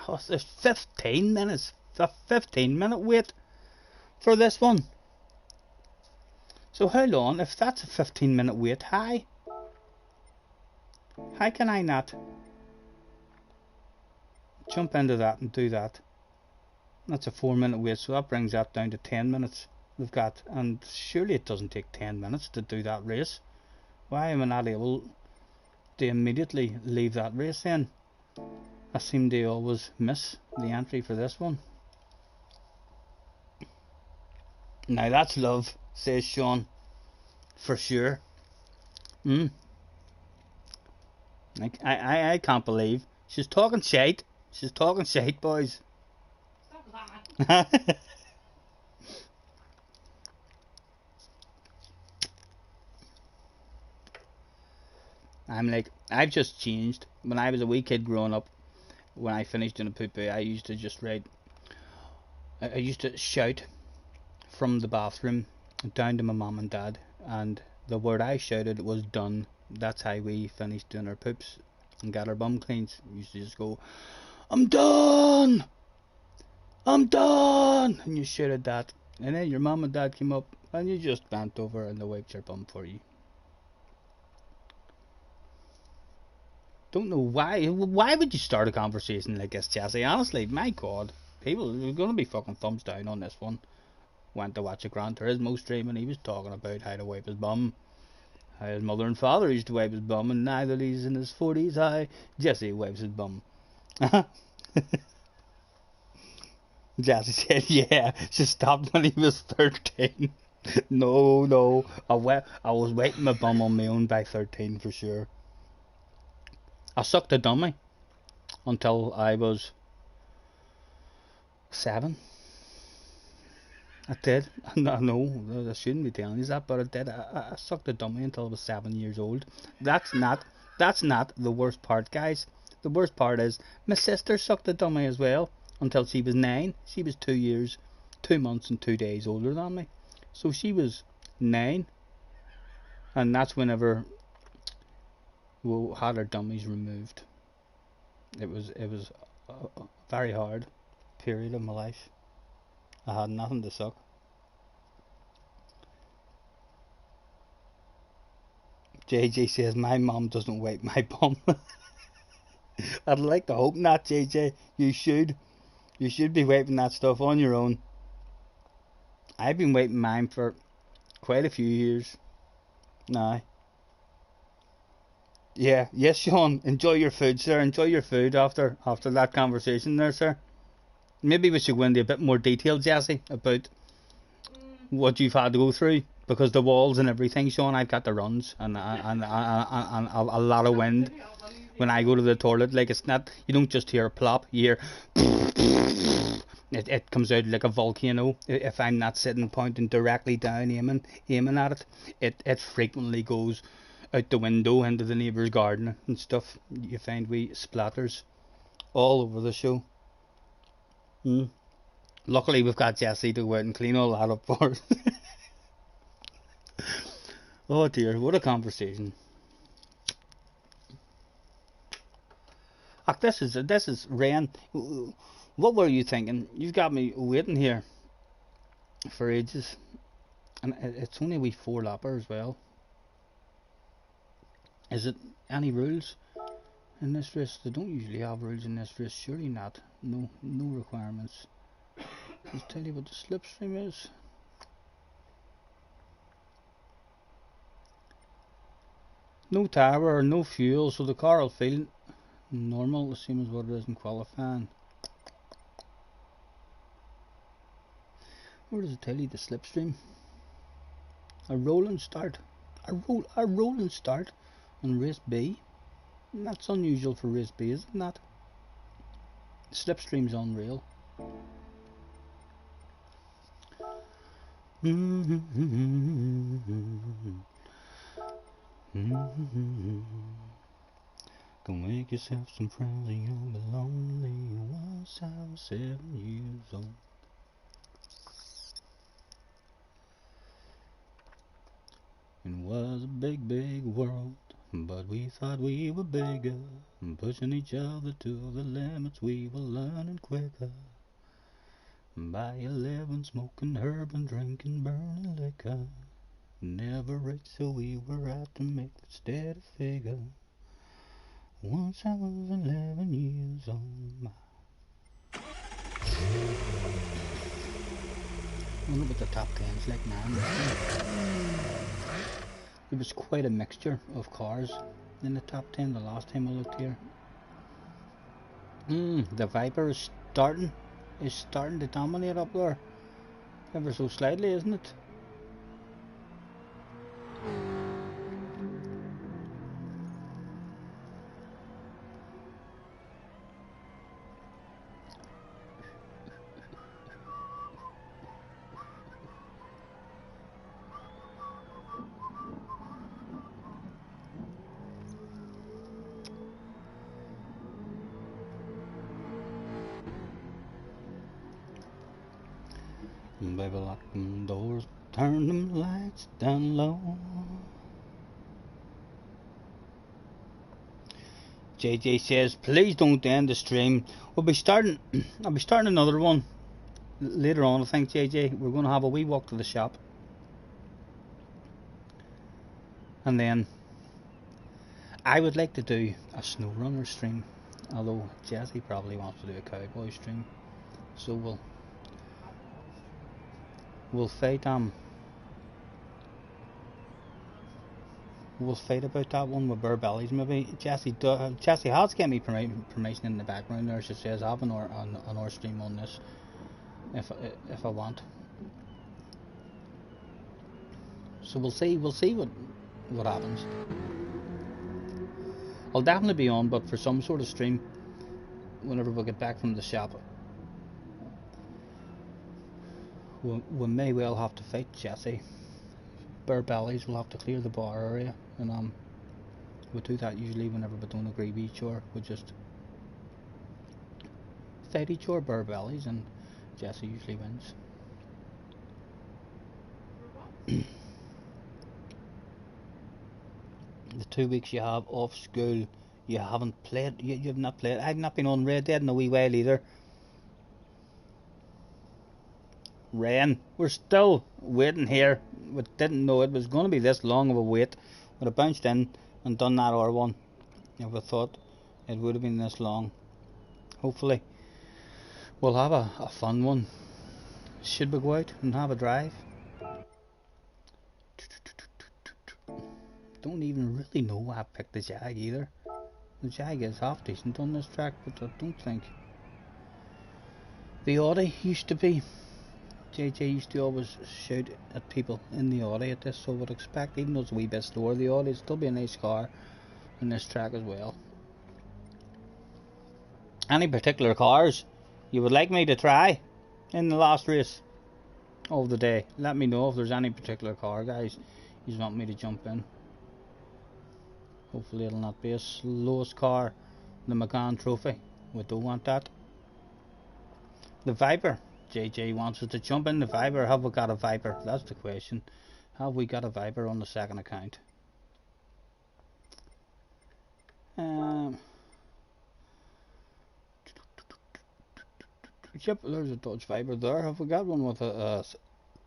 Oh, there's 15 minutes. A 15-minute wait for this one. So how long? If that's a 15-minute wait, how can I not jump into that and do that? That's a 4-minute wait, so that brings that down to 10 minutes we've got, and surely it doesn't take 10 minutes to do that race. Why am I not able to immediately leave that race then? I seem to always miss the entry for this one. Now that's love, says Sean, for sure. I can't believe she's talking shite. She's talking shite, boys. I'm like, I've just changed. When I was a wee kid growing up, when I finished in a poo-poo, I used to just write, I used to shout from the bathroom down to my mum and dad, and the word I shouted was done. That's how we finished doing our poops. and got her bum cleaned, she used to just go, I'm done! I'm done! And you shouted that. And then your mum and dad came up and you just bent over and they wiped your bum for you. Don't know why. Why would you start a conversation like this, Jesse? Honestly, my God. People are going to be fucking thumbs down on this one. Went to watch a Gran Turismo stream and he was talking about how to wipe his bum. How his mother and father used to wipe his bum, and now that he's in his 40s, how Jesse wipes his bum. Jesse said, yeah, she stopped when he was 13. No, I was wiping my bum on my own by 13 for sure. I sucked a dummy until I was 7. I did. No, I shouldn't be telling you that, but I did. I sucked a dummy until I was 7 years old. That's not the worst part, guys. The worst part is my sister sucked a dummy as well until she was 9. She was 2 years, 2 months and 2 days older than me. So she was 9, and that's whenever we had our dummies removed. It was a very hard period of my life. I had nothing to suck. JJ says my mom doesn't wipe my bum. I'd like to hope not, JJ. You should be wiping that stuff on your own. I've been wiping mine for quite a few years now. Yeah, yes, Sean. Enjoy your food, sir. Enjoy your food after that conversation there, sir. Maybe we should go into a bit more detail, Jesse, about what you've had to go through, because the walls and everything, Sean. I've got the runs and a lot of wind when I go to the toilet. Like, it's not, you don't just hear a plop, you hear it comes out like a volcano. If I'm not sitting pointing directly down, aiming at it frequently goes out the window into the neighbour's garden and stuff. You find wee splatters all over the show. Luckily we've got Jesse to go out and clean all that up for us. Oh dear, what a conversation. This is Rain. What were you thinking? You've got me waiting here for ages, and it's only a wee 4-lapper as well. Is it any rules in this race? They don't usually have rules in this race. Surely not. No requirements. Let's tell you what the slipstream is. No tower or no fuel, so the car will feel normal, the same as what it is in qualifying. Where does it tell you the slipstream? A rolling start. A rolling start on race B. That's unusual for race B, isn't that? Slipstream's unreal. Go make yourself some friends and you'll be lonely. Once I was 7 years old. It was a big world, but we thought we were bigger. Pushing each other to the limits, we were learning quicker. By 11, smoking herb and drinking burning liquor. Never rich, so we were out to make the steady figure. Once I was 11 years old. I wonder what the top 10's like now. It was quite a mixture of cars in the top 10 the last time I looked here. The Viper is starting to dominate up there. Ever so slightly, isn't it? Baby, lock them doors, turn them lights down low. JJ says, please don't end the stream. We'll be starting. I'll be starting another one later on. I think, JJ, we're going to have a wee walk to the shop, and then I would like to do a snowrunner stream. Although Jesse probably wants to do a cowboy stream, so we'll fight we'll fight about that one with bare bellies maybe. Jesse has given me permission in the background there. She says I have an hour stream on this if I want. So we'll see what happens. I'll definitely be on, but for some sort of stream whenever we get back from the shop. We may well have to fight Jesse. Bare bellies, we'll have to clear the bar area, and we do that usually whenever we don't agree with each other. We just fight each other bare bellies, and Jesse usually wins. The 2 weeks you have off school, you haven't played. You've not played. I've not been on Red Dead in a wee while either. Rain. We're still waiting here. We didn't know it was going to be this long of a wait. We'd have bounced in and done that R1 if we thought it would have been this long. Hopefully we'll have a fun one. Should we go out and have a drive? Don't even really know why I picked the Jag either. The Jag is half decent on this track, but I don't think the Audi used to be. JJ used to always shout at people in the Audi at this, so I would expect, even though it's a wee bit slower, the Audi would still be a nice car in this track as well. Any particular cars you would like me to try in the last race of the day? Let me know if there's any particular car, guys, you want me to jump in. Hopefully it'll not be a slowest car, the McCann Trophy. We don't want that. The Viper. JJ wants us to jump in the Viper. Have we got a Viper? That's the question. Have we got a Viper on the second account? Yep, there's a Dodge Viper there. Have we got one with a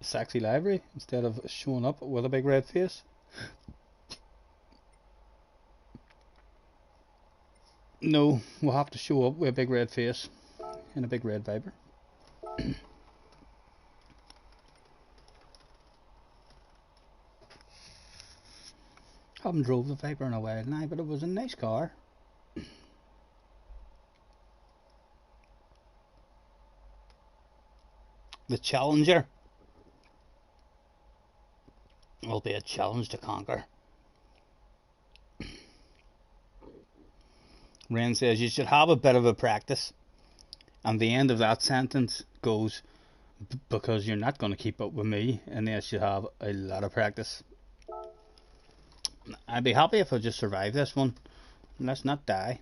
sexy livery instead of showing up with a big red face? No, we'll have to show up with a big red face and a big red Viper. Haven't drove the Viper in a while now, but it was a nice car. The Challenger will be a challenge to conquer. Ren says you should have a bit of a practice, and the end of that sentence goes, because you're not going to keep up with me unless you have a lot of practice. I'd be happy if I just survive this one. Let's not die.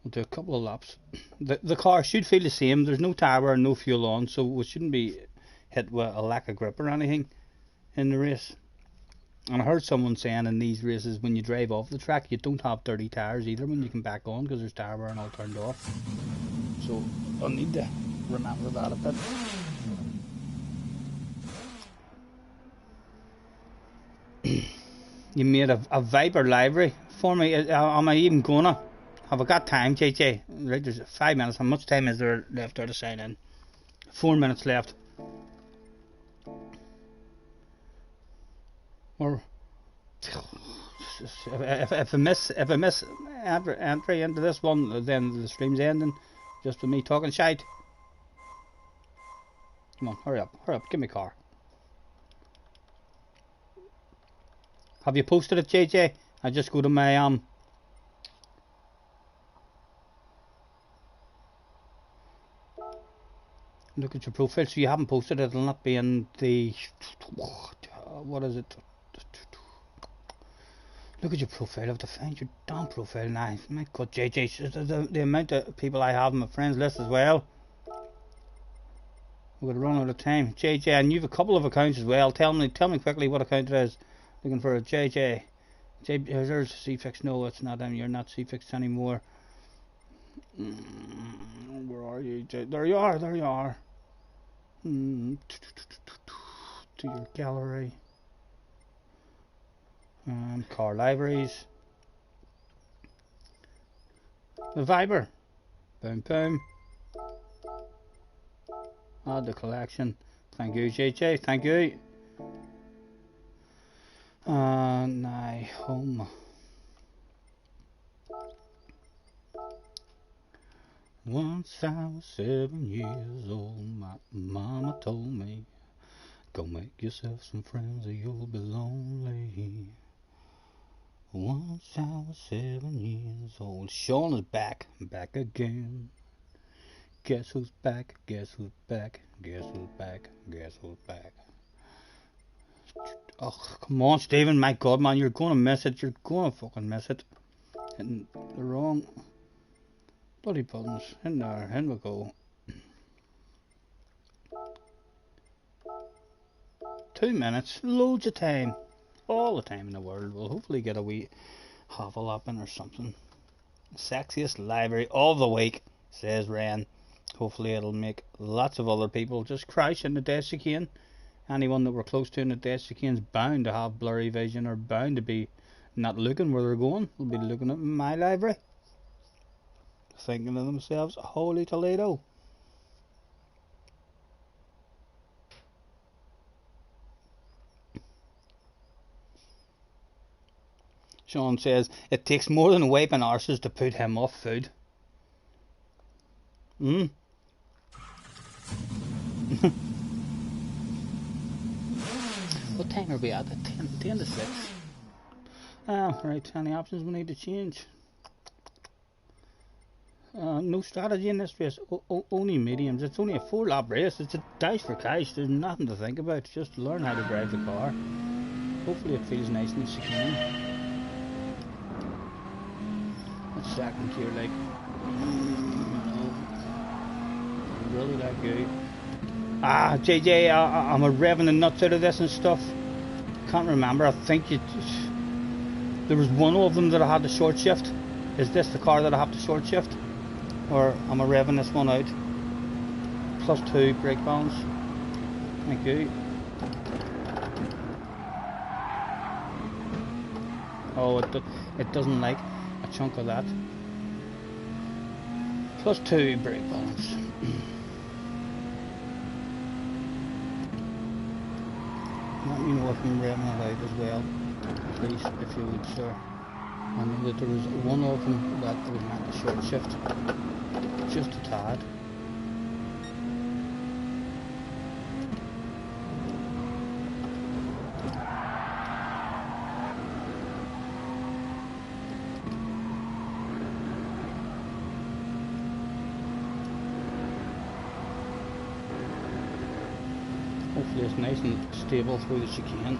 We'll do a couple of laps. The car should feel the same. There's no tire wear and no fuel on, so we shouldn't be hit with a lack of grip or anything in the race. And I heard someone saying in these races, when you drive off the track, you don't have dirty tires either when you come back on, because there's tire wear and all turned off. So I'll need to remember that a bit. You made a Viper livery for me. Am I even gonna? Have I got time, JJ? Right, there's 5 minutes. How much time is there left there to sign in? 4 minutes left. Or if I miss entry into this one, then the stream's ending. Just with me talking shite. Come on, hurry up, give me a car. Have you posted it, JJ? I just go to my look at your profile. So you haven't posted it. It'll not be in the what is it? Look at your profile. I have to find your damn profile now. My God, JJ, the amount of people I have on my friends list as well. We're gonna run out of time. JJ, and you've a couple of accounts as well. Tell me quickly what account it is. Looking for a JJ There's C-fix. No, it's not him. You're not C-fixed anymore. Where are you, Jay? There you are. There you are. To your gallery. Car libraries. The Viber. Boom, boom. Add the collection. Thank you, JJ. Thank you. Now home. Once I was 7 years old, my mama told me, go make yourself some friends or you'll be lonely. Once I was 7 years old. Sean is back again. Guess who's back? Guess who's back? Guess who's back? Guess who's back? Oh, come on, Stephen. My God, man, you're gonna miss it. You're gonna fucking miss it. Hitting the wrong bloody buttons. In there. In we go. 2 minutes. Loads of time. All the time in the world. We'll hopefully get a wee half a lap in or something. Sexiest library of the week, says Ren. Hopefully it'll make lots of other people just crash in the Desiccane. Anyone that we're close to in the Desiccane's bound to have blurry vision or bound to be not looking where they're going. They'll be looking at my library, thinking to themselves, holy Toledo. Sean says, it takes more than wiping arses to put him off food. What time are we at? 10 to 6. Right, any options we need to change? No strategy in this race, only mediums. It's only a 4-lap race. It's a dash for cash. There's nothing to think about. Just learn how to drive the car. Hopefully it feels nice and secure. What's second gear like? Really that good? JJ, I'm a revving the nuts out of this and stuff. Can't remember. I think there was one of them that I had to short shift. Is this the car that I have to short shift? Or am I revving this one out? +2 brake balance. Thank you. Oh, it doesn't like a chunk of that. +2 brake balance. Let me know if I'm revving it out as well, please, if you would, sir. I know that there was one of them that was meant to short shift, just a tad. Hopefully it's nice and stable through the chicane.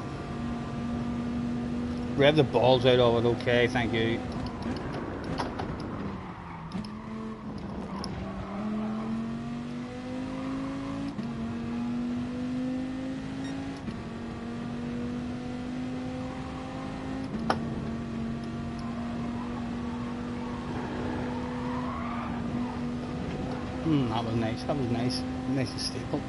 Rev the balls out of it, okay, thank you. That was nice, that was nice. Nice and stable.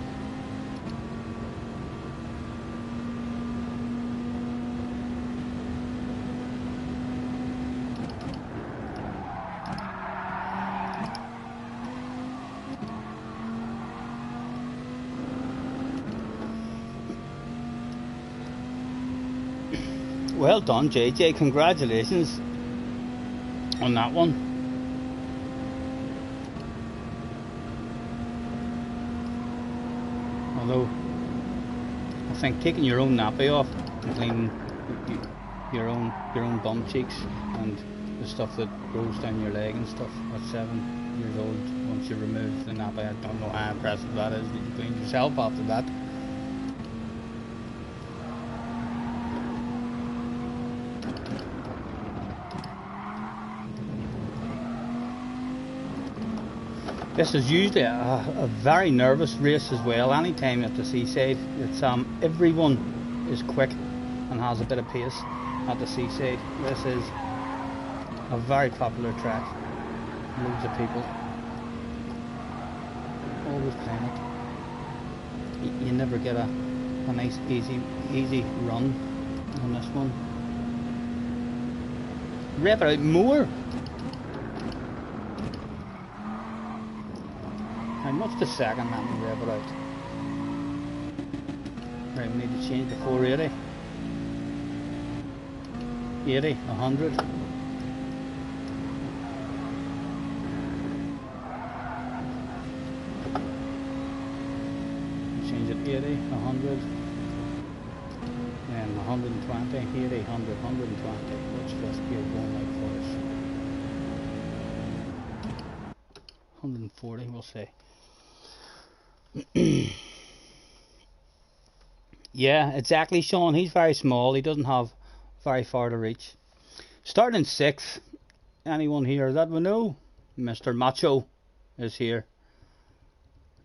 Well done, JJ. Congratulations on that one. Although, I think taking your own nappy off and cleaning your own bum cheeks and the stuff that goes down your leg and stuff at 7 years old, once you remove the nappy, I don't know how impressive that is that you clean yourself after that. This is usually a very nervous race as well. Anytime at the seaside, it's everyone is quick and has a bit of pace. at the seaside. This is a very popular track. Loads of people always playing it. You never get a nice easy run on this one. Rev it out more. How much the second let me rev it out? Right, we need to change to 480. 80, 100. Change it 80, 100. And 120, 80, 100, 120. What's first gear going like for us? 140, we'll say. Yeah, exactly, Sean. He's very small. He doesn't have very far to reach. Starting 6th. Anyone here that we know? Mr. Macho is here,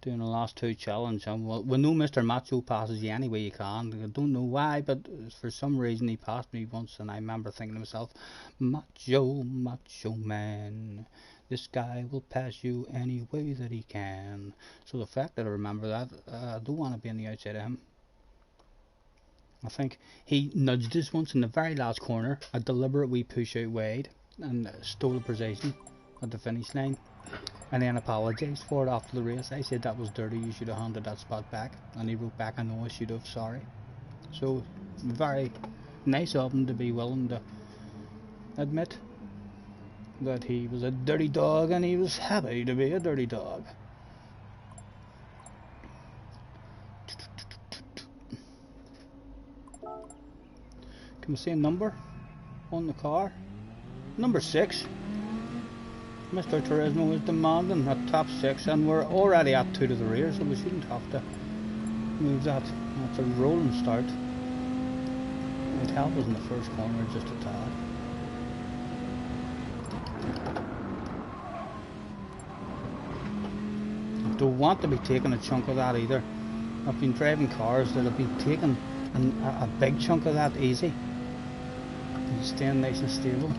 doing the last 2 challenge. And we know Mr. Macho passes you any way you can. I don't know why, but for some reason he passed me once, and I remember thinking to myself, Macho, Macho Man, this guy will pass you any way that he can. So the fact that I remember that, I don't want to be on the outside of him. I think he nudged us once in the very last corner, a deliberate wee push out wide, and stole a position at the finish line, and then apologised for it after the race. I said that was dirty, you should have handed that spot back, and he wrote back, I know I should have, sorry. So very nice of him to be willing to admit that he was a dirty dog, and he was happy to be a dirty dog. Can we see a number on the car? Number 6. Mr. Turismo is demanding at top 6, and we're already at 2 to the rear, so we shouldn't have to move that. That's a rolling start. It helped us in the first corner just a tad. I don't want to be taking a chunk of that either. I've been driving cars that have been taking a big chunk of that easy. And staying nice and stable.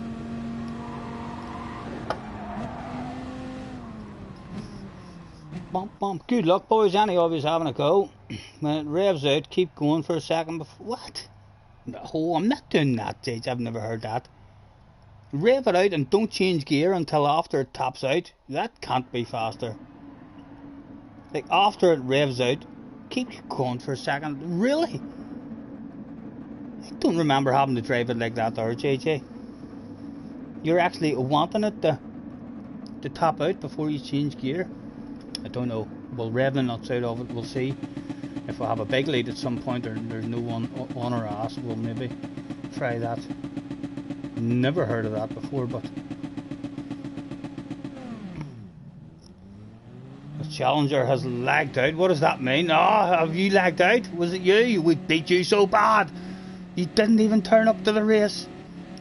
Bump bump. Good luck, boys. Any of you's having a go. When it revs out, keep going for a second before. What? No, I'm not doing that, Jake. I've never heard that. Rev it out and don't change gear until after it tops out. That can't be faster. Like after it revs out, keep going for a second. Really? I don't remember having to drive it like that there, JJ. You're actually wanting it to top out before you change gear? I don't know. We'll rev the nuts out of it. We'll see if we have a big lead at some point, or there's no one on our ass. We'll maybe try that. Never heard of that before, but the Challenger has lagged out. What does that mean? Oh, have you lagged out? Was it you? We beat you so bad. You didn't even turn up to the race.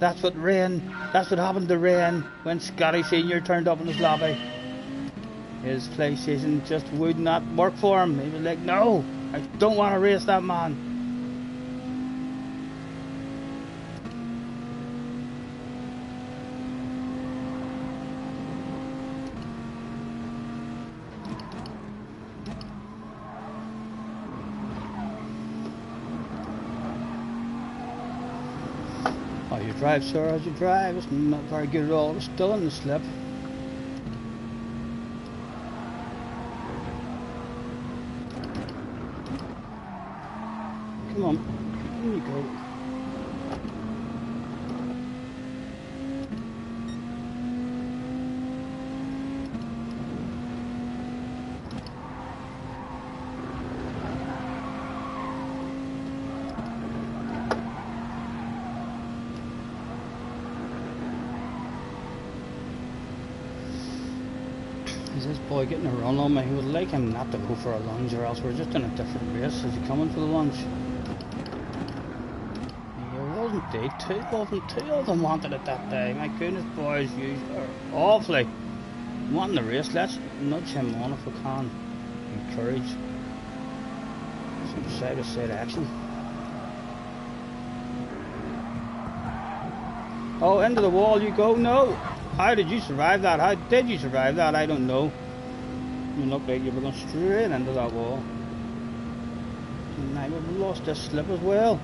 That's what happened to Rain when Scotty Senior turned up in his lobby. His PlayStation just would not work for him. He was like, no, I don't want to race that man. How you drive, sir, as you drive. It's not very good at all. We're still in the slip. Come on, here you go. Is this boy getting a run on me? He would like him not to go for a lunge, or else we're just in a different race. Is he coming for the lunge? Two of them wanted it that day. My goodness, boys, you are awfully wanting the race. Let's nudge him on if we can. Encourage some side-to-side action. Oh, into the wall you go. No. How did you survive that? How did you survive that? I don't know. You look like you were going straight into that wall. And I would have lost this slip as well.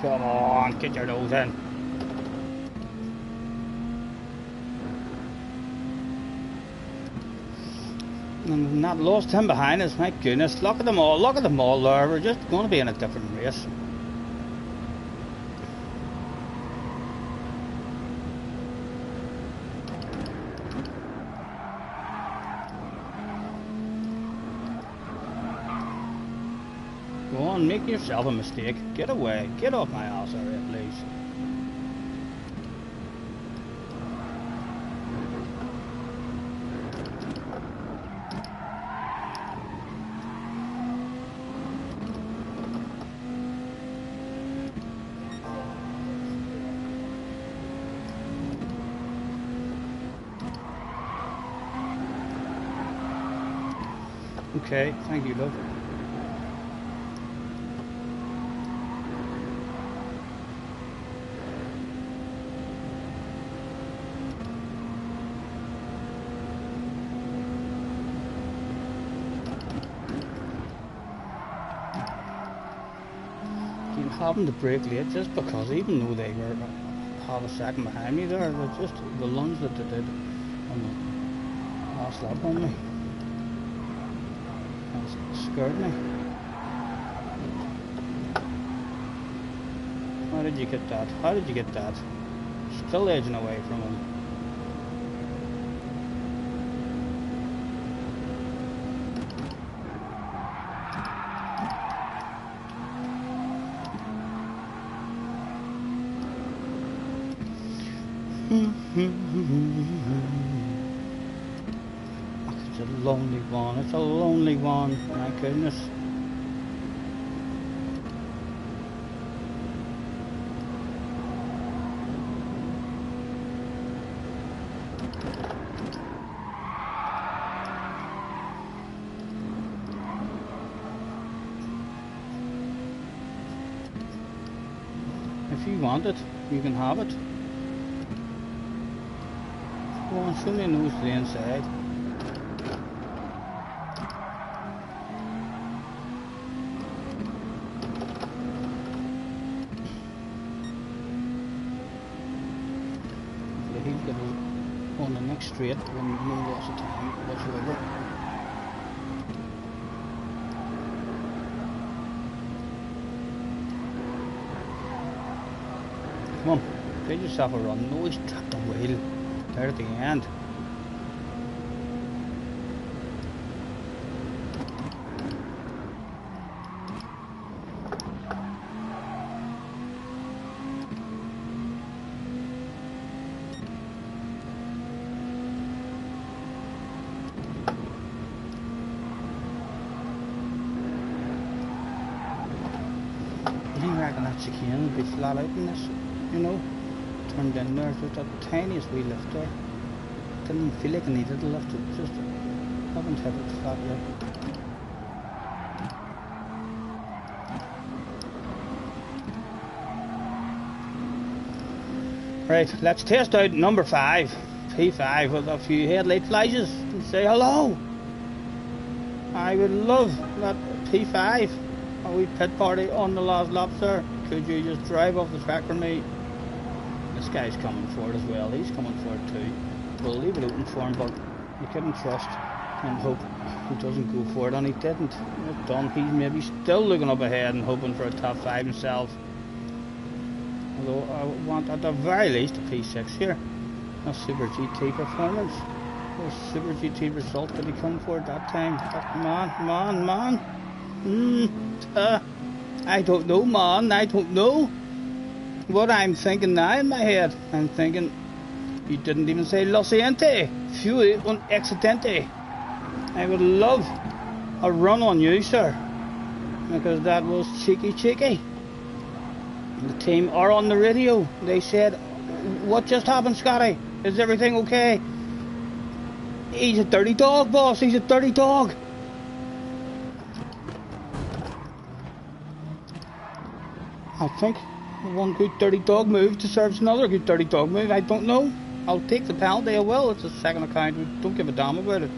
Come on, get your nose in. And not lost him behind us, my goodness. Look at them all there. We're just going to be in a different race. Go on, make yourself a mistake. Get away. Get off my ass area, please. Okay, thank you, love. Having to brake late just because even though they were half a second behind me there, it was just the lunge that they did on the last lap on me. It scared me. How did you get that? How did you get that? Still edging away from him. It's a lonely one, it's a lonely one, my goodness. If you want it, you can have it. Go on, show me a nose to the inside. He'll get on the next straight when no loss of time whatsoever. Come on, get yourself a run. No, he's trapped the wheel. There at the end. I reckon that chicane would be flat out in this, you know. Turned in there, just that tiniest wee lift there. Didn't feel like I needed to lift it, just haven't hit it flat yet. Right, let's test out number 5, P5 with a few headlight flashes and say hello. I would love that P5, a wee pit party on the last lap, sir. Could you just drive off the track for me? This guy's coming for it as well, he's coming for it too. We'll leave it open for him, but you couldn't trust and hope he doesn't go for it, and he didn't. It's done. He's maybe still looking up ahead and hoping for a top 5 himself. Although I want at the very least a P6 here. A Super GT performance. A Super GT result that he come for at that time. But man. I don't know, man. I don't know. What I'm thinking now in my head, I'm thinking, you didn't even say lo siente, fui un accidente. I would love a run on you, sir, because that was cheeky. The team are on the radio. They said, what just happened, Scotty? Is everything okay? He's a dirty dog, boss. He's a dirty dog. I think one good dirty dog move deserves another good dirty dog move. I don't know. I'll take the penalty, I will. It's a second account. We don't give a damn about it.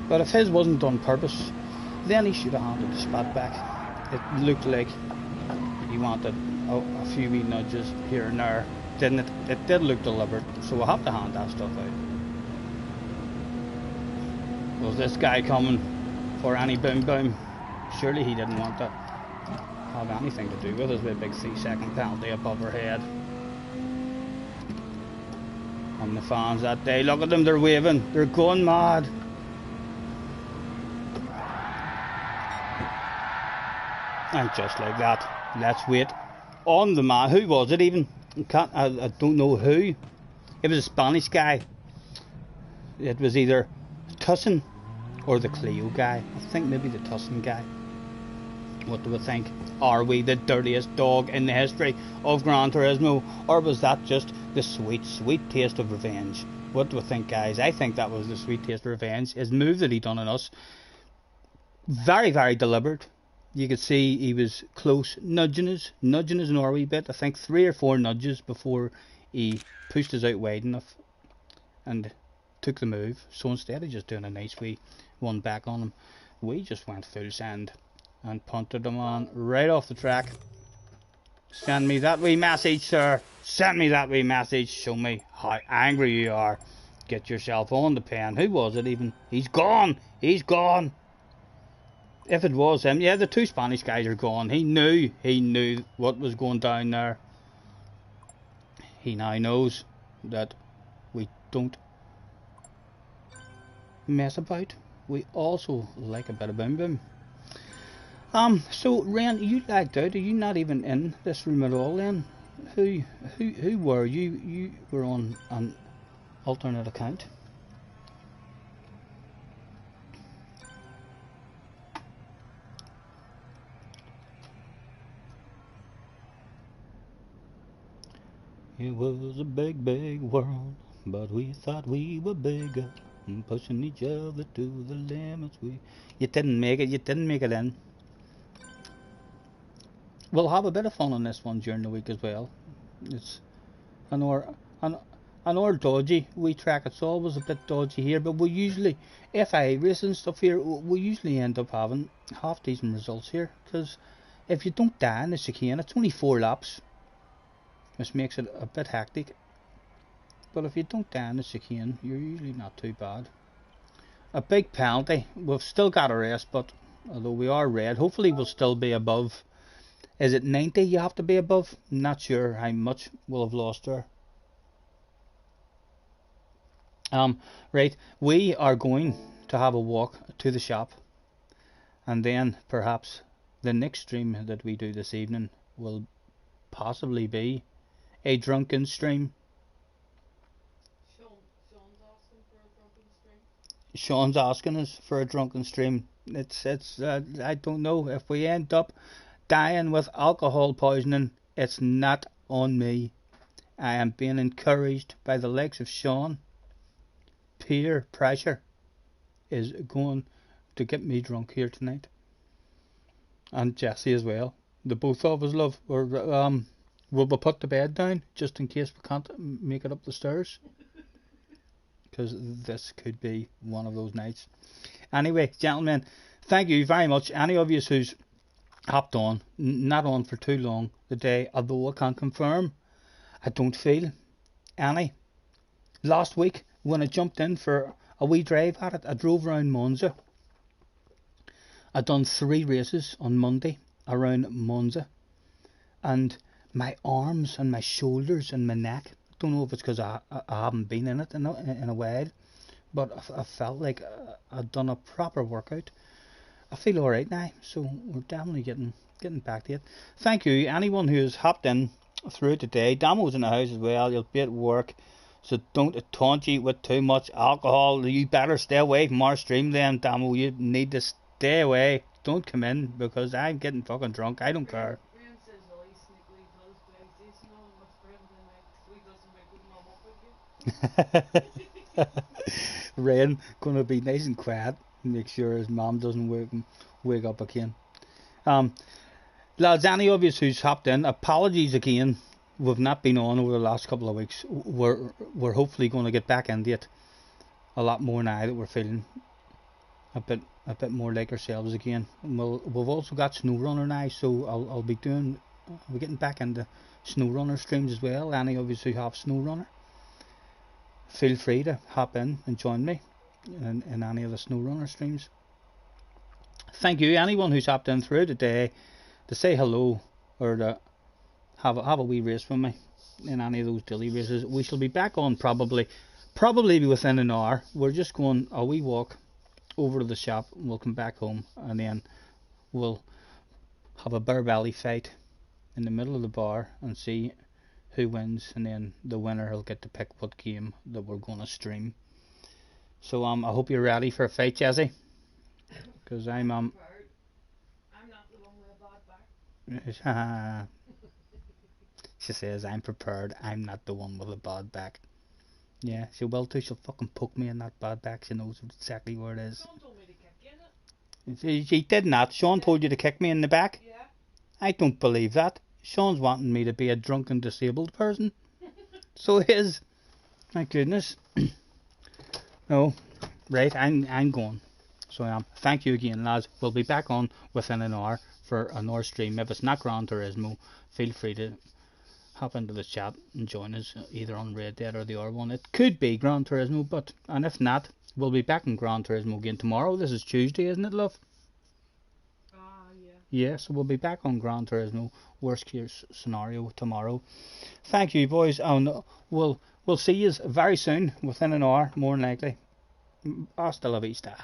But if his wasn't done purpose, then he should have handed the spot back. It looked like he wanted a few wee nudges here and there, didn't it? It did look deliberate, so we'll have to hand that stuff out. Was this guy coming for any boom boom? Surely he didn't want to have anything to do with us with a big 3-second penalty above our head. And the fans that day, look at them, they're waving, they're going mad. And just like that, let's wait on the man. Who was it even? I don't know who. It was a Spanish guy. It was either Tussin or the Clio guy. I think maybe the Tussin guy. What do we think? Are we the dirtiest dog in the history of Gran Turismo? Or was that just the sweet, sweet taste of revenge? What do we think, guys? I think that was the sweet taste of revenge. His move that he done on us. Very, very deliberate. You could see he was close, nudging us in our wee bit. I think 3 or 4 nudges before he pushed us out wide enough and took the move. So instead of just doing a nice wee one back on him, we just went full send and punted him on right off the track. Send me that wee message, sir. Send me that wee message. Show me how angry you are. Get yourself on the pen. Who was it even? He's gone. He's gone. If it was him, yeah, the 2 Spanish guys are gone. He knew what was going down there. He now knows that we don't mess about. We also like a bit of boom boom. So Ren, you lagged out. Are you not even in this room at all then? Who were you? You were on an alternate account. It was a big, big world, but we thought we were bigger, and pushing each other to the limits. You didn't make it in. We'll have a bit of fun on this one during the week as well. It's an hour dodgy. We track, it's always a bit dodgy here, but we usually, FIA racing stuff here, we usually end up having half decent results here, because if you don't die in the chicane, it's only 4 laps. Which makes it a bit hectic. But if you don't die in the chicane, you're usually not too bad. A big penalty. We've still got a race, but although we are red, hopefully we'll still be above. Is it 90 you have to be above? I'm not sure how much we'll have lost there. Right, we are going to have a walk to the shop. And then perhaps the next stream that we do this evening will possibly be a drunken stream. Sean's asking us for a drunken stream. It's I don't know, if we end up dying with alcohol poisoning, it's not on me. I am being encouraged by the likes of Sean. Peer pressure is going to get me drunk here tonight, and Jesse as well. The both of us, love, will we put the bed down just in case we can't make it up the stairs? Because this could be one of those nights. Anyway, gentlemen, thank you very much. Any of you who's hopped on, not on for too long today, although I can confirm I don't feel any. Last week, when I jumped in for a wee drive at it, I drove around Monza. I done 3 races on Monday around Monza, and my arms and my shoulders and my neck, I don't know if it's because I haven't been in it in a while, but I felt like I'd done a proper workout. I feel alright now, so we're definitely getting back to it. Thank you, anyone who has hopped in through it today. Damo's in the house as well, you'll be at work, so don't taunt you with too much alcohol. You better stay away from our stream then, Damo. You need to stay away. Don't come in, because I'm getting fucking drunk. I don't care. Rain gonna be nice and quiet, make sure his mom doesn't wake up again. Lads, any of you who's hopped in, apologies again. We've not been on over the last couple of weeks. We're hopefully going to get back into it a lot more now that we're feeling a bit more like ourselves again. And we've also got SnowRunner now, so we're getting back into SnowRunner streams as well. Any of you who have SnowRunner, feel free to hop in and join me in any of the SnowRunner streams. Thank you anyone who's hopped in through today to say hello or to have a wee race with me in any of those daily races. We shall be back on probably within an hour. We're just going a wee walk over to the shop and we'll come back home, and then we'll have a bare belly fight in the middle of the bar and see who wins, and then the winner will get to pick what game that we're going to stream. So I hope you're ready for a fight, Jesse, because I'm not the one with a bad back. She says I'm prepared, I'm not the one with a bad back. Yeah, she will too. She'll fucking poke me in that bad back. She knows exactly where it is. Sean told me to kick you in it. She did not. Sean told you to kick me in the back? Yeah. I don't believe that. Sean's wanting me to be a drunken disabled person. So he is. My goodness. No. Right, I'm going. So I am. Thank you again, lads. We'll be back on within an hour for another stream. If it's not Gran Turismo, feel free to hop into the chat and join us either on Red Dead or the other one. It could be Gran Turismo, and if not, we'll be back in Gran Turismo again tomorrow. This is Tuesday, isn't it, love? Yeah. Yeah, so we'll be back on Gran Turismo, worst case scenario, tomorrow. Thank you, boys, and we'll see you very soon, within an hour, more than likely. Hasta la vista.